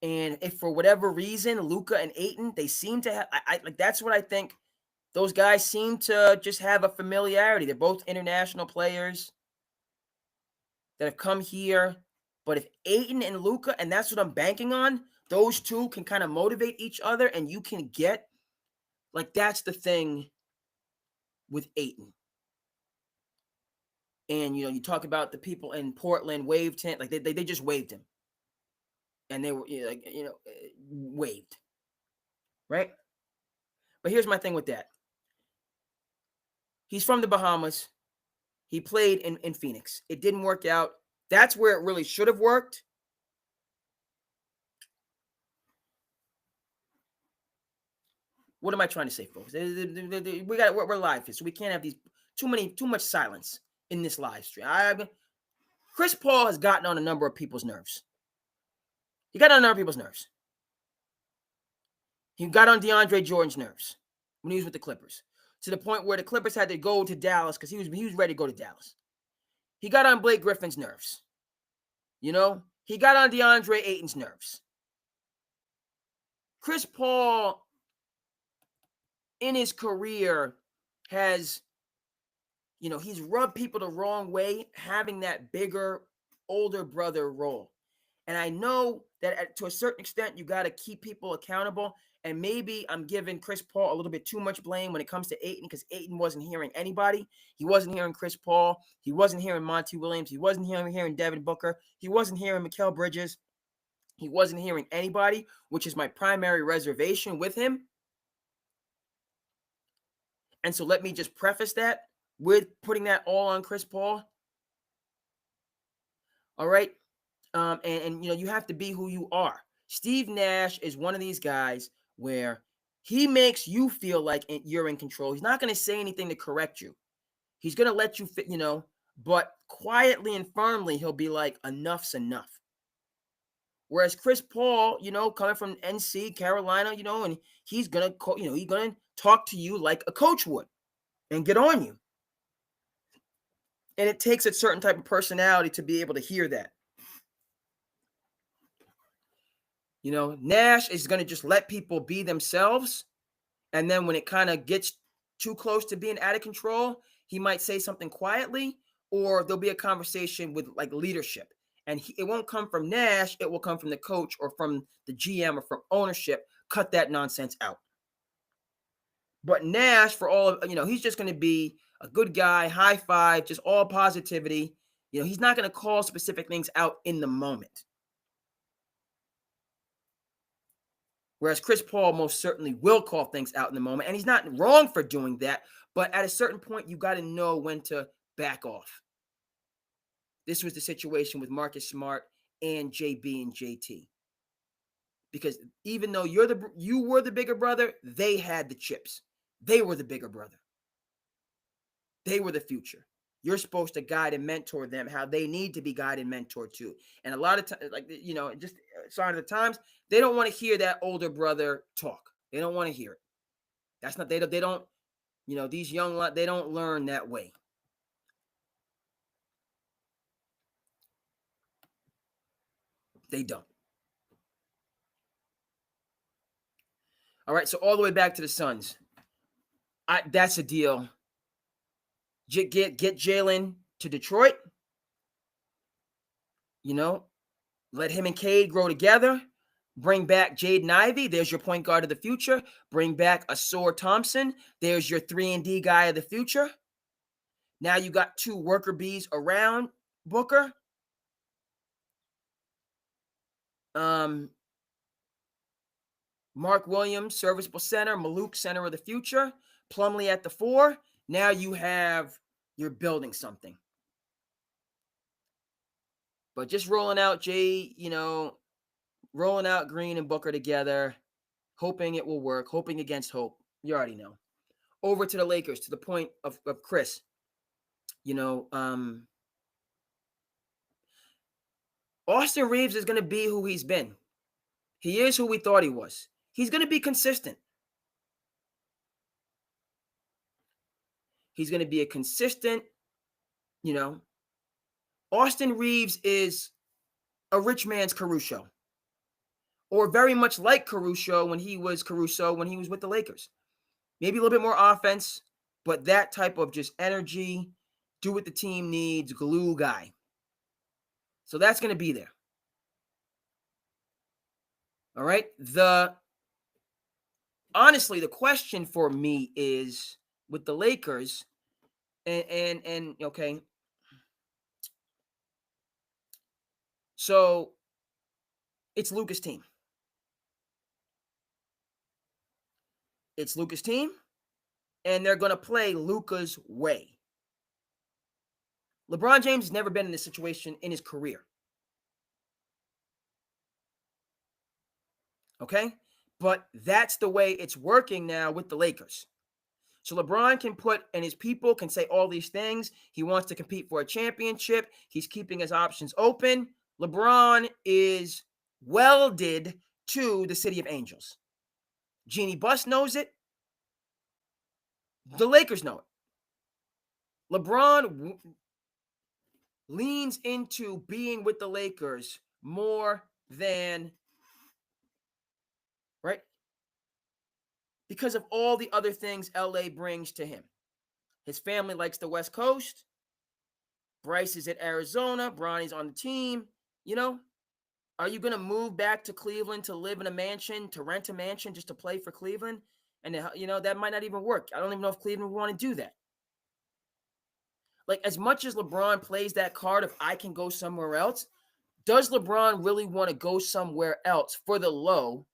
And if for whatever reason, Luka and Ayton, they seem to have, that's what I think. Those guys seem to just have a familiarity. They're both international players that have come here. But if Ayton and Luka, and that's what I'm banking on, those 2 can kind of motivate each other, and you can get, that's the thing with Ayton. And, you talk about the people in Portland waved him, they just waved him. And they were, waved. Right? But here's my thing with that. He's from the Bahamas. He played in Phoenix. It didn't work out. That's where it really should have worked. What am I trying to say, folks? We're live here, so we can't have these too much silence in this live stream. Chris Paul has gotten on a number of people's nerves. He got on a number of people's nerves. He got on DeAndre Jordan's nerves when he was with the Clippers, to the point where the Clippers had to go to Dallas because he was ready to go to Dallas. He got on Blake Griffin's nerves. He got on DeAndre Ayton's nerves. Chris Paul, in his career, has, he's rubbed people the wrong way, having that bigger, older brother role. And I know that to a certain extent, you got to keep people accountable. And maybe I'm giving Chris Paul a little bit too much blame when it comes to Ayton, because Ayton wasn't hearing anybody. He wasn't hearing Chris Paul. He wasn't hearing Monty Williams. He wasn't hearing Devin Booker. He wasn't hearing Mikal Bridges. He wasn't hearing anybody, which is my primary reservation with him. And so let me just preface that with putting that all on Chris Paul. All right. And you have to be who you are. Steve Nash is one of these guys where he makes you feel like you're in control. He's not going to say anything to correct you. He's going to let you fit, but quietly and firmly, he'll be like, enough's enough. Whereas Chris Paul, coming from NC, Carolina, and he's going to, he's going to talk to you like a coach would and get on you. And it takes a certain type of personality to be able to hear that. Nash is going to just let people be themselves. And then when it kind of gets too close to being out of control, he might say something quietly, or there'll be a conversation with like leadership. And it won't come from Nash. It will come from the coach or from the GM or from ownership. Cut that nonsense out. But Nash, for all of, he's just going to be a good guy, high five, just all positivity. He's not going to call specific things out in the moment. Whereas Chris Paul most certainly will call things out in the moment. And he's not wrong for doing that. But at a certain point, you got to know when to back off. This was the situation with Marcus Smart and JB and JT. Because even though you were the bigger brother, they had the chips. They were the bigger brother. They were the future. You're supposed to guide and mentor them how they need to be guided and mentored too. And a lot of times, just sign of the times, they don't want to hear that older brother talk. They don't want to hear it. That's not, they don't, these young, they don't learn that way. They don't. All right, so all the way back to the Suns. That's a deal. Get Jalen to Detroit. Let him and Cade grow together. Bring back Jaden Ivey. There's your point guard of the future. Bring back Asor Thompson. There's your 3-and-D guy of the future. Now you got 2 worker bees around Booker. Mark Williams, serviceable center. Maluk, center of the future. Plumlee at the 4. Now you're building something. But just rolling out rolling out Green and Booker together, hoping it will work, hoping against hope. You already know. Over to the Lakers, to the point of Chris. Austin Reeves is going to be who he's been. He is who we thought he was. He's going to be consistent. He's going to be a consistent, Austin Reeves is a rich man's Caruso. Or very much like Caruso when he was with the Lakers. Maybe a little bit more offense, but that type of just energy, do what the team needs, glue guy. So that's going to be there. All right. Honestly, the question for me is with the Lakers, and okay. So it's Luka's team. It's Luka's team, and they're going to play Luka's way. LeBron James has never been in this situation in his career. Okay? But that's the way it's working now with the Lakers. So LeBron can and his people can say all these things. He wants to compete for a championship. He's keeping his options open. LeBron is welded to the City of Angels. Jeannie Buss knows it. The Lakers know it. LeBron leans into being with the Lakers more than, right? Because of all the other things LA brings to him. His family likes the West Coast. Bryce is at Arizona. Bronny's on the team. Are you going to move back to Cleveland to live in a mansion, to rent a mansion just to play for Cleveland? And, that might not even work. I don't even know if Cleveland would want to do that. Like, as much as LeBron plays that card of I can go somewhere else, does LeBron really want to go somewhere else for the low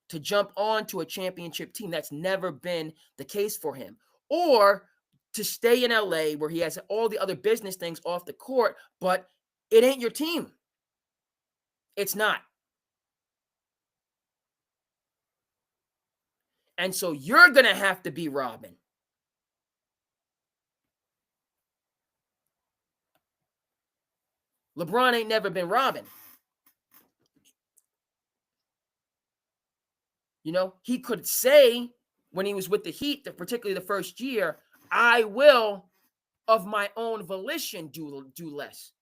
to jump onto a championship team? That's never been the case for him. Or to stay in LA where he has all the other business things off the court, but it ain't your team. It's not. And so you're going to have to be Robin. LeBron ain't never been Robin. He could say when he was with the Heat, particularly the first year, I will, of my own volition, do less.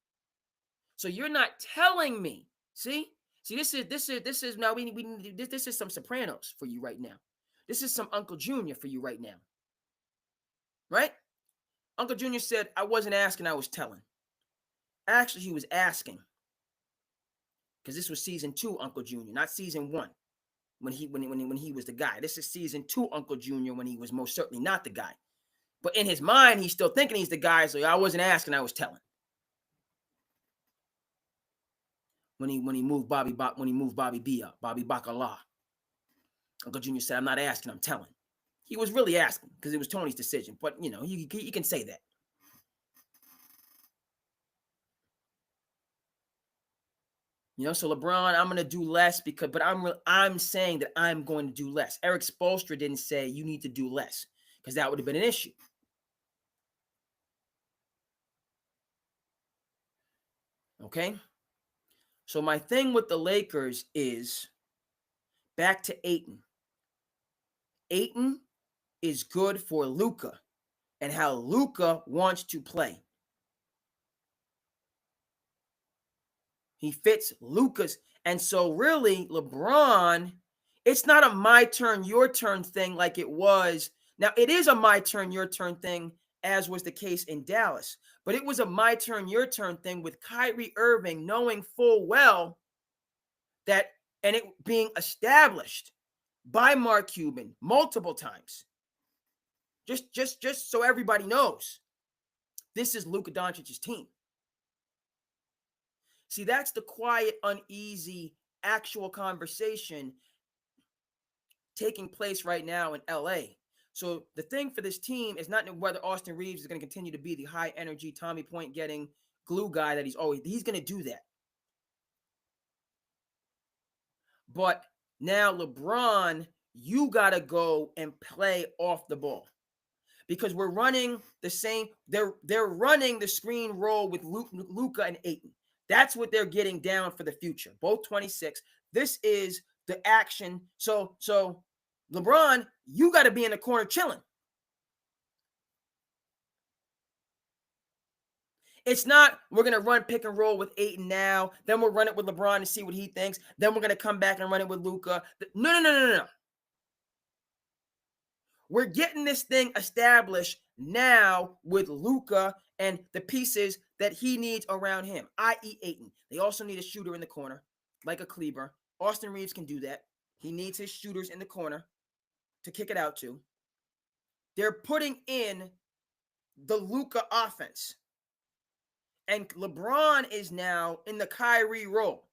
So you're not telling me. See, this is now this is some Sopranos for you right now. This is some Uncle Junior for you right now. right? Uncle Junior said, I wasn't asking, I was telling. Actually, he was asking. Because this was season 2, Uncle Junior, not season 1. When he was the guy. This is season 2, Uncle Junior, when he was most certainly not the guy. But in his mind, he's still thinking he's the guy. So I wasn't asking, I was telling. When he moved Bobby B up, Bobby Bacala. Uncle Junior said, I'm not asking, I'm telling. He was really asking because it was Tony's decision. But he can say that. So LeBron, I'm going to do less but I'm saying that I'm going to do less. Eric Spoelstra didn't say you need to do less because that would have been an issue. Okay? So my thing with the Lakers is back to Ayton. Ayton is good for Luka and how Luka wants to play. He fits Luka's. And so really, LeBron, it's not a my turn, your turn thing like it was. Now, it is a my turn, your turn thing, as was the case in Dallas. But it was a my turn, your turn thing with Kyrie Irving knowing full well that, and it being established by Mark Cuban multiple times. Just so everybody knows, this is Luka Doncic's team. See, that's the quiet, uneasy, actual conversation taking place right now in LA. So the thing for this team is not whether Austin Reeves is going to continue to be the high energy, Tommy Point getting glue guy that he's going to do that. But now LeBron, you got to go and play off the ball. Because we're running the same, they're running the screen roll with Luka and Ayton. That's what they're getting down for the future. Both 26. This is the action. So LeBron, you got to be in the corner chilling. It's not we're going to run pick and roll with Ayton now. Then we'll run it with LeBron and see what he thinks. Then we're going to come back and run it with Luka. No. We're getting this thing established now with Luka and the pieces that he needs around him, i.e. Ayton. They also need a shooter in the corner, like a Kleber. Austin Reeves can do that. He needs his shooters in the corner to kick it out to. They're putting in the Luka offense. And LeBron is now in the Kyrie role,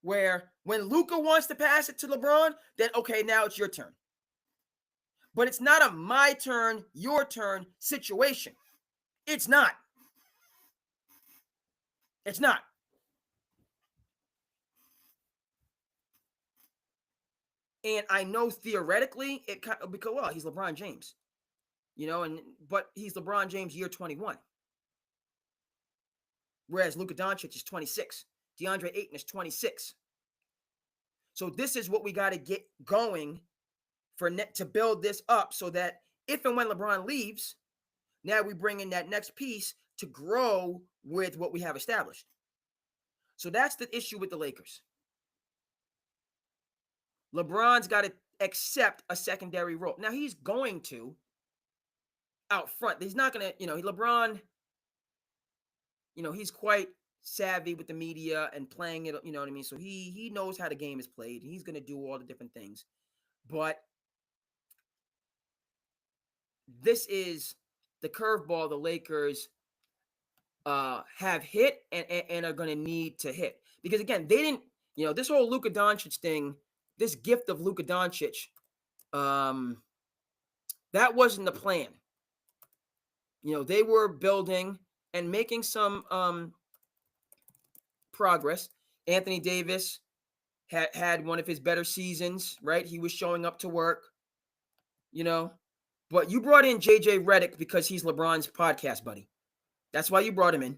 where when Luka wants to pass it to LeBron, then okay, now it's your turn. But it's not a my turn, your turn situation. It's not. It's not. And I know theoretically it because he's LeBron James, but he's LeBron James year 21. Whereas Luka Doncic is 26. DeAndre Ayton is 26. So this is what we got to get going to build this up so that if and when LeBron leaves, now we bring in that next piece to grow with what we have established. So that's the issue with the Lakers. LeBron's got to accept a secondary role. Now he's going to out front. He's not going to, LeBron, he's quite savvy with the media and playing it, you know what I mean? So he knows how the game is played. He's going to do all the different things. But this is the curveball the Lakers have hit and are going to need to hit. Because, again, they didn't, this whole Luka Doncic thing, this gift of Luka Doncic, that wasn't the plan. They were building and making some progress. Anthony Davis had one of his better seasons, right? He was showing up to work, But you brought in JJ Redick because he's LeBron's podcast buddy. That's why you brought him in.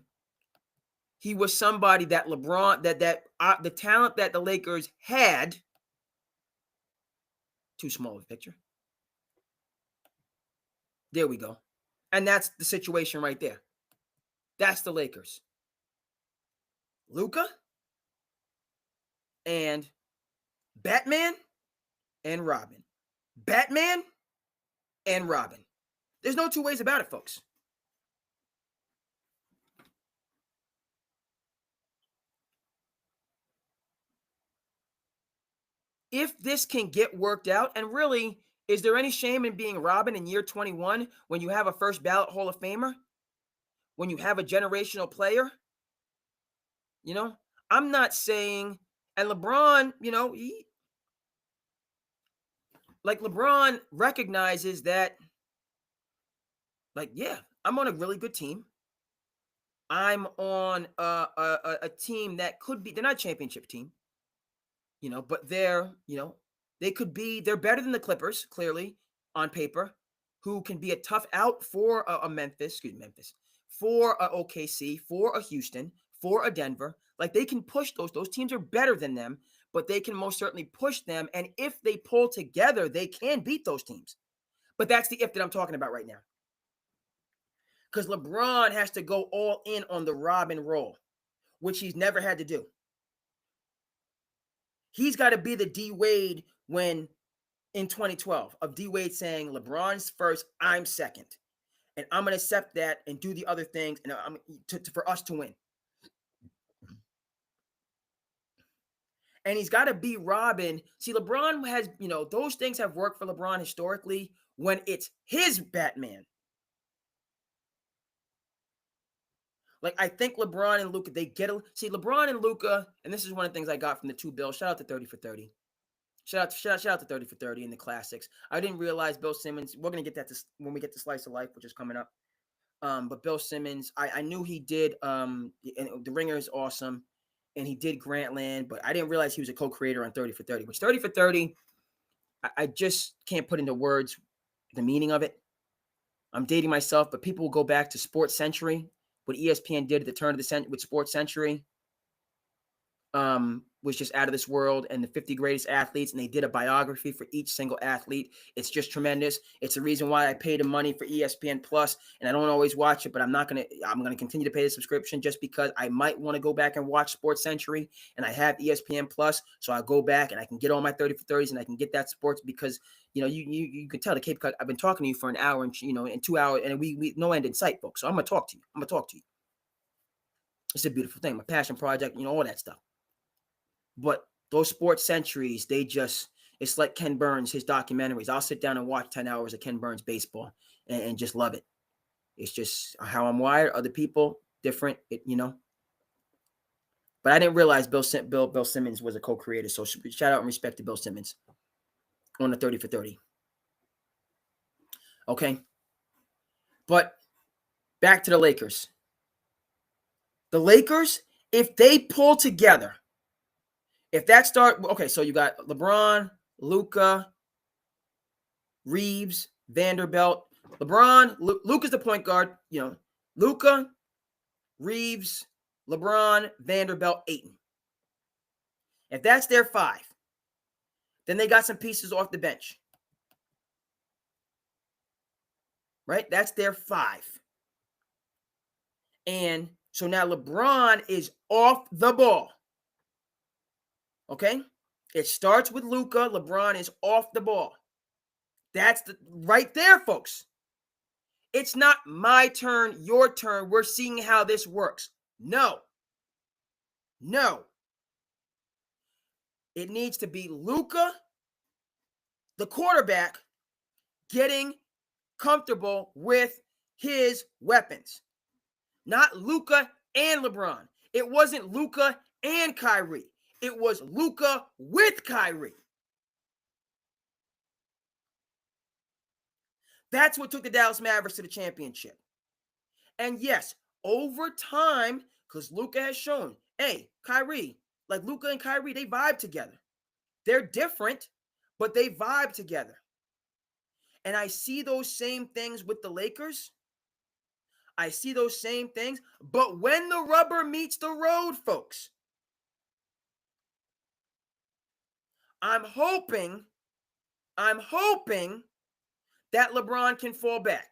He was somebody that LeBron, the talent that the Lakers had, too small of a picture. There we go. And that's the situation right there. That's the Lakers. Luka and Batman and Robin. Batman and Robin. There's no two ways about it, folks. If this can get worked out, and really, is there any shame in being Robin in year 21 when you have a first ballot Hall of Famer? When you have a generational player? You know, I'm not saying, and LeBron, you know, LeBron recognizes that, like, yeah, I'm on a really good team. I'm on a team that could be, they're not a championship team, you know, but they're, you know, they're better than the Clippers, clearly, on paper, who can be a tough out for a Memphis, for a OKC, for a Houston, for a Denver. Like, they can push those teams are better than them, but they can most certainly push them. And if they pull together, they can beat those teams. But that's the if that I'm talking about right now. Because LeBron has to go all in on the Robin role, which he's never had to do. He's got to be the D Wade when in 2012 of D Wade saying LeBron's first, I'm second, and I'm going to accept that and do the other things, and for us to win. And he's got to be Robin. See, LeBron has, you know, those things have worked for LeBron historically when it's his Batman. Like, I think LeBron and Luka, they get see LeBron and Luka, and this is one of the things I got from the two Bills. Shout out to 30 for 30. Shout out to 30 for 30 in the classics. I didn't realize Bill Simmons. We're gonna get that when we get to Slice of Life, which is coming up. But Bill Simmons, I knew he did. And The Ringer is awesome, and he did Grantland, but I didn't realize he was a co-creator on 30 for 30. Which 30 for 30, I just can't put into words the meaning of it. I'm dating myself, but people will go back to Sports Century, what ESPN did at the turn of the century with Sports Century. Was just out of this world, and the 50 greatest athletes, and they did a biography for each single athlete. It's just tremendous. It's the reason why I pay the money for ESPN Plus, and I don't always watch it, but I'm going to continue to pay the subscription just because I might want to go back and watch Sports Century, and I have ESPN Plus, so I go back and I can get all my 30 for 30s, and I can get that sports because, you know, you can tell the Cape Cod, I've been talking to you for an hour and, you know, in 2 hours, and we no end in sight, folks. So I'm going to talk to you. It's a beautiful thing. My passion project, you know, all that stuff. But those Sports Centuries, it's like Ken Burns, his documentaries. I'll sit down and watch 10 hours of Ken Burns baseball and just love it. It's just how I'm wired. Other people, different, you know. But I didn't realize Bill Simmons was a co-creator. So shout out and respect to Bill Simmons on the 30 for 30. Okay. But back to the Lakers. The Lakers, if they pull together, if that okay, so you got LeBron, Luka, Reeves, Vanderbilt. Luka's the point guard, you know. Luka, Reeves, LeBron, Vanderbilt, Ayton. If that's their five, then they got some pieces off the bench. Right? That's their five. And so now LeBron is off the ball. Okay? It starts with Luka. LeBron is off the ball. That's right there, folks. It's not my turn, your turn. We're seeing how this works. No. It needs to be Luka, the quarterback, getting comfortable with his weapons. Not Luka and LeBron. It wasn't Luka and Kyrie. It was Luka with Kyrie. That's what took the Dallas Mavericks to the championship. And yes, over time, because Luka has shown, hey, Kyrie, like Luka and Kyrie, they vibe together. They're different, but they vibe together. And I see those same things with the Lakers. I see those same things. But when the rubber meets the road, folks, I'm hoping that LeBron can fall back.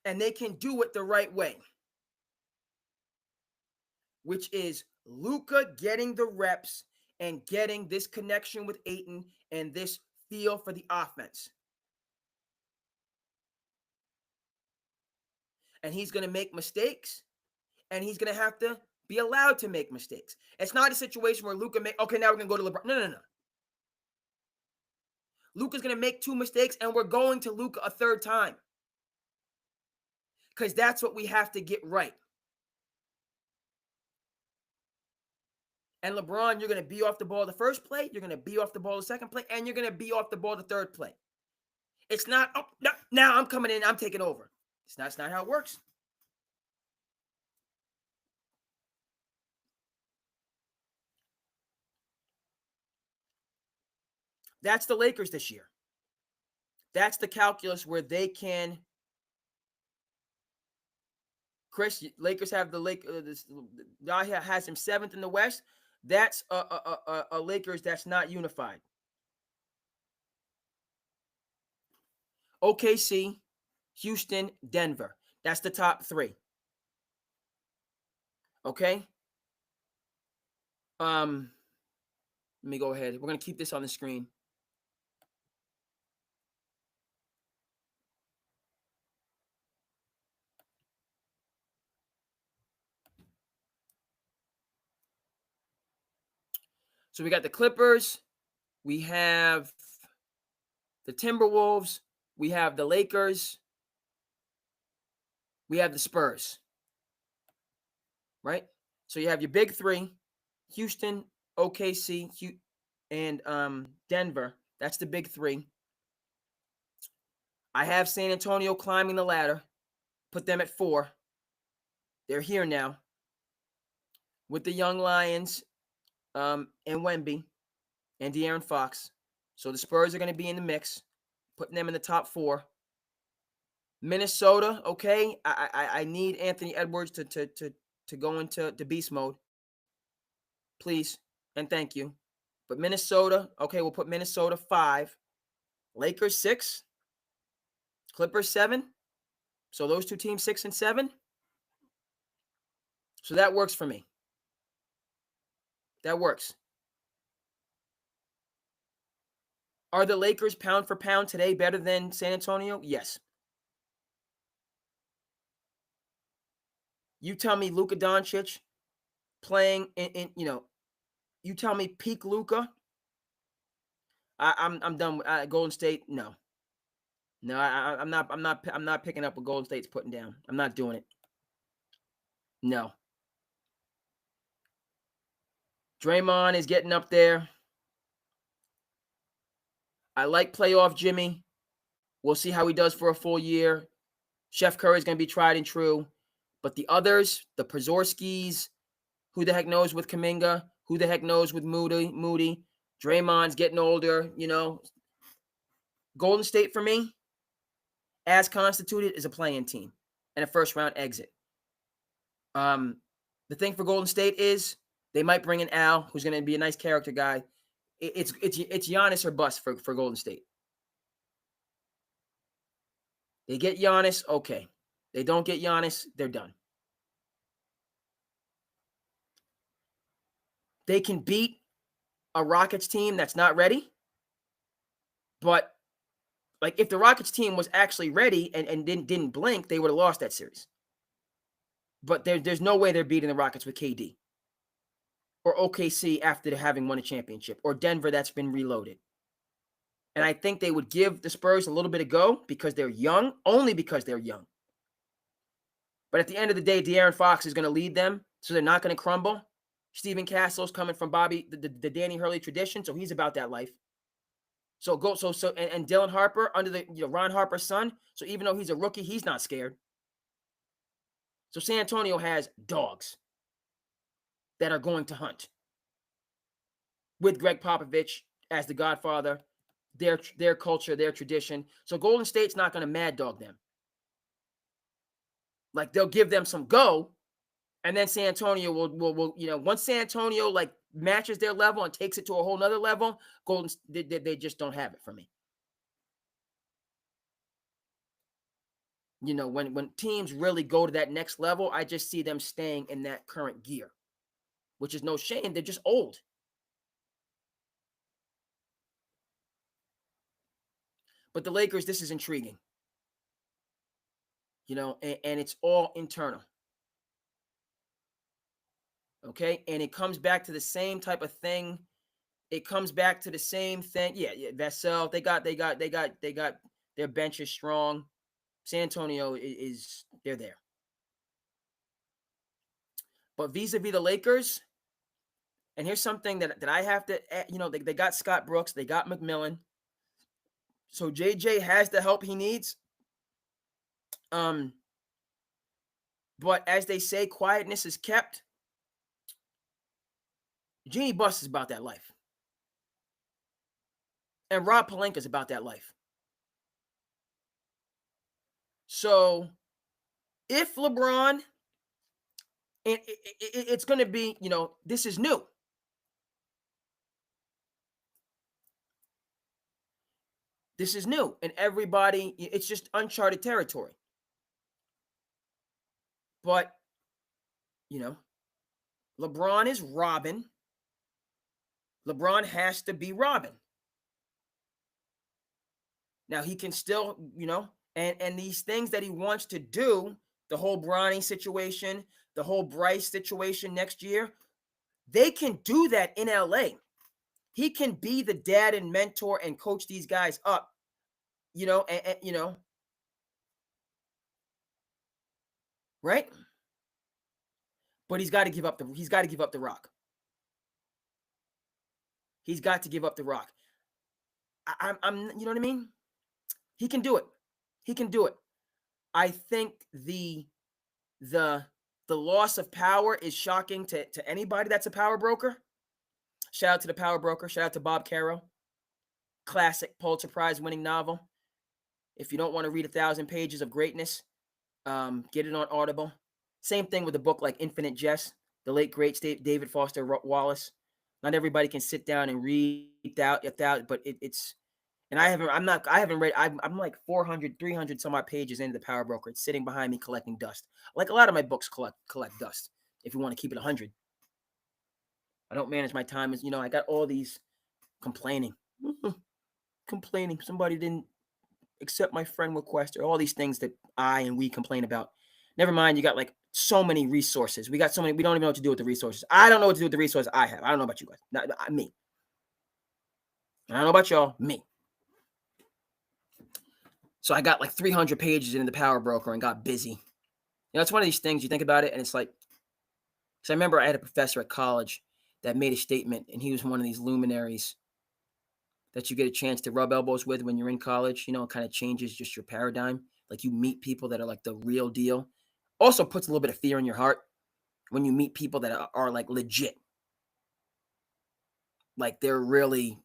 And they can do it the right way, which is Luka getting the reps and getting this connection with Ayton and this feel for the offense. And he's going to make mistakes, and he's going to have to be allowed to make mistakes. It's not a situation where Luka okay, now we're going to go to LeBron. No. Luka's going to make 2 mistakes, and we're going to Luka a 3rd time. Because that's what we have to get right. And LeBron, you're going to be off the ball the first play, you're going to be off the ball the second play, and you're going to be off the ball the 3rd play. It's not, oh, no, now I'm coming in, I'm taking over. It's not how it works. That's the Lakers this year. That's the calculus where they can. Chris, Lakers have the has him 7th in the West. That's a Lakers that's not unified. OKC, Houston, Denver. That's the top 3. Okay? Let me go ahead. We're going to keep this on the screen. So we got the Clippers, we have the Timberwolves, we have the Lakers, we have the Spurs. Right? So you have your big 3, Houston, OKC, and Denver. That's the big 3. I have San Antonio climbing the ladder. Put them at 4. They're here now with the young Lions and Wemby and De'Aaron Fox. So the Spurs are going to be in the mix, putting them in the top 4. Minnesota, okay. I need Anthony Edwards to go into the beast mode. Please and thank you. But Minnesota, okay, we'll put Minnesota 5. Lakers 6. Clippers 7. So those 2 teams 6 and 7. So that works for me. That works. Are the Lakers pound for pound today better than San Antonio? Yes. You tell me Luka Doncic playing in you tell me peak Luka. I'm done with Golden State. No, I'm not picking up what Golden State's putting down. I'm not doing it. No. Draymond is getting up there. I like playoff Jimmy. We'll see how he does for a full year. Chef Curry is going to be tried and true. But the others, the Przorskis, who the heck knows with Kuminga? Who the heck knows with Moody? Draymond's getting older, Golden State for me, as constituted, is a play-in team and a first-round exit. The thing for Golden State is they might bring in Al, who's going to be a nice character guy. It's Giannis or bust for Golden State. They get Giannis, okay. They don't get Giannis, they're done. They can beat a Rockets team that's not ready, but if the Rockets team was actually ready and didn't blink, they would have lost that series. But there's no way they're beating the Rockets with KD or OKC after having won a championship or Denver that's been reloaded. And I think they would give the Spurs a little bit of go because they're young, only because they're young. But at the end of the day, De'Aaron Fox is going to lead them, so they're not going to crumble. Stephen Castle's coming from the Danny Hurley tradition, so he's about that life. And Dylan Harper under the Ron Harper's son. So even though he's a rookie, he's not scared. So San Antonio has dogs that are going to hunt with Greg Popovich as the godfather, their culture, their tradition. So Golden State's not going to mad dog them. They'll give them some go, and then San Antonio will once San Antonio matches their level and takes it to a whole nother level, they just don't have it for me. When teams really go to that next level, I just see them staying in that current gear, which is no shame. They're just old. But the Lakers, this is intriguing. And it's all internal. Okay, and it comes back to the same type of thing. Yeah, Vassell, they got their bench is strong. San Antonio is they're there. But vis-a-vis the Lakers, and here's something that I have to, they got Scott Brooks, they got McMillan. So JJ has the help he needs. But as they say, quietness is kept. Jeannie Buss is about that life. And Rob Pelinka is about that life. So if LeBron, and it's going to be, this is new. This is new. And everybody, it's just uncharted territory. But, LeBron is Robin. LeBron has to be Robin. Now, he can still, and these things that he wants to do, the whole Bronny situation, the whole Bryce situation next year, they can do that in LA. He can be the dad and mentor and coach these guys up, right? But he's got to give up the rock. He's got to give up the rock. I'm you know what I mean? He can do it. I think the loss of power is shocking to anybody that's a power broker. Shout out to the power broker. Shout out to Bob Caro. Classic Pulitzer Prize winning novel. If you don't want to read 1,000 pages of greatness, get it on Audible. Same thing with a book like Infinite Jest, the late great David Foster Wallace. Not everybody can sit down and read that, but it's. And I haven't read. I'm like 400, 300 some odd pages into the Power Broker. It's sitting behind me collecting dust. Like a lot of my books collect dust. If you want to keep it 100, I don't manage my time as I got all these complaining. Somebody didn't accept my friend request, or all these things that we complain about. Never mind, you got like so many resources. We got so many. We don't even know what to do with the resources. I don't know what to do with the resources I have. I don't know about you guys. Not me. I don't know about y'all. Me. So I got like 300 pages in the Power Broker and got busy. It's one of these things you think about it, and it's like, because I remember I had a professor at college that made a statement, and he was one of these luminaries that you get a chance to rub elbows with when you're in college. It kind of changes just your paradigm. Like you meet people that are like the real deal. Also puts a little bit of fear in your heart when you meet people that are like legit. Like they're really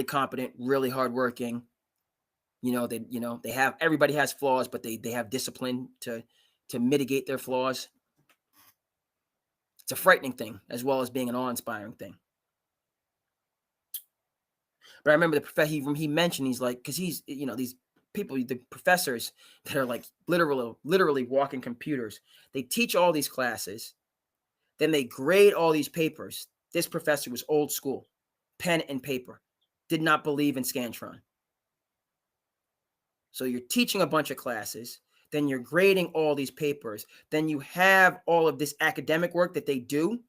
competent, really hardworking. They have, everybody has flaws, but they have discipline to mitigate their flaws. It's a frightening thing as well as being an awe-inspiring thing. But I remember the professor, he mentioned, he's like, because he's, these people, the professors that are like literally walking computers, they teach all these classes, then they grade all these papers. This professor was old school, pen and paper, did not believe in Scantron. So you're teaching a bunch of classes, then you're grading all these papers, then you have all of this academic work that they do,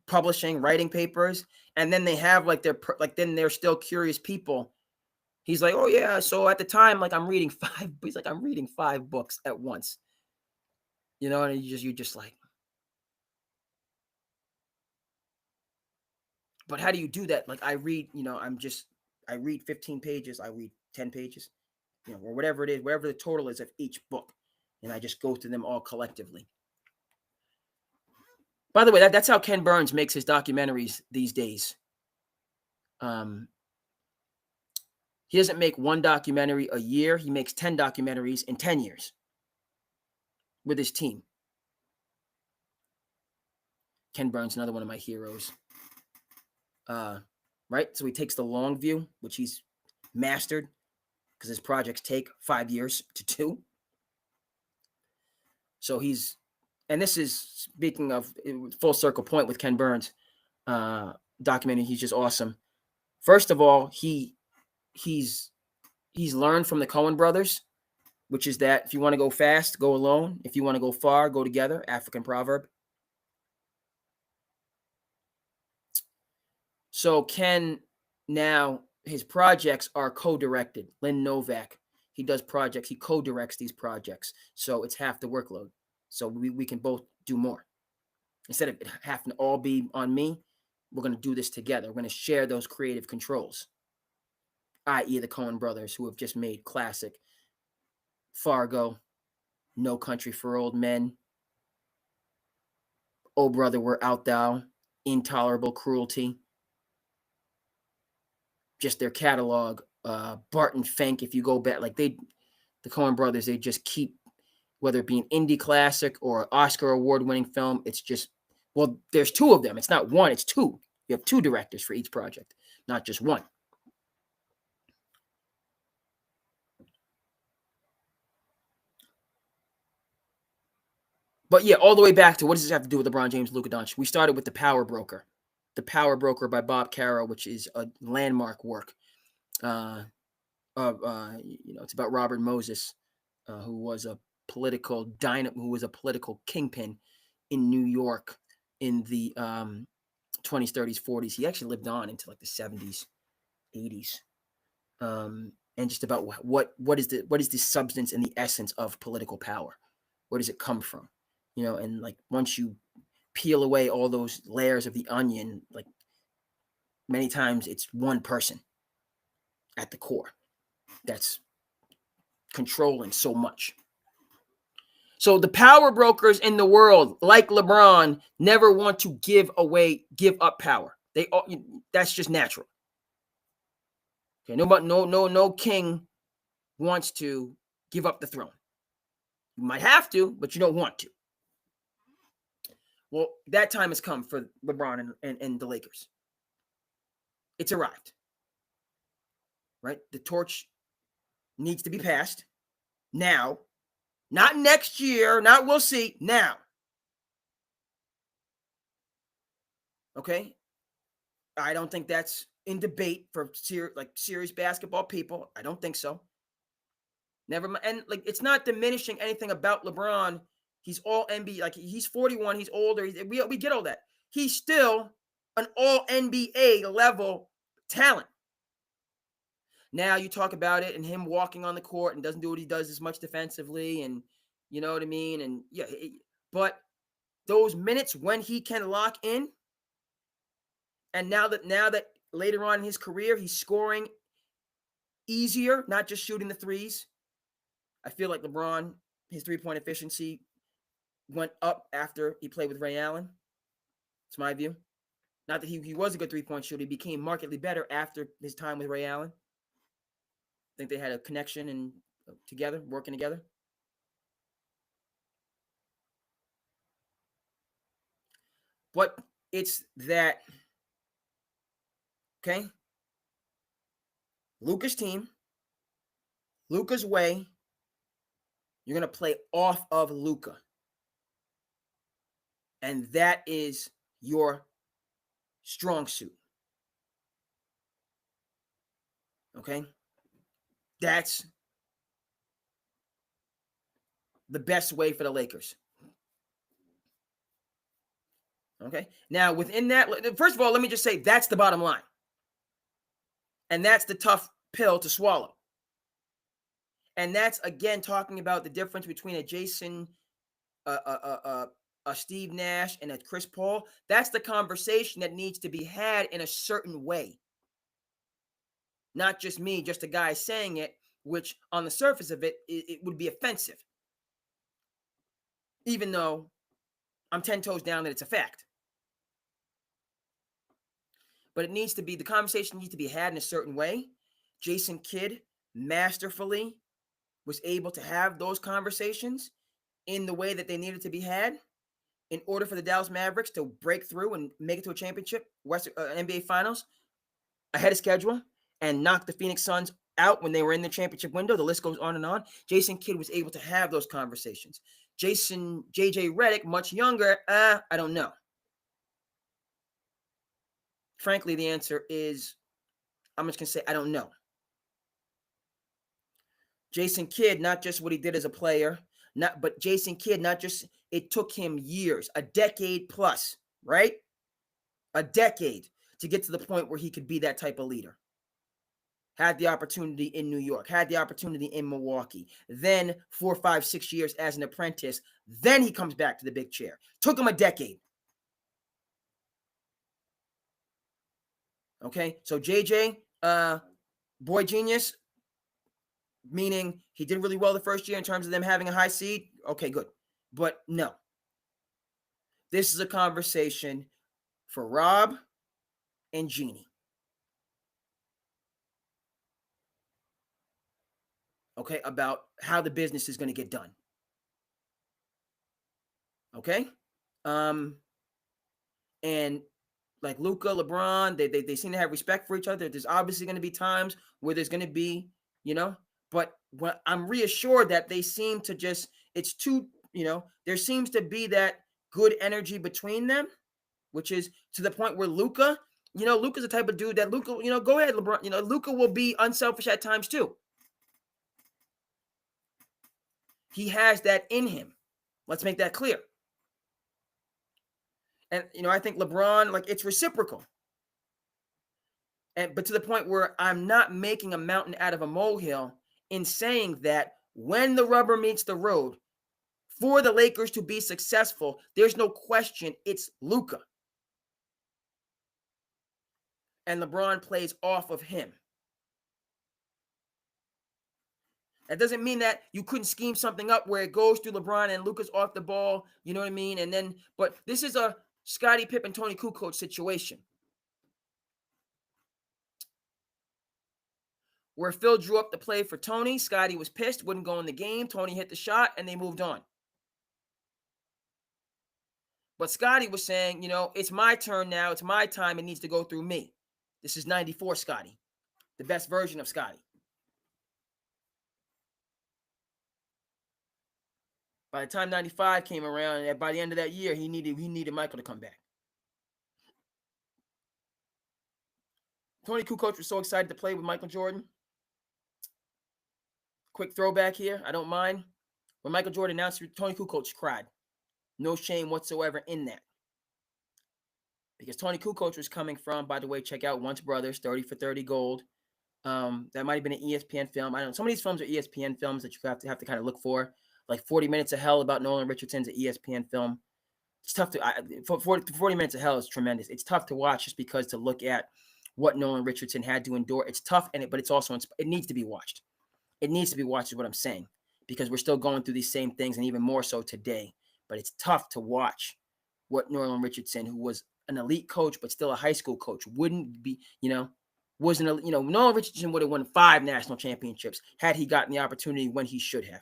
publishing, writing papers, and then they have then they're still curious people. He's like, oh yeah, so at the time, like I'm reading 5 books at once. And you're just like, but how do you do that? Like I read, I read 15 pages, I read 10 pages, or whatever it is, wherever the total is of each book. And I just go through them all collectively. By the way, that's how Ken Burns makes his documentaries these days. He doesn't make one documentary a year. He makes 10 documentaries in 10 years with his team. Ken Burns, another one of my heroes. Right? So he takes the long view, which he's mastered because his projects take 5 years to do. So and this is, speaking of full circle point with Ken Burns, documentary, he's just awesome. First of all, he he's learned from the Coen brothers, which is that if you want to go fast, go alone. If you want to go far, go together. African proverb. So Ken now, his projects are co-directed. Lynn Novak, he does projects. He co-directs these projects. So it's half the workload. So we can both do more. Instead of it having to all be on me, we're going to do this together. We're going to share those creative controls, i.e. the Coen brothers, who have just made classic Fargo, No Country for Old Men, Oh Brother, Where Art Thou, Intolerable Cruelty. Just their catalog, Barton Fink, if you go back, like the Coen brothers, they just keep, whether it be an indie classic or an Oscar award-winning film, it's just, well, there's two of them. It's not one, it's two. You have two directors for each project, not just one. But yeah, all the way back to what does this have to do with LeBron James, Luka Doncic? We started with The Power Broker. The Power Broker by Bob Caro, which is a landmark work. It's about Robert Moses, who was a political kingpin in New York in the 20s, 30s, 40s. He actually lived on into like the 70s, 80s, and just about what is the substance and the essence of political power? Where does it come from? And like once you peel away all those layers of the onion, like many times it's one person at the core that's controlling so much. So the power brokers in the world, like LeBron, never want to give up power. That's just natural. Okay, no king wants to give up the throne. You might have to, but you don't want to. Well, that time has come for LeBron and the Lakers. It's arrived. Right? The torch needs to be passed now. Not next year, not we'll see, now. Okay? I don't think that's in debate for serious basketball people. I don't think so. Never mind. And like it's not diminishing anything about LeBron. He's all NBA. Like he's 41. He's older. We get all that. He's still an all NBA level talent. Now you talk about it and him walking on the court and doesn't do what he does as much defensively, and you know what I mean. And yeah, but those minutes when he can lock in, and now that later on in his career he's scoring easier, not just shooting the threes. I feel like LeBron, his three-point efficiency went up after he played with Ray Allen. It's my view. Not that he was a good three-point shooter. He became markedly better after his time with Ray Allen. I think they had a connection and together, working together. But it's that, okay? Luka's team, Luka's way, you're going to play off of Luka. And that is your strong suit. Okay? That's the best way for the Lakers. Okay? Now, within that, first of all, let me just say that's the bottom line. And that's the tough pill to swallow. And that's, again, talking about the difference between a Jason, a Steve Nash, and a Chris Paul. That's the conversation that needs to be had in a certain way. Not just me, just a guy saying it, which on the surface of it would be offensive. Even though I'm 10 toes down that it's a fact. But the conversation needs to be had in a certain way. Jason Kidd masterfully was able to have those conversations in the way that they needed to be had in order for the Dallas Mavericks to break through and make it to a championship, NBA Finals, ahead of schedule, and knock the Phoenix Suns out when they were in the championship window. The list goes on and on. Jason Kidd was able to have those conversations. JJ Redick, much younger, I don't know. Frankly, the answer is, I'm just going to say, I don't know. Jason Kidd, not just what he did as a player, but Jason Kidd, not just, it took him years, a decade plus, right? A decade to get to the point where he could be that type of leader. Had the opportunity in New York, had the opportunity in Milwaukee, then 4, 5, 6 years as an apprentice. Then he comes back to the big chair. Took him a decade. Okay, so JJ, boy genius, meaning he did really well the first year in terms of them having a high seed. Okay, good. But no. This is a conversation for Rob and Jeannie. Okay, about how the business is going to get done. Okay? And like Luka, LeBron, they seem to have respect for each other. There's obviously going to be times where there's going to be, but what I'm reassured that they seem to just, it's too, there seems to be that good energy between them, which is to the point where Luka, Luka's the type of dude that Luka, go ahead, LeBron, Luka will be unselfish at times too. He has that in him. Let's make that clear. And, I think LeBron, like, it's reciprocal. But to the point where I'm not making a mountain out of a molehill in saying that when the rubber meets the road, for the Lakers to be successful, there's no question it's Luka. And LeBron plays off of him. That doesn't mean that you couldn't scheme something up where it goes through LeBron and Luka's off the ball, you know what I mean? And then, but this is a Scottie Pippen, Tony Kukoc situation. Where Phil drew up the play for Tony, Scottie was pissed, wouldn't go in the game. Tony hit the shot, and they moved on. But Scottie was saying, it's my turn now. It's my time. It needs to go through me. This is 94 Scottie, the best version of Scottie. By the time 95 came around, and by the end of that year, he needed Michael to come back. Tony Kukoc was so excited to play with Michael Jordan. Quick throwback here. I don't mind. When Michael Jordan announced it, Tony Kukoc cried. No shame whatsoever in that. Because Tony Kukoc was coming from, by the way, check out Once Brothers, 30 for 30 Gold. That might have been an ESPN film. I don't know. Some of these films are ESPN films that you have to kind of look for. Like 40 Minutes of Hell about Nolan Richardson's an ESPN film. It's tough to 40 Minutes of Hell is tremendous. It's tough to watch just because to look at what Nolan Richardson had to endure. It's tough, but it's also it needs to be watched. It needs to be watched is what I'm saying, because we're still going through these same things, and even more so today. But it's tough to watch what Richardson, who was an elite coach but still a high school coach, wouldn't be, wasn't a, Nolan Richardson would have won 5 national championships had he gotten the opportunity when he should have.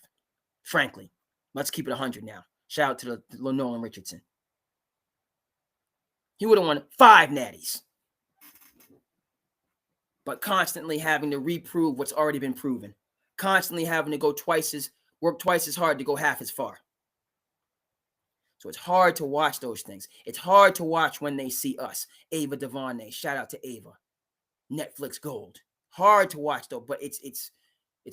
Frankly, let's keep it 100 now. Shout out to the Nolan Richardson. He would have won 5 natties. But constantly having to reprove what's already been proven. Constantly having to work twice as hard to go half as far. So it's hard to watch those things. It's hard to watch When They See Us. Ava DuVernay. Shout out to Ava. Netflix Gold. Hard to watch though, but it's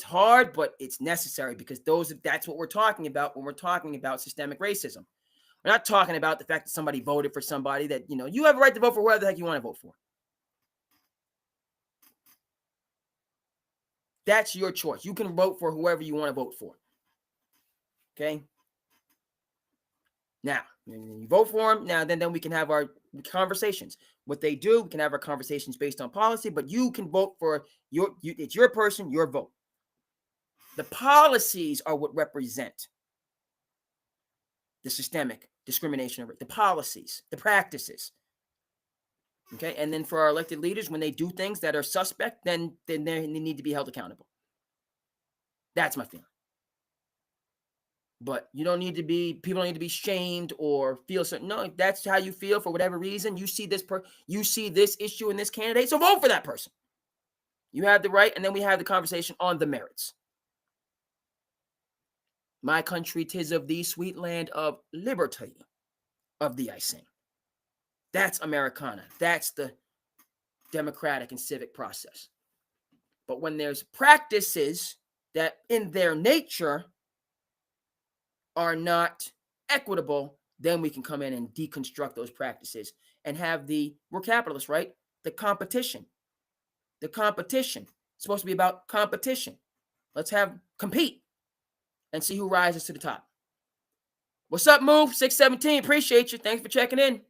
hard, but it's necessary because that's what we're talking about when we're talking about systemic racism. We're not talking about the fact that somebody voted for somebody that, you have a right to vote for whoever the heck you want to vote for. That's your choice. You can vote for whoever you want to vote for. Okay? Now, you vote for them. Now, then we can have our conversations. What they do, we can have our conversations based on policy, but you can vote for it's your person, your vote. The policies are what represent the systemic discrimination, the policies, the practices. Okay, and then for our elected leaders, when they do things that are suspect, then they need to be held accountable. That's my feeling. But people don't need to be shamed or feel certain. No, if that's how you feel for whatever reason, you see this issue in this candidate, so vote for that person. You have the right, and then we have the conversation on the merits. My country, 'tis of thee, sweet land of liberty, of thee I sing. That's Americana. That's the democratic and civic process. But when there's practices that in their nature are not equitable, then we can come in and deconstruct those practices and have we're capitalists, right? The competition. It's supposed to be about competition. Let's compete and see who rises to the top. What's up, Move? 617. Appreciate you. Thanks for checking in.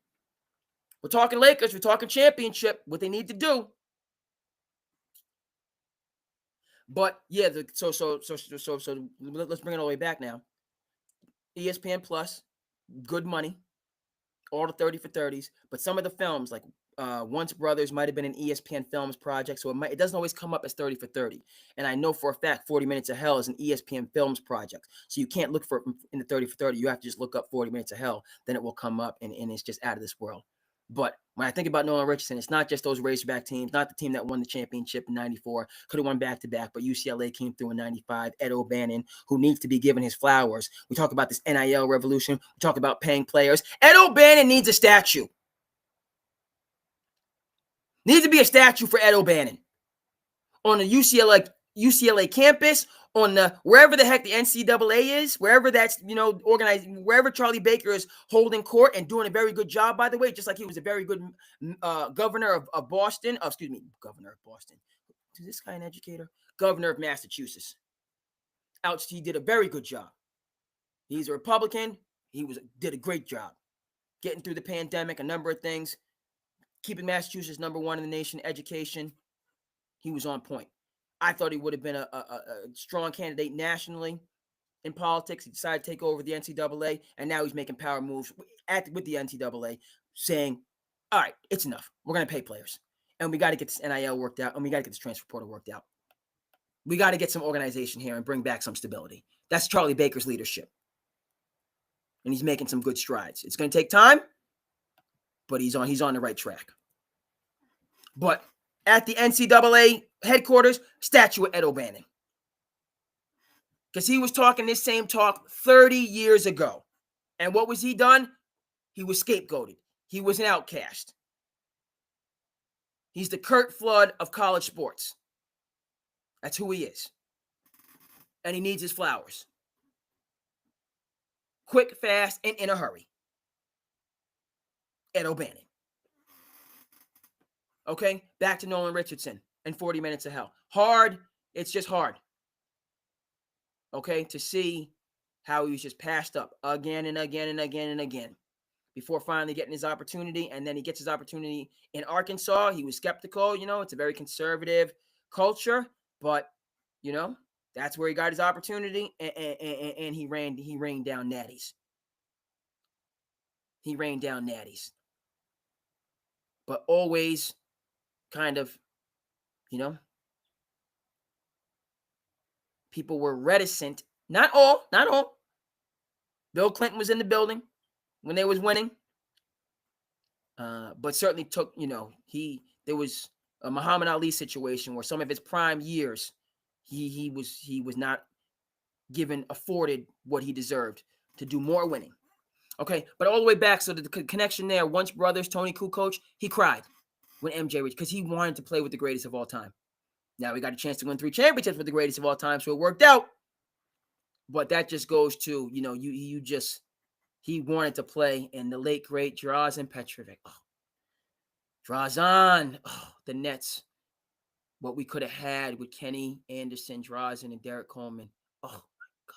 We're talking Lakers. We're talking championship, what they need to do. But yeah, so let's bring it all the way back now. ESPN Plus, good money, all the 30 for 30s. But some of the films, like Once Brothers, might have been an ESPN Films project, so it doesn't always come up as 30 for 30. And I know for a fact 40 Minutes of Hell is an ESPN Films project, so you can't look for it in the 30 for 30. You have to just look up 40 Minutes of Hell, then it will come up, and it's just out of this world. But when I think about Nolan Richardson, it's not just those Razorback teams, not the team that won the championship in 94, could have won back-to-back, but UCLA came through in 95, Ed O'Bannon, who needs to be given his flowers. We talk about this NIL revolution. We talk about paying players. Ed O'Bannon needs a statue. Needs to be a statue for Ed O'Bannon on the UCLA campus, on wherever the heck the NCAA is, wherever that's, organized, wherever Charlie Baker is holding court and doing a very good job, by the way, just like he was a very good governor of Boston. Governor of Boston. Is this guy an educator? Governor of Massachusetts. He did a very good job. He's a Republican. Did a great job getting through the pandemic, a number of things, keeping Massachusetts number one in the nation, education. He was on point. I thought he would have been a strong candidate nationally in politics. He decided to take over the NCAA, and now he's making power moves with the NCAA, saying, all right, it's enough. We're going to pay players, and we got to get this NIL worked out, and we got to get this transfer portal worked out. We got to get some organization here and bring back some stability. That's Charlie Baker's leadership, and he's making some good strides. It's going to take time, but he's on the right track. But at the NCAA headquarters, statue of Ed O'Bannon. Because he was talking this same talk 30 years ago. And what was he done? He was scapegoated. He was an outcast. He's the Curt Flood of college sports. That's who he is. And he needs his flowers. Quick, fast, and in a hurry. Ed O'Bannon. Okay, back to Nolan Richardson and 40 Minutes of Hell. Hard, it's just hard. Okay, to see how he was just passed up again and again and again and again before finally getting his opportunity. And then he gets his opportunity in Arkansas. He was skeptical, it's a very conservative culture, but, that's where he got his opportunity, and he rained down natties. He rained down natties. But always kind of, people were reticent. Not all. Bill Clinton was in the building when they was winning. But certainly took, there was a Muhammad Ali situation where some of his prime years, he was not afforded what he deserved to do more winning. Okay, but all the way back, so the connection there, Once Brothers, Tony Kukoc, he cried when MJ reached, because he wanted to play with the greatest of all time. Now we got a chance to win 3 championships with the greatest of all time, so it worked out. But that just goes to, he wanted to play in the late, great Drazen Petrovic. Oh, Drazen. Oh, the Nets. What we could have had with Kenny Anderson, Drazen, and Derek Coleman. Oh, my God.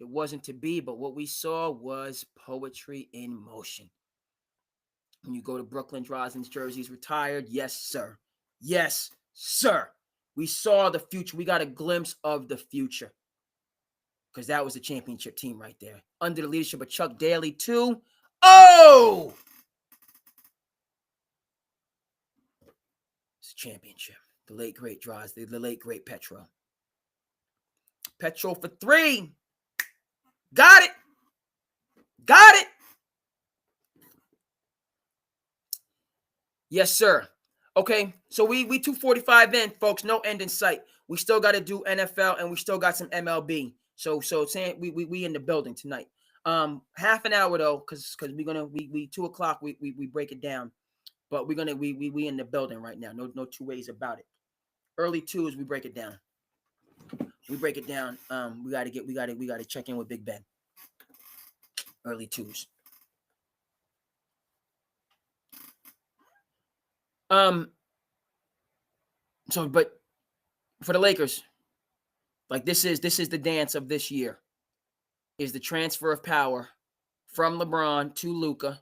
It wasn't to be, but what we saw was poetry in motion. When you go to Brooklyn, Drazen's jersey's retired. Yes, sir. Yes, sir. We saw the future. We got a glimpse of the future. Because that was the championship team right there. Under the leadership of Chuck Daly, too. Oh! It's a championship. The late, great Draws. The late, great Petro. Petro for 3. Got it. Got it. Yes, sir. Okay, so we 245 in, folks. No end in sight. We still got to do NFL, and we still got some MLB. So saying we in the building tonight. Half an hour though, because we 2 o'clock we break it down, but we in the building right now. No 2 ways about it. Early 2 as we break it down. We break it down. We gotta check in with Big Ben. Early twos. So, but for the Lakers, like this is the dance of this year. Is the transfer of power from LeBron to Luka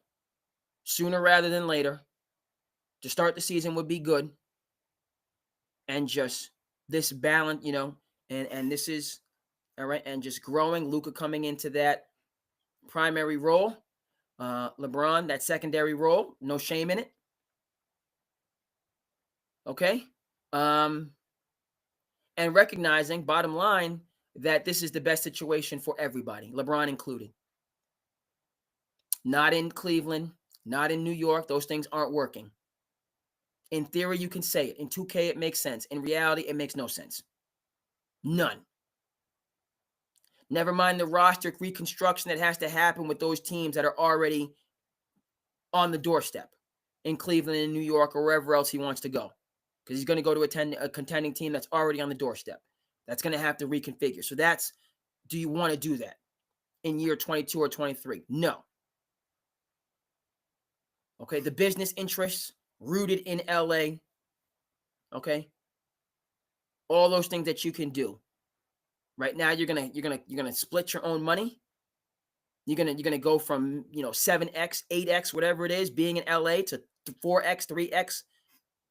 sooner rather than later. To start the season would be good. And just this balance, and this is all right, and just growing. Luka coming into that primary role. LeBron, that secondary role. No shame in it. Okay. And recognizing, bottom line, that this is the best situation for everybody, LeBron included. Not in Cleveland, not in New York. Those things aren't working. In theory, you can say it. In 2K, it makes sense. In reality, it makes no sense. None. Never mind the roster reconstruction that has to happen with those teams that are already on the doorstep in Cleveland and New York or wherever else he wants to go. Because he's going to go to a contending team that's already on the doorstep. That's going to have to reconfigure. So that's, do you want to do that in year 22 or 23? No. Okay, the business interests rooted in LA. Okay, all those things that you can do. Right now, you're gonna split your own money. You're gonna go from 7x, 8x, whatever it is, being in LA to 4x, 3x,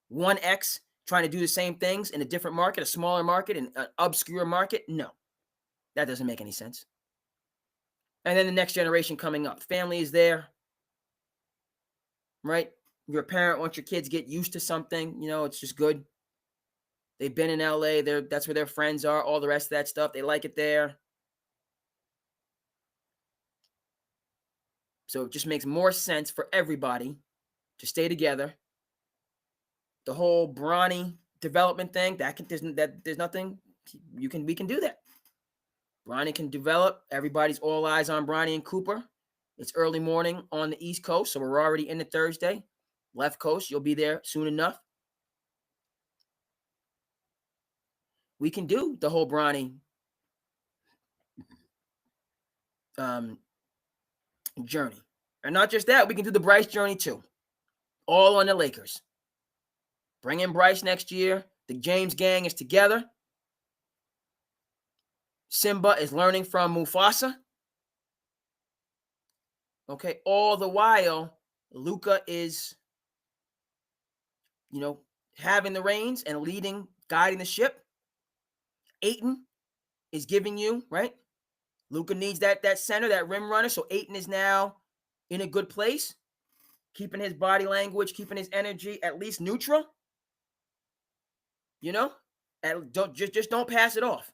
1x, trying to do the same things in a different market, a smaller market, an obscure market. No, that doesn't make any sense. And then the next generation coming up, family is there, right? You're a parent, once your kids get used to something, it's just good. They've been in LA, that's where their friends are, all the rest of that stuff. They like it there. So it just makes more sense for everybody to stay together. The whole Bronny development thing, there's nothing we can do that. Bronny can develop. Everybody's all eyes on Bronny and Cooper. It's early morning on the East Coast, so we're already into Thursday. Left Coast, you'll be there soon enough. We can do the whole Bronny journey. And not just that, we can do the Bryce journey too. All on the Lakers. Bring in Bryce next year. The James gang is together. Simba is learning from Mufasa. Okay, all the while, Luka is, having the reins and leading, guiding the ship. Ayton is giving you, right? Luka needs that center, that rim runner. So Ayton is now in a good place, keeping his body language, keeping his energy at least neutral. Just don't pass it off.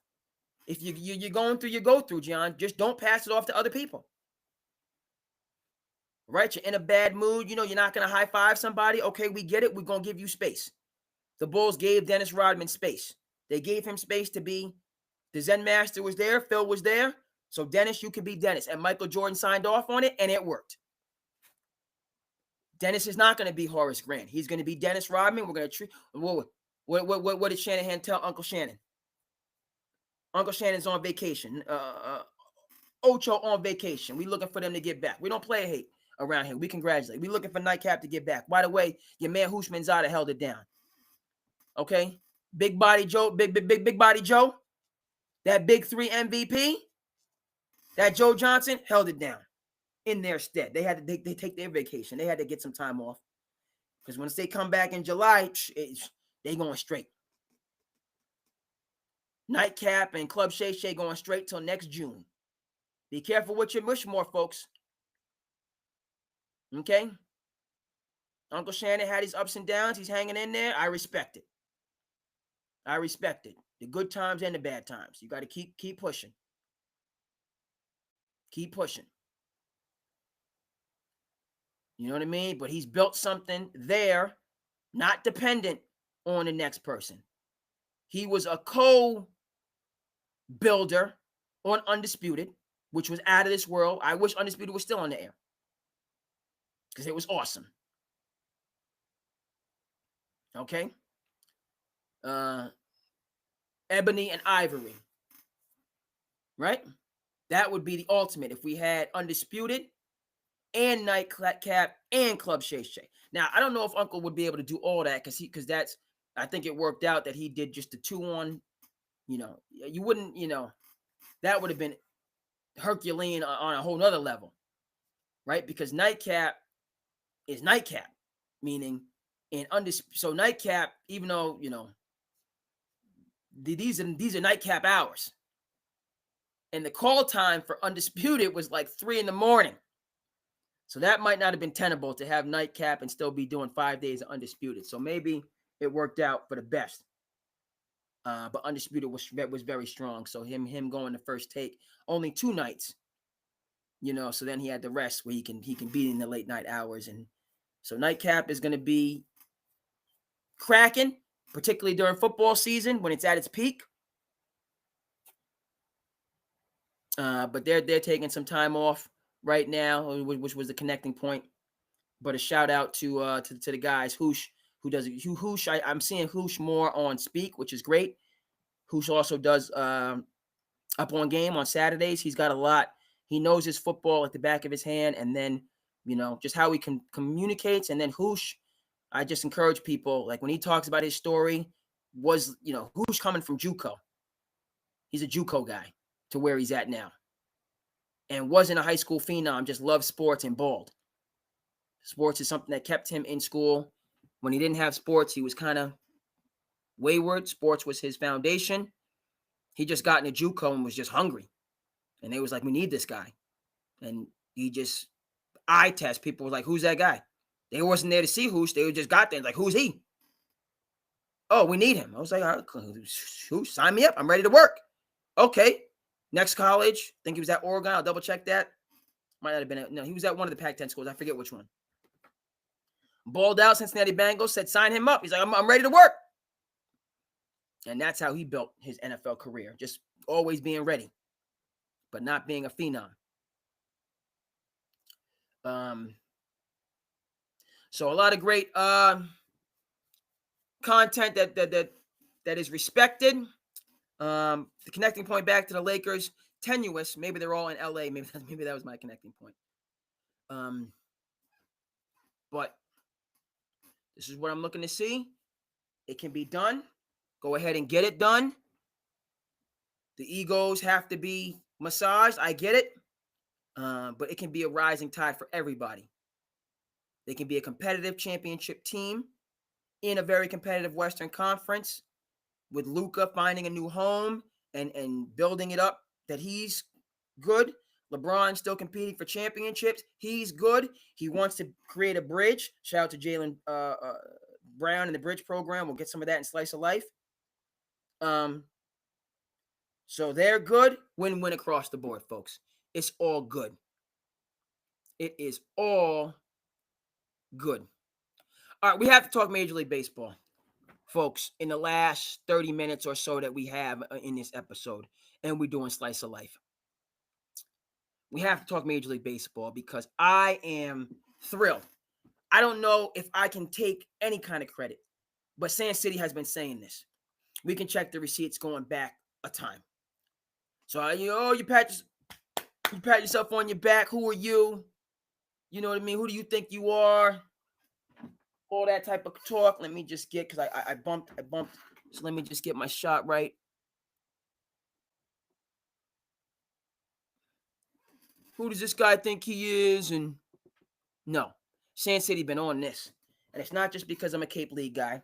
If you're going through, you go through, John. Just don't pass it off to other people. Right? You're in a bad mood. You're not going to high five somebody. Okay, we get it. We're going to give you space. The Bulls gave Dennis Rodman space. They gave him space to be. The Zen Master was there. Phil was there. So, Dennis, you can be Dennis. And Michael Jordan signed off on it, and it worked. Dennis is not going to be Horace Grant. He's going to be Dennis Rodman. We're going to treat. What did Shanahan tell Uncle Shannon? Uncle Shannon's on vacation. Ocho on vacation. We looking for them to get back. We don't play hate around here. We congratulate. We looking for Nightcap to get back. By the way, your man Hushmanzada held it down. Okay? Big Body Joe, big Body Joe, that Big 3 MVP, that Joe Johnson held it down in their stead. They had to they take their vacation. They had to get some time off. Because once they come back in July, they going straight. Nightcap and Club Shay Shay going straight till next June. Be careful what you wish more, folks. Okay? Uncle Shannon had his ups and downs. He's hanging in there. I respect it. The good times and the bad times. You got to keep pushing. Keep pushing. You know what I mean? But he's built something there, not dependent on the next person. He was a co-builder on Undisputed, which was out of this world. I wish Undisputed was still on the air because it was awesome. Okay? Ebony and Ivory. Right? That would be the ultimate if we had Undisputed and Nightcap and Club Shay Shay. Now, I don't know if Uncle would be able to do all that because that's, I think it worked out that he did just the 2-on, you wouldn't, that would have been Herculean on a whole nother level, right? Because Nightcap is Nightcap, meaning so Nightcap, even though, these are Nightcap hours. And the call time for Undisputed was like 3 a.m. So that might not have been tenable to have Nightcap and still be doing 5 days of Undisputed. So maybe it worked out for the best. But Undisputed was very strong. So him going the first take, only 2 nights, so then he had the rest where he can beat in the late night hours. And so Nightcap is going to be cracking, particularly during football season when it's at its peak. But they're taking some time off right now, which was the connecting point. But a shout out to the guys, Hoosh, who does it. Hoosh, I'm seeing Hoosh more on Speak, which is great. Hoosh also does Up on Game on Saturdays. He's got a lot. He knows his football at the back of his hand, and then just how he communicates. And then Hoosh, I just encourage people, like when he talks about his story, was Hoosh coming from JUCO. He's a JUCO guy to where he's at now, and wasn't a high school phenom. Just loved sports and balled. Sports is something that kept him in school. When he didn't have sports, he was kind of wayward. Sports was his foundation. He just got into JUCO and was just hungry. And they was like, we need this guy. And he just eye test. People were like, who's that guy? They wasn't there to see Hoosh. They just got there. Like, who's he? Oh, we need him. I was like, all right, Hoosh, sign me up. I'm ready to work. Okay. Next college. I think he was at Oregon. I'll double check that. Might not have been. No, he was at one of the Pac-10 schools. I forget which one. Balled out, Cincinnati Bengals, said sign him up. He's like, I'm ready to work. And that's how he built his NFL career. Just always being ready, but not being a phenom. So a lot of great content that is respected. The connecting point back to the Lakers, tenuous. Maybe they're all in LA. Maybe that was my connecting point. But this is what I'm looking to see. It can be done. Go ahead and get it done. The egos have to be massaged. I get it. But it can be a rising tide for everybody. They can be a competitive championship team in a very competitive Western Conference with Luka finding a new home and building it up, that he's good. LeBron still competing for championships. He's good. He wants to create a bridge. Shout out to Jaylen Brown and the Bridge program. We'll get some of that in Slice of Life. So they're good. Win-win across the board, folks. It's all good. It is all good. All right, we have to talk Major League Baseball, folks, in the last 30 minutes or so that we have in this episode, and we're doing Slice of Life. We have to talk Major League Baseball because I am thrilled. I don't know if I can take any kind of credit, but SandCity has been saying this. We can check the receipts going back a time. So, you pat yourself on your back. Who are you? You know what I mean? Who do you think you are? All that type of talk. Let me just get, because I bumped. So let me just get my shot right. Who does this guy think he is? And no, SandCity been on this. And it's not just because I'm a Cape League guy.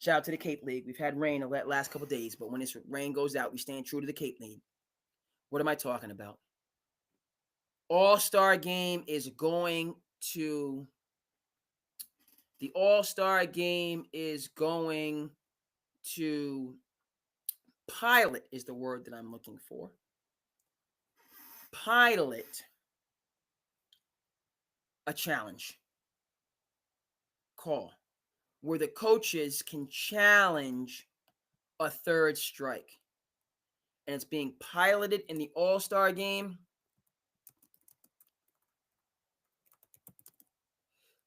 Shout out to the Cape League. We've had rain the last couple of days, but when this rain goes out, we stand true to the Cape League. What am I talking about? All-Star Game is going to... The All-Star Game is going to pilot is the word that I'm looking for. Pilot a challenge call where the coaches can challenge a third strike. And it's being piloted in the All-Star Game.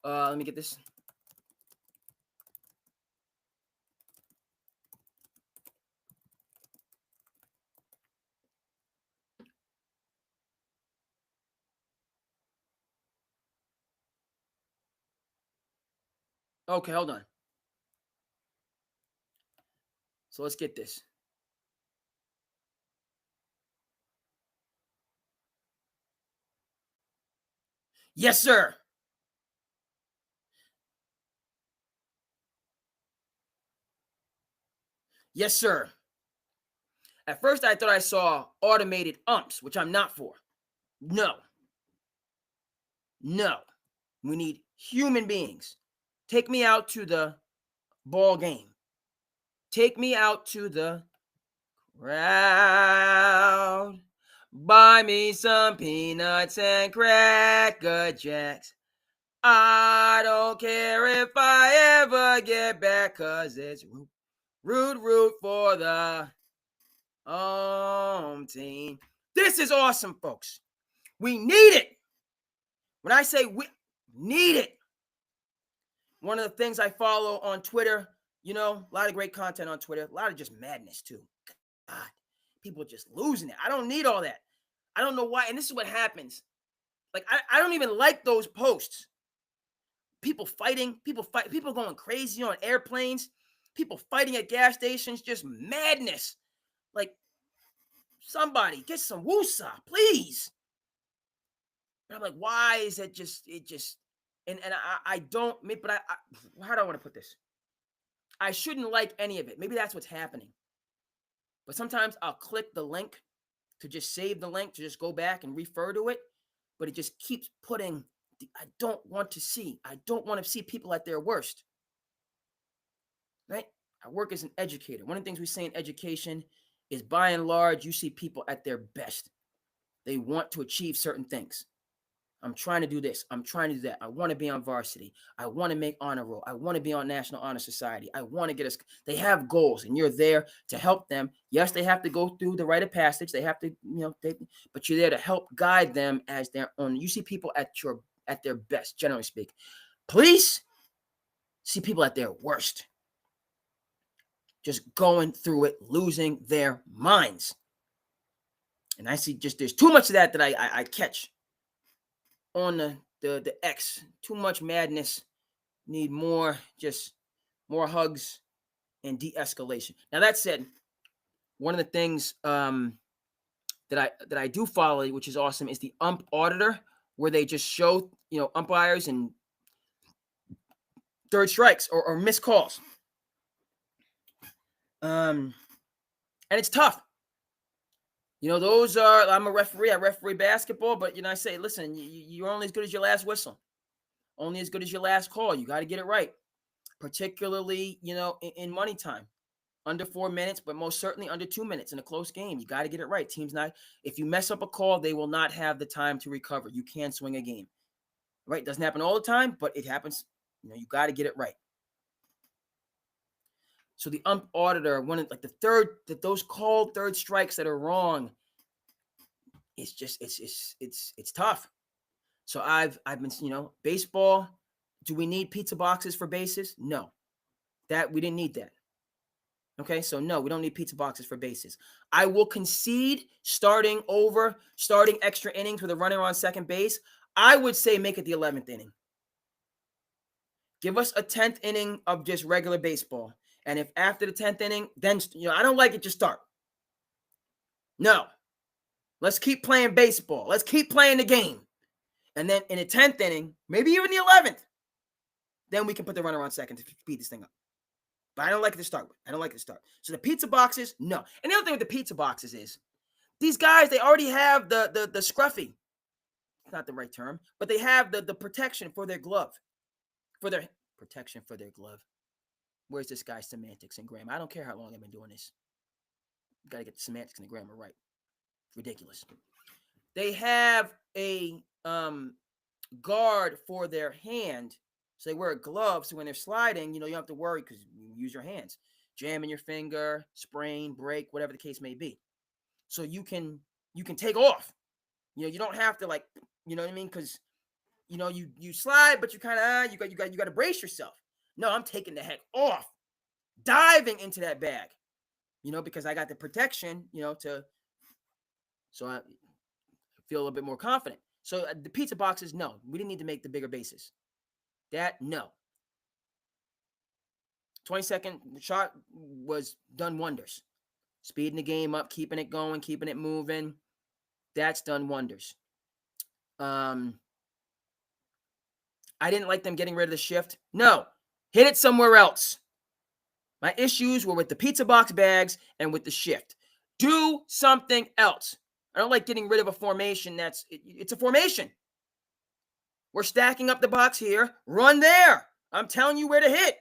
Let me get this. Okay, hold on. So let's get this. Yes, sir. Yes, sir. At first, I thought I saw automated umps, which I'm not for. No. No. We need human beings. Take me out to the ball game. Take me out to the crowd. Buy me some peanuts and Cracker Jacks. I don't care if I ever get back, 'cause it's root for the home team. This is awesome, folks. We need it. When I say we need it, one of the things I follow on Twitter, a lot of great content on Twitter, a lot of just madness too. God, people are just losing it. I don't need all that. I don't know why. And this is what happens. Like, I don't even like those posts. People fighting, people going crazy on airplanes, people fighting at gas stations, just madness. Like, somebody get some woosah, please. And I'm like, why is it just, and I don't, but I how do I want to put this? I shouldn't like any of it. Maybe that's what's happening. But sometimes I'll click the link to just save the link, to just go back and refer to it. But it just keeps putting, I don't want to see people at their worst. Right? I work as an educator. One of the things we say in education is, by and large, you see people at their best. They want to achieve certain things. I'm trying to do this. I'm trying to do that. I want to be on varsity. I want to make honor roll. I want to be on National Honor Society. I want to get us. They have goals, and you're there to help them. Yes, they have to go through the rite of passage. They have to, but you're there to help guide them as their own. You see people at their best, generally speaking. Police see people at their worst, just going through it, losing their minds. And I see there's too much of that I catch on the X. Too much madness. Need more hugs and de-escalation. Now, that said, one of the things that I do follow, which is awesome, is the ump auditor, where they just show umpires and third strikes or missed calls. And it's tough. Those are, I'm a referee. I referee basketball, but I say, listen, you're only as good as your last whistle. Only as good as your last call. You got to get it right. Particularly, in money time. Under 4 minutes, but most certainly under 2 minutes in a close game. You got to get it right. If you mess up a call, they will not have the time to recover. You can't swing a game. Right? Doesn't happen all the time, but it happens. You got to get it right. So the ump auditor, those called third strikes that are wrong, it's just, it's tough. So I've been, baseball, do we need pizza boxes for bases? No. We didn't need that. Okay, so no, we don't need pizza boxes for bases. I will concede starting extra innings with a runner on second base. I would say make it the 11th inning. Give us a 10th inning of just regular baseball. And if after the 10th inning, then, I don't like it, just start. No. Let's keep playing baseball. Let's keep playing the game. And then in the 10th inning, maybe even the 11th, then we can put the runner on second to speed this thing up. But I don't like it to start with. So the pizza boxes, no. And the other thing with the pizza boxes is, these guys, they already have the scruffy. It's not the right term, but they have the protection for their glove. Where's this guy's semantics and grammar? I don't care how long I've been doing this. You got to get the semantics and the grammar right. Ridiculous. They have a guard for their hand. So they wear a glove, so when they're sliding, you don't have to worry because you use your hands. Jam in your finger, sprain, break, whatever the case may be. So you can take off. You don't have to, you know what I mean? Because you slide, but you kind of you got to brace yourself. No, I'm taking the heck off, diving into that bag. Because I got the protection. So I feel a little bit more confident. So the pizza boxes, no, we didn't need to make the bigger bases. That, no. 20-second shot was done wonders. Speeding the game up, keeping it going, keeping it moving. That's done wonders. I didn't like them getting rid of the shift. No, hit it somewhere else. My issues were with the pizza box bags and with the shift. Do something else. I don't like getting rid of a formation it's a formation. We're stacking up the box here. Run there. I'm telling you where to hit.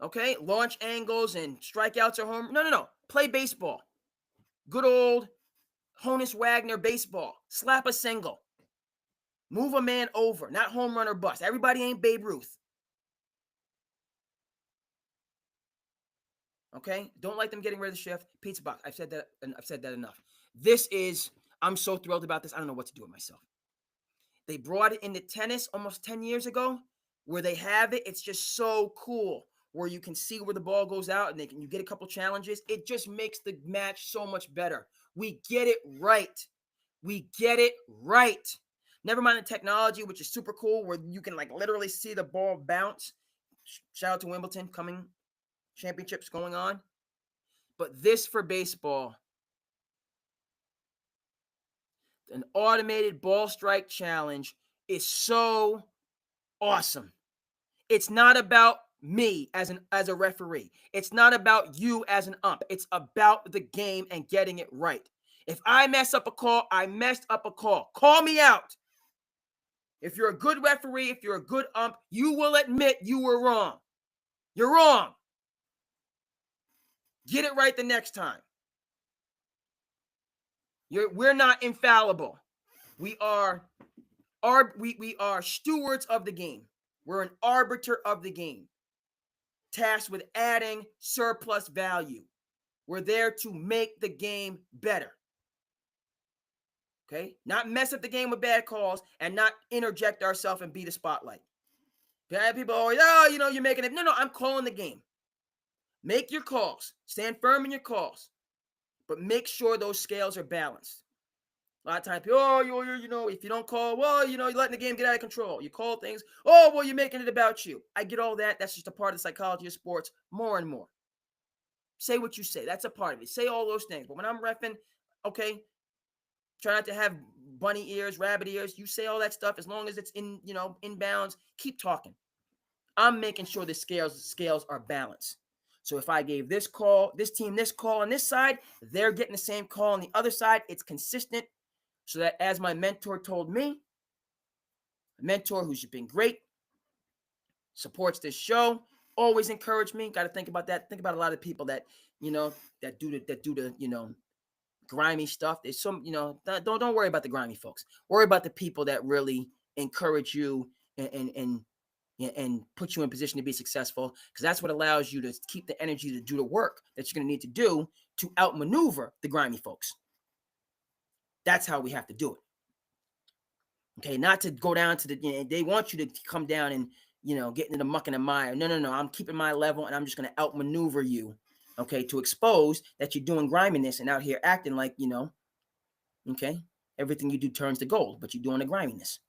Okay? Launch angles and strikeouts are home. No. Play baseball. Good old Honus Wagner baseball. Slap a single. Move a man over. Not home run or bust. Everybody ain't Babe Ruth. Okay? Don't like them getting rid of the shift. Pizza box. I've said that enough. I'm so thrilled about this. I don't know what to do with myself. They brought it into tennis almost 10 years ago, where they have it. It's just so cool, where you can see where the ball goes out and you get a couple challenges. It just makes the match so much better. We get it right. Never mind the technology, which is super cool, where you can like literally see the ball bounce. Shout out to Wimbledon, coming championships going on. But this for baseball, an automated ball strike challenge is so awesome. It's not about me as a referee. It's not about you as an ump. It's about the game and getting it right. If I mess up a call, I messed up a call. Call me out. If you're a good referee, if you're a good ump, you will admit you were wrong. You're wrong. Get it right the next time. We're not infallible. We are stewards of the game. We're an arbiter of the game, tasked with adding surplus value. We're there to make the game better. Okay? Not mess up the game with bad calls and not interject ourselves and be the spotlight. People always, you're making it. No, I'm calling the game. Make your calls. Stand firm in your calls. But make sure those scales are balanced. A lot of times, if you don't call, you're letting the game get out of control. You call things, you're making it about you. I get all that. That's just a part of the psychology of sports more and more. Say what you say. That's a part of it. Say all those things. But when I'm reffing, okay, try not to have bunny ears, rabbit ears. You say all that stuff as long as it's inbounds. Keep talking. I'm making sure the scales are balanced. So if I gave this team this call on this side, they're getting the same call on the other side. It's consistent. So that, as my mentor told me, a mentor who's been great, supports this show, always encouraged me. Got to think about that. Think about a lot of people that do the grimy stuff. There's some, don't worry about the grimy folks. Worry about the people that really encourage you and put you in position to be successful, because that's what allows you to keep the energy to do the work that you're going to need to do to outmaneuver the grimy folks. That's how we have to do it. Okay, not to go down to they want you to come down and, get into the muck and the mire. No. I'm keeping my level and I'm just going to outmaneuver you, okay, to expose that you're doing griminess and out here acting like, okay, everything you do turns to gold, but you're doing the griminess.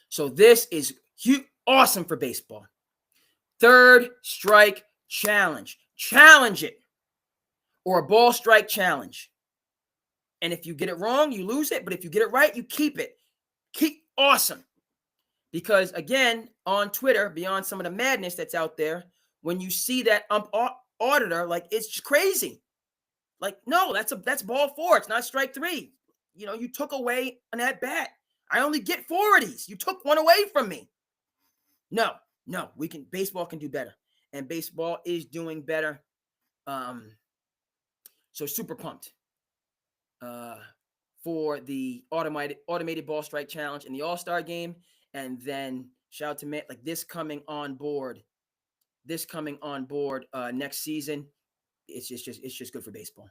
So this is awesome for baseball. Third strike challenge. Challenge it. Or a ball strike challenge. And if you get it wrong, you lose it. But if you get it right, you keep it. Awesome. Because again, on Twitter, beyond some of the madness that's out there, when you see that ump auditor, like, it's just crazy. Like, no, that's ball 4. It's not strike 3. You took away an at bat. I only get 4 of these. You took one away from me. No, baseball can do better. And baseball is doing better. So super pumped for the automated ball strike challenge in the All-Star game. And then shout out to Matt, like this coming on board next season. It's just good for baseball.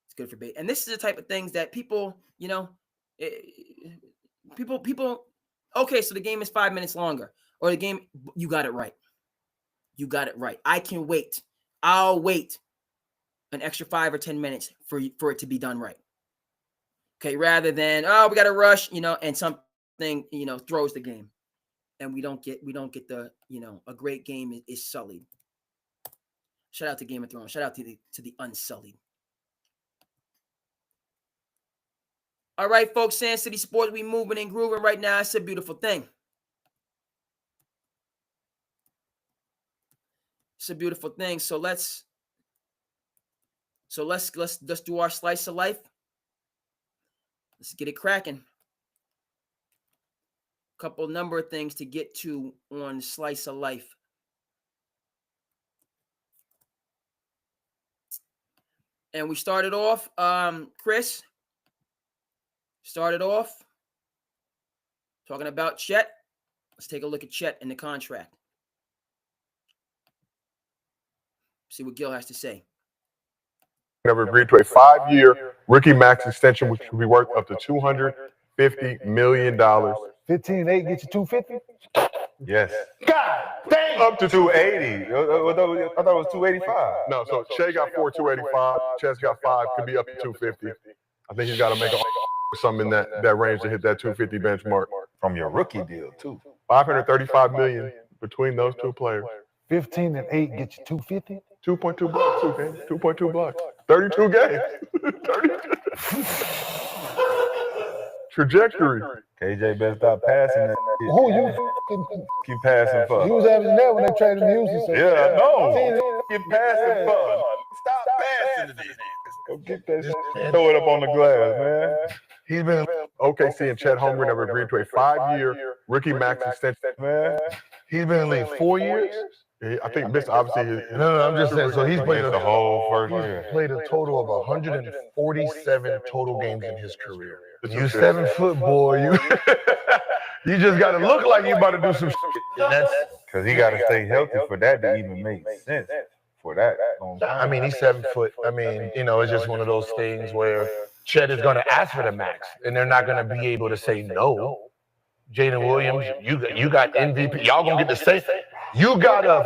It's good for baseball. And this is the type of things that people, people, okay, so the game is 5 minutes longer, or the game, you got it right. I can wait. I'll wait an extra 5 or 10 minutes for it to be done right. Okay, rather than, we got to rush, and some thing, throws the game, and we don't get the, a great game is sullied. Shout out to Game of Thrones. Shout out to the Unsullied. All right, folks, SandCity Sports, we moving and grooving right now. It's a beautiful thing. It's a beautiful thing. So let's do our slice of life. Let's get it cracking. Couple number of things to get to on slice of life. And we started off, Chris started off talking about Chet. Let's take a look at Chet in the contract. See what Gil has to say. Never agreed to a 5-year rookie max extension, which will be worth up to $250 million. 15 and 8 get you 250? Yes. God damn! Up to 280. I thought it was 285. No, so Shea got 285. Chet's got 5. Could be up to 250. I think he's got to make something in that range to hit that 250 benchmark. From your rookie deal, too. $535 million between those two players. 15 and 8 get you 250? 2.2 blocks, okay? 2.2 blocks. 32 games. 32. Trajectory. KJ better stop passing that shit. Who you keep passing for? He was averaging that when they traded him to Houston. Yeah, I know. Keep passing for. Stop passing to this. Go get that shit. Throw it up on the glass, man. He's been OKC and Chet Holmgren have agreed to a 5-year rookie max extension. Man, He's been in the league 4 years. I think this obviously. No, I'm just saying. So he's played the whole first he's year. played a total of 147 total games in his career. You 7 foot boy, you just got to look like you about to do some shit. That's because he got to stay healthy for that to even make sense. For that, I mean, he's 7 foot. I mean, it's just one of those things where Chet is going to ask for the max, and they're not going to be able to say no. Jaden Williams, you got MVP. Y'all gonna get the same. You got a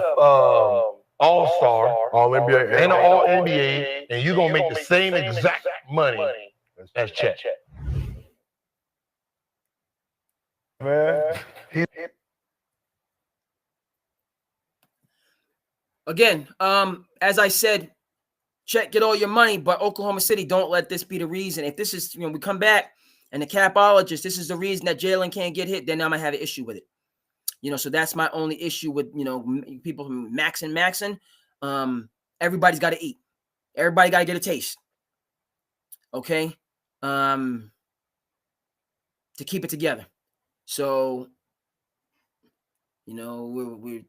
All-Star, All-NBA, and an All-NBA, and you gonna make the same exact money as Chet. man. Again, as I said, Chet, get all your money, but Oklahoma City, don't let this be the reason. If this is, we come back and the capologist, this is the reason that Jalen can't get hit, then I'm gonna have an issue with it. So that's my only issue with, people maxing. Everybody's got to eat. Everybody got to get a taste. Okay. To keep it together. So, we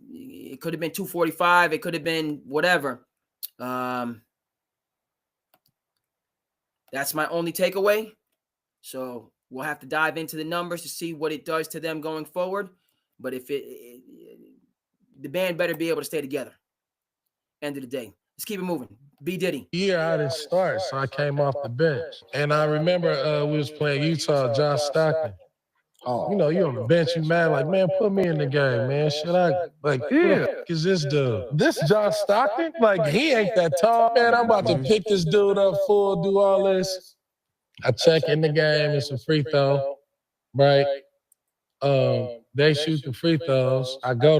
it could have been 245. It could have been whatever. That's my only takeaway. So we'll have to dive into the numbers to see what it does to them going forward. But if the band better be able to stay together. End of the day. Let's keep it moving. B. Diddy. Yeah, I didn't start, so I came off the bench. And I remember we was playing Utah, Josh Stockton. Oh, you on the bench, you mad, like, man, put me in the game, man. Should I, is this dude? This Josh Stockton? Like, he ain't that tall, man. I'm about to pick this dude up full, do all this. I check in the game, it's a free throw, right? They shoot the free throws. I go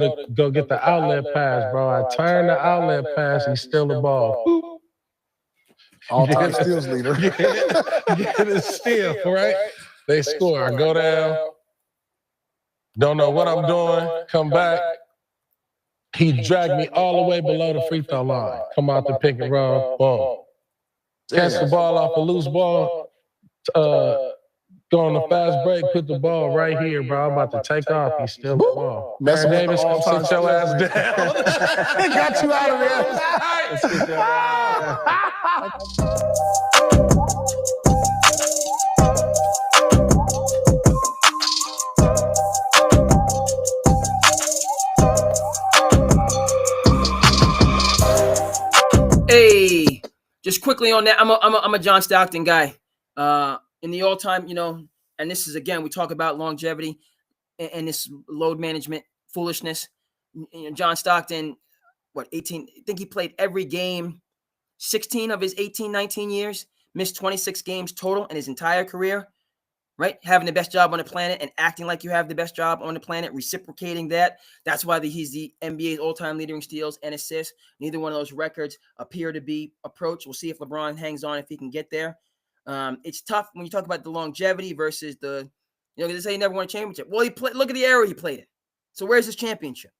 get the outlet pass, bro. I turn the outlet pass, he steal the ball. All-time steals leader. Get a steal, right? They score. I go down. Don't know what I'm doing. Come back. He dragged me all the way below the free throw line. Come out the pick and roll. Boom. Catch the ball off a loose ball. Go on the fast break. Put the ball right here, bro. I'm about to take off. He steal the ball. Messing with Davis, come sit your ass down. They got you out of there. Hey, just quickly on that, I'm a John Stockton guy. In the all-time, and this is, again, we talk about longevity and this load management foolishness. John Stockton, 18? I think he played every game, 16 of his 18, 19 years, missed 26 games total in his entire career. right? Having the best job on the planet and acting like you have the best job on the planet, reciprocating that. That's why he's the NBA's all-time leader in steals and assists. Neither one of those records appear to be approached. We'll see if LeBron hangs on, if he can get there. It's tough when you talk about the longevity versus the, they say he never won a championship. Well, look at the era he played in. So where's his championship?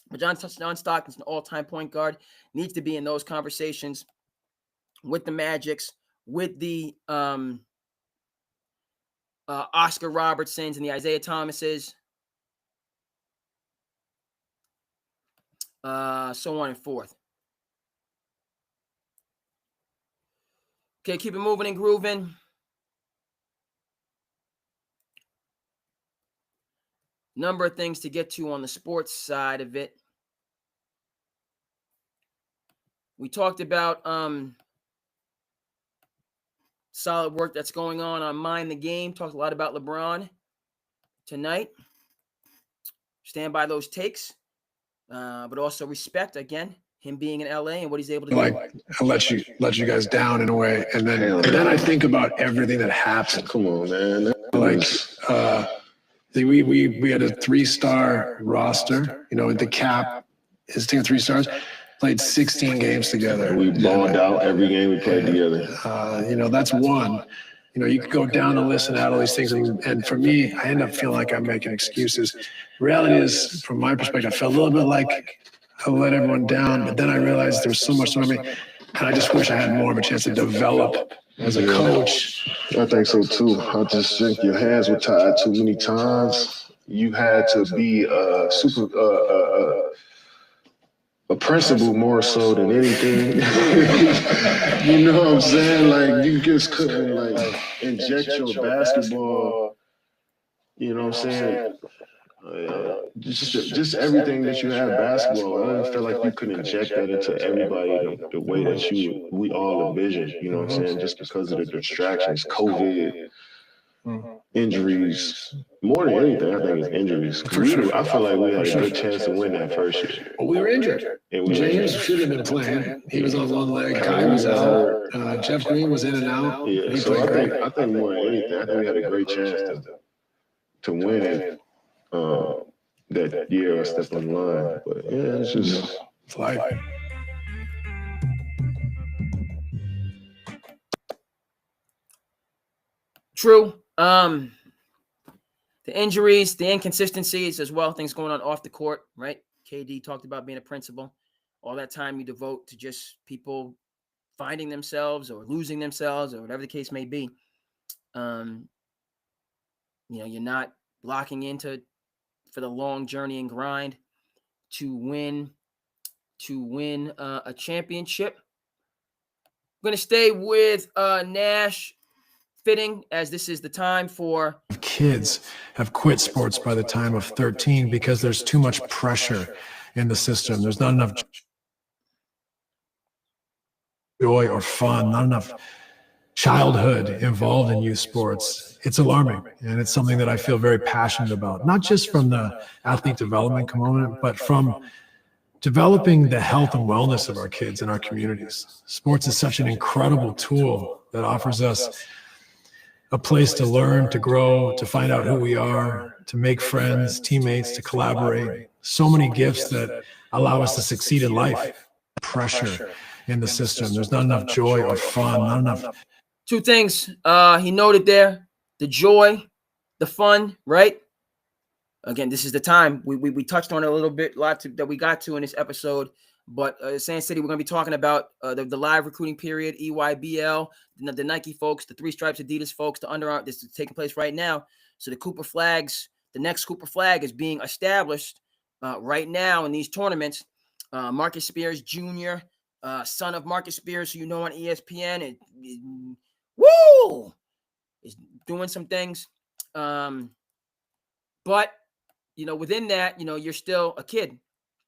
But John Stockton's an all-time point guard, needs to be in those conversations with the Magics, with the Oscar Robertsons and the Isaiah Thomases, so on and forth. Okay, keep it moving and grooving. Number of things to get to on the sports side of it. We talked about solid work that's going on Mind the Game. Talked a lot about LeBron tonight. Stand by those takes, but also respect, again, him being in LA and what he's able to do. I let you guys down in a way, and then I think about everything that happened. Come on, man. We had a 3-star roster. The cap is taking 3 stars. Played 16 games together. We balled out every game we played together. That's one. You could go down the list and add all these things. And for me, I end up feeling like I'm making excuses. Reality is, from my perspective, I felt a little bit like I let everyone down, but then I realized there was so much to me. And I just wish I had more of a chance to develop as a coach. I think so too. I just think your hands were tied too many times. You had to be a principal more so than anything. You know what I'm saying? Like, you just couldn't inject your basketball. You know what I'm saying? Just everything that you have basketball. I don't feel like you could inject that into everybody the way that we all envision. You know what I'm saying? Just because of the distractions, COVID, injuries. More than anything, I think it's injuries. I feel like we had a good chance to win that first year. Well, we were injured. James should have been playing. He was on one leg. Kai was out. Jeff Green was in and out. Yeah, so I think more than anything, I think we had a great chance to win it that year or step on the line. But yeah, it's just life. True. The injuries, the inconsistencies as well, things going on off the court, right? KD talked about being a principal. All that time you devote to just people finding themselves or losing themselves or whatever the case may be. You're not locking into for the long journey and grind to win a championship. I'm going to stay with Nash. Fitting, as this is the time for kids have quit sports by the time of 13 because there's too much pressure in the system. There's not enough joy or fun, not enough childhood involved in youth sports. It's alarming, and it's something that I feel very passionate about, not just from the athlete development component, but from developing the health and wellness of our kids and our communities. Sports is such an incredible tool that offers us a place to learn, to grow, to find out who we are, to make friends, teammates, to collaborate. So many gifts that allow us to succeed in life. Pressure in the system. There's not enough joy or fun, not enough. Two things he noted there: the joy, the fun, right? Again, this is the time. We touched on it a little bit, that we got to in this episode. But SandCity, we're going to be talking about the live recruiting period, EYBL, the Nike folks, the Three Stripes Adidas folks, the Under Armour. This is taking place right now. So the Cooper flags, the next Cooper flag is being established right now in these tournaments. Marcus Spears Jr., son of Marcus Spears, who you know on ESPN, is doing some things. But, within that, you're still a kid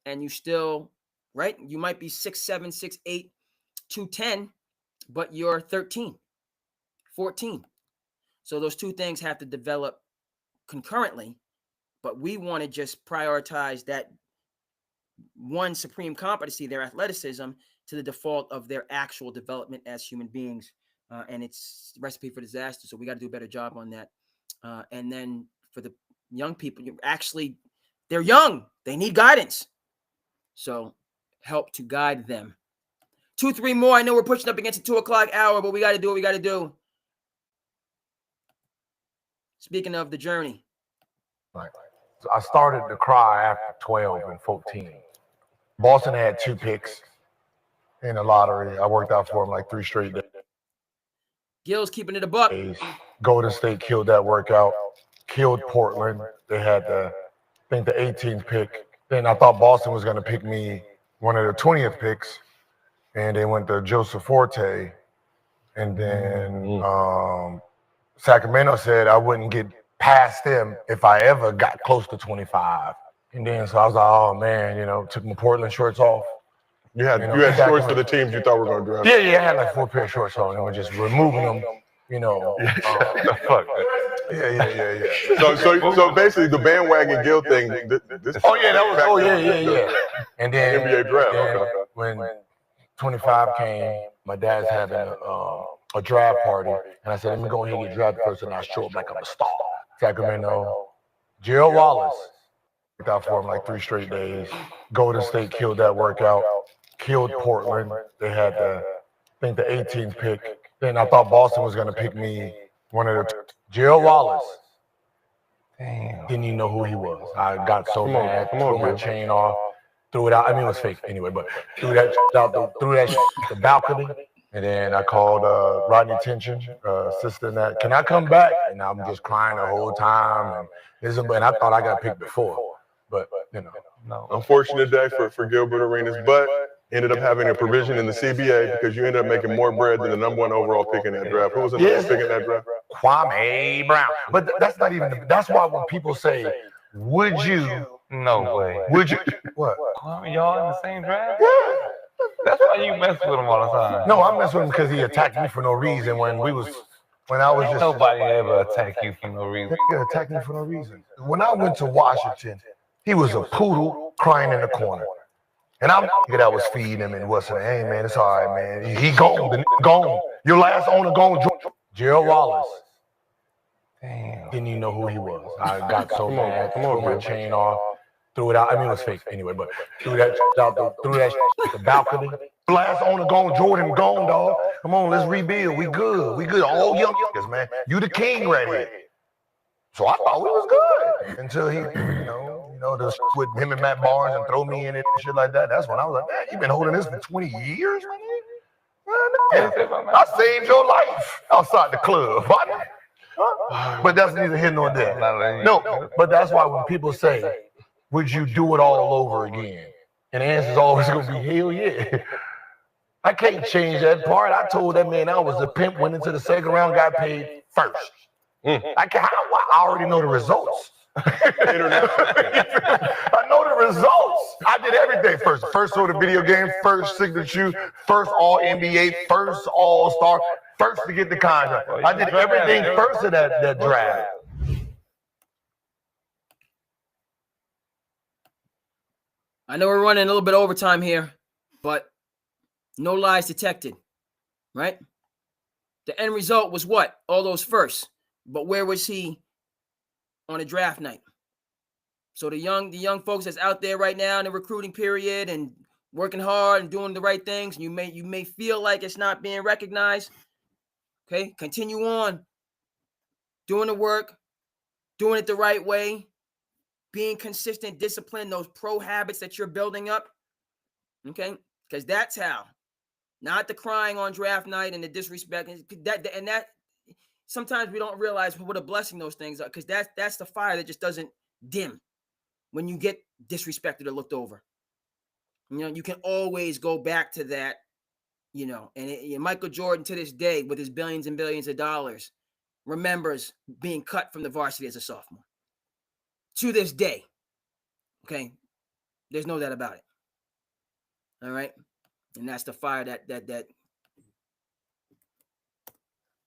and you still... right? You might be 6'7", 6'8", 210, but you're 13, 14. So those two things have to develop concurrently, but we want to just prioritize that one supreme competency, their athleticism, to the default of their actual development as human beings and it's a recipe for disaster. So we got to do a better job on that. And then for the young people, they're young. They need guidance. So help to guide them. 2-3 more. I know we're pushing up against the 2 o'clock hour, but we got to do what we got to do. Speaking of the journey. Right. So I started to cry after 12 and 14. Boston had 2 picks in the lottery. I worked out for them like 3 straight days. Gil's keeping it a buck. Golden State killed that workout, killed Portland. They had the 18th pick. Then I thought Boston was going to pick me one of their 20th picks, and they went to Joseph Forte. And then Sacramento said I wouldn't get past them if I ever got close to 25. And then so I was like, oh man, took my Portland shorts off. You had shorts for the teams you thought were going to draft. Yeah, I had like 4 pair of shorts on, and we're just removing them. Fuck. Yeah. So basically, the bandwagon Gil thing. Yeah. And then NBA draft. Okay. When 25 came, my dad's having a draft party, and I said, let me go ahead and get drafted first, and I'll show up like I'm a star. Sacramento, Gerald Wallace. Worked out for him like 3 straight days. Golden State killed that workout, killed Portland. They had the 18th pick. Then I thought Boston was going to pick me one of their Gerald Wallace. Damn. Didn't even know who he was. I got so mad, threw my chain off, threw it out. I mean, it was fake anyway, but threw that out the balcony. And then I called Rodney Tension, assistant that, can I come back? And I'm just crying the whole time. And I thought I got picked before, but no. Unfortunate day for Gilbert Arenas, but ended up having a provision in the CBA because you ended up making more bread than the #1 overall pick in that draft. Who was the number 1 pick in that draft? Kwame Brown. But that's not even, that's why when people say, would you? No way. Would you? What? Kwame, y'all in the same draft? Yeah. That's why you mess with him all the time. No, I mess with him because he attacked me for no reason when I was just. Nobody ever attack you for no reason. He attacked me for no reason. When I went to Washington, he was a poodle crying in the corner. And I'm thinking I was feeding him and what's it? Hey man, it's all right, man. He gone, the nigga gone. Your last owner gone. Gerald Wallace. Damn. Didn't even know who he was. I got so mad, threw my chain off, threw it out. I mean, it was fake anyway, but threw that out the balcony. Last owner gone, Jordan gone, dog. Come on, let's rebuild. We good. All young niggas, man. You the king right here. So I thought we was good until he, the with him and Matt Barnes and throw me in it and shit like that. That's when I was like, man, you've been holding this for 20 years, man. I saved your life outside the club. But that's neither here nor there. No, but that's why when people say, would you do it all over again? And the answer is always going to be, hell yeah. I can't change that part. I told that man I was a pimp, went into the second round, got paid first. I already know the results. I know the results. I did everything first. First order video game, first signature, first all NBA, first all star, first to get the contract. I did everything first of that draft. I know we're running a little bit of overtime here, but no lies detected, right? The end result was what? All those firsts. But where was he on a draft night? So the young folks that's out there right now in the recruiting period and working hard and doing the right things, you may feel like it's not being recognized. Okay, continue on doing the work, doing it the right way, being consistent, disciplined, those pro habits that you're building up. Okay, because that's how, not the crying on draft night and the disrespect. That sometimes we don't realize what a blessing those things are, because that's the fire that just doesn't dim when you get disrespected or looked over. You can always go back to that, and Michael Jordan to this day with his billions and billions of dollars remembers being cut from the varsity as a sophomore. To this day, okay? There's no doubt about it. All right? And that's the fire that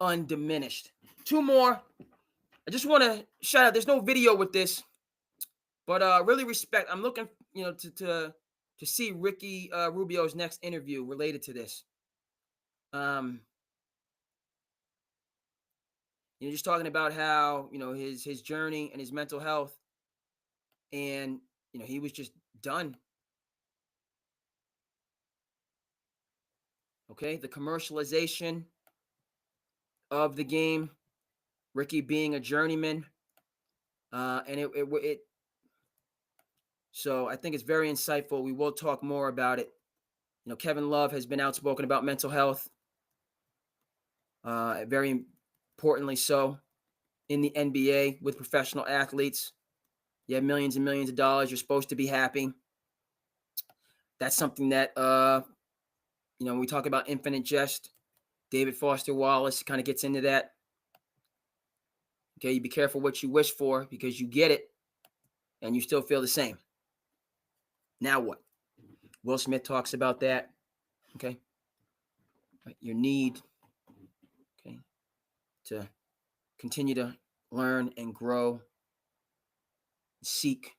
undiminished. 2 more. I just want to shout out. There's no video with this, but really respect. I'm looking, to see Ricky Rubio's next interview related to this. just talking about how, his journey and his mental health, and, he was just done. Okay, the commercialization of the game, Ricky being a journeyman, and it. So I think it's very insightful. We will talk more about it. Kevin Love has been outspoken about mental health, very importantly so, in the NBA with professional athletes. You have millions and millions of dollars. You're supposed to be happy. That's something that, when we talk about infinite jest, David Foster Wallace kind of gets into that. Okay, you be careful what you wish for because you get it and you still feel the same. Now what? Will Smith talks about that. Okay. Your need, okay, to continue to learn and grow, seek.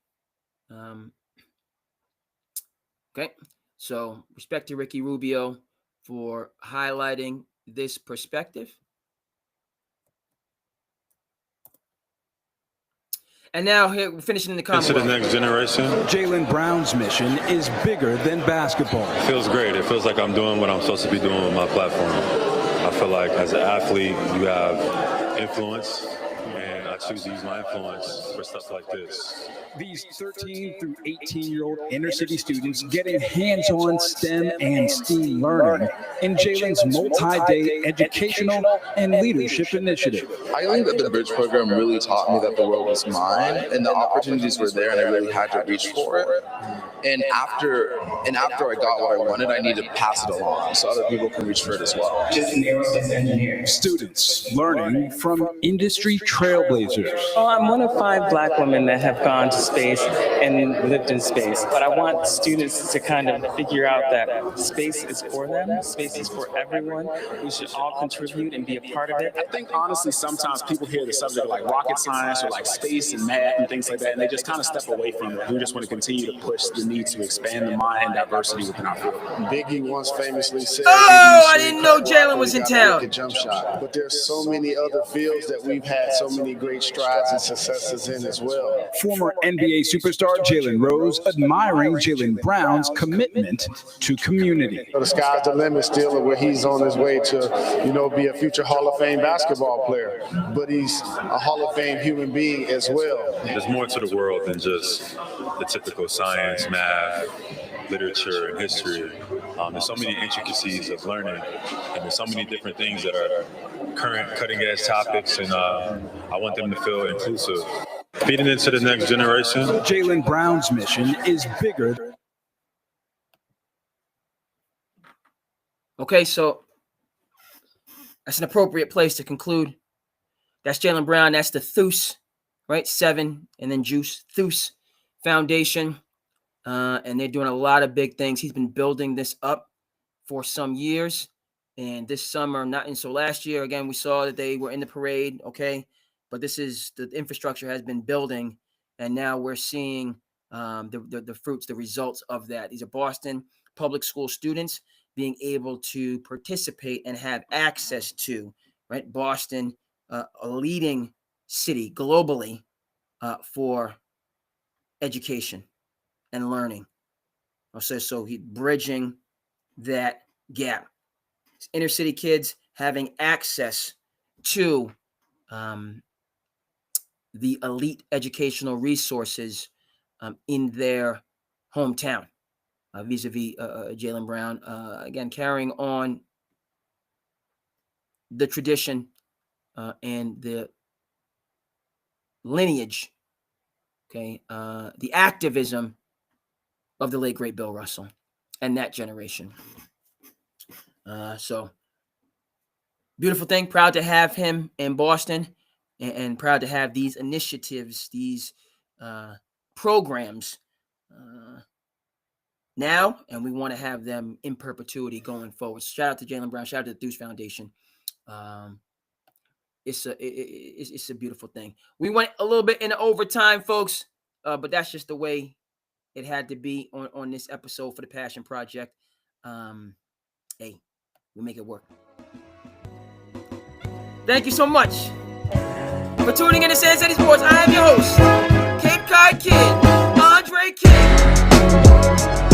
Okay. So respect to Ricky Rubio for highlighting this perspective. And now here we're finishing in the Commonwealth. Into the next generation. Jaylen Brown's mission is bigger than basketball. It feels great. It feels like I'm doing what I'm supposed to be doing with my platform. I feel like as an athlete, you have influence, and I choose to use my influence for stuff like this. These 13 through 18-year-old inner-city students getting hands-on STEM and STEAM learning in Jaylen's multi-day educational and leadership initiative. I think that the Bridge program really taught me that the world was mine and the opportunities were there and I really had to reach for it. And after I got what I wanted, I need to pass it along so other people can reach for it as well. Students learning from industry trailblazers. Well, I'm one of 5 Black women that have gone to space and lived in space, but I want students to kind of figure out that space is for them, space is for everyone. We should all contribute and be a part of it. I think honestly, sometimes people hear the subject like rocket science or like space and math and things like that, and they just kind of step away from it. We just want to continue to push the need to expand the mind and diversity within our field. Biggie once famously said, I didn't know Jaylen was in town. A jump shot. But there's so many other fields that we've had so many great strides and successes in as well. Former NBA superstar Jalen Rose admiring Jaylen Brown's commitment to community. The sky's the limit still, where he's on his way to, be a future Hall of Fame basketball player. But he's a Hall of Fame human being as well. There's more to the world than just the typical science, math, literature, and history. There's so many intricacies of learning, and there's so many different things that are current cutting-edge topics, and I want them to feel inclusive. Feeding into the next generation. Jaylen Brown's mission is bigger. Okay, so that's an appropriate place to conclude. That's Jaylen Brown. That's the Thus, right? 7 and then Juice Thus Foundation. And they're doing a lot of big things. He's been building this up for some years. And this summer, so last year, again, we saw that they were in the parade, okay? But the infrastructure has been building, and now we're seeing the fruits, the results of that. These are Boston public school students being able to participate and have access to, right? Boston, a leading city globally for education and learning. So he bridging that gap. Inner city kids having access to the elite educational resources in their hometown, vis-a-vis Jaylen Brown. Again, carrying on the tradition and the lineage, okay, the activism of the late, great Bill Russell and that generation. So beautiful thing. Proud to have him in Boston. And proud to have these initiatives, these programs now, and we want to have them in perpetuity going forward. Shout out to Jaylen Brown. Shout out to the Thus Foundation. It's a beautiful thing. We went a little bit into overtime, folks, but that's just the way it had to be on this episode for the Passion Project. Hey, we make it work. Thank you so much For tuning in to SandCity Sports, I am your host, Cape Cod Kid, Andre King.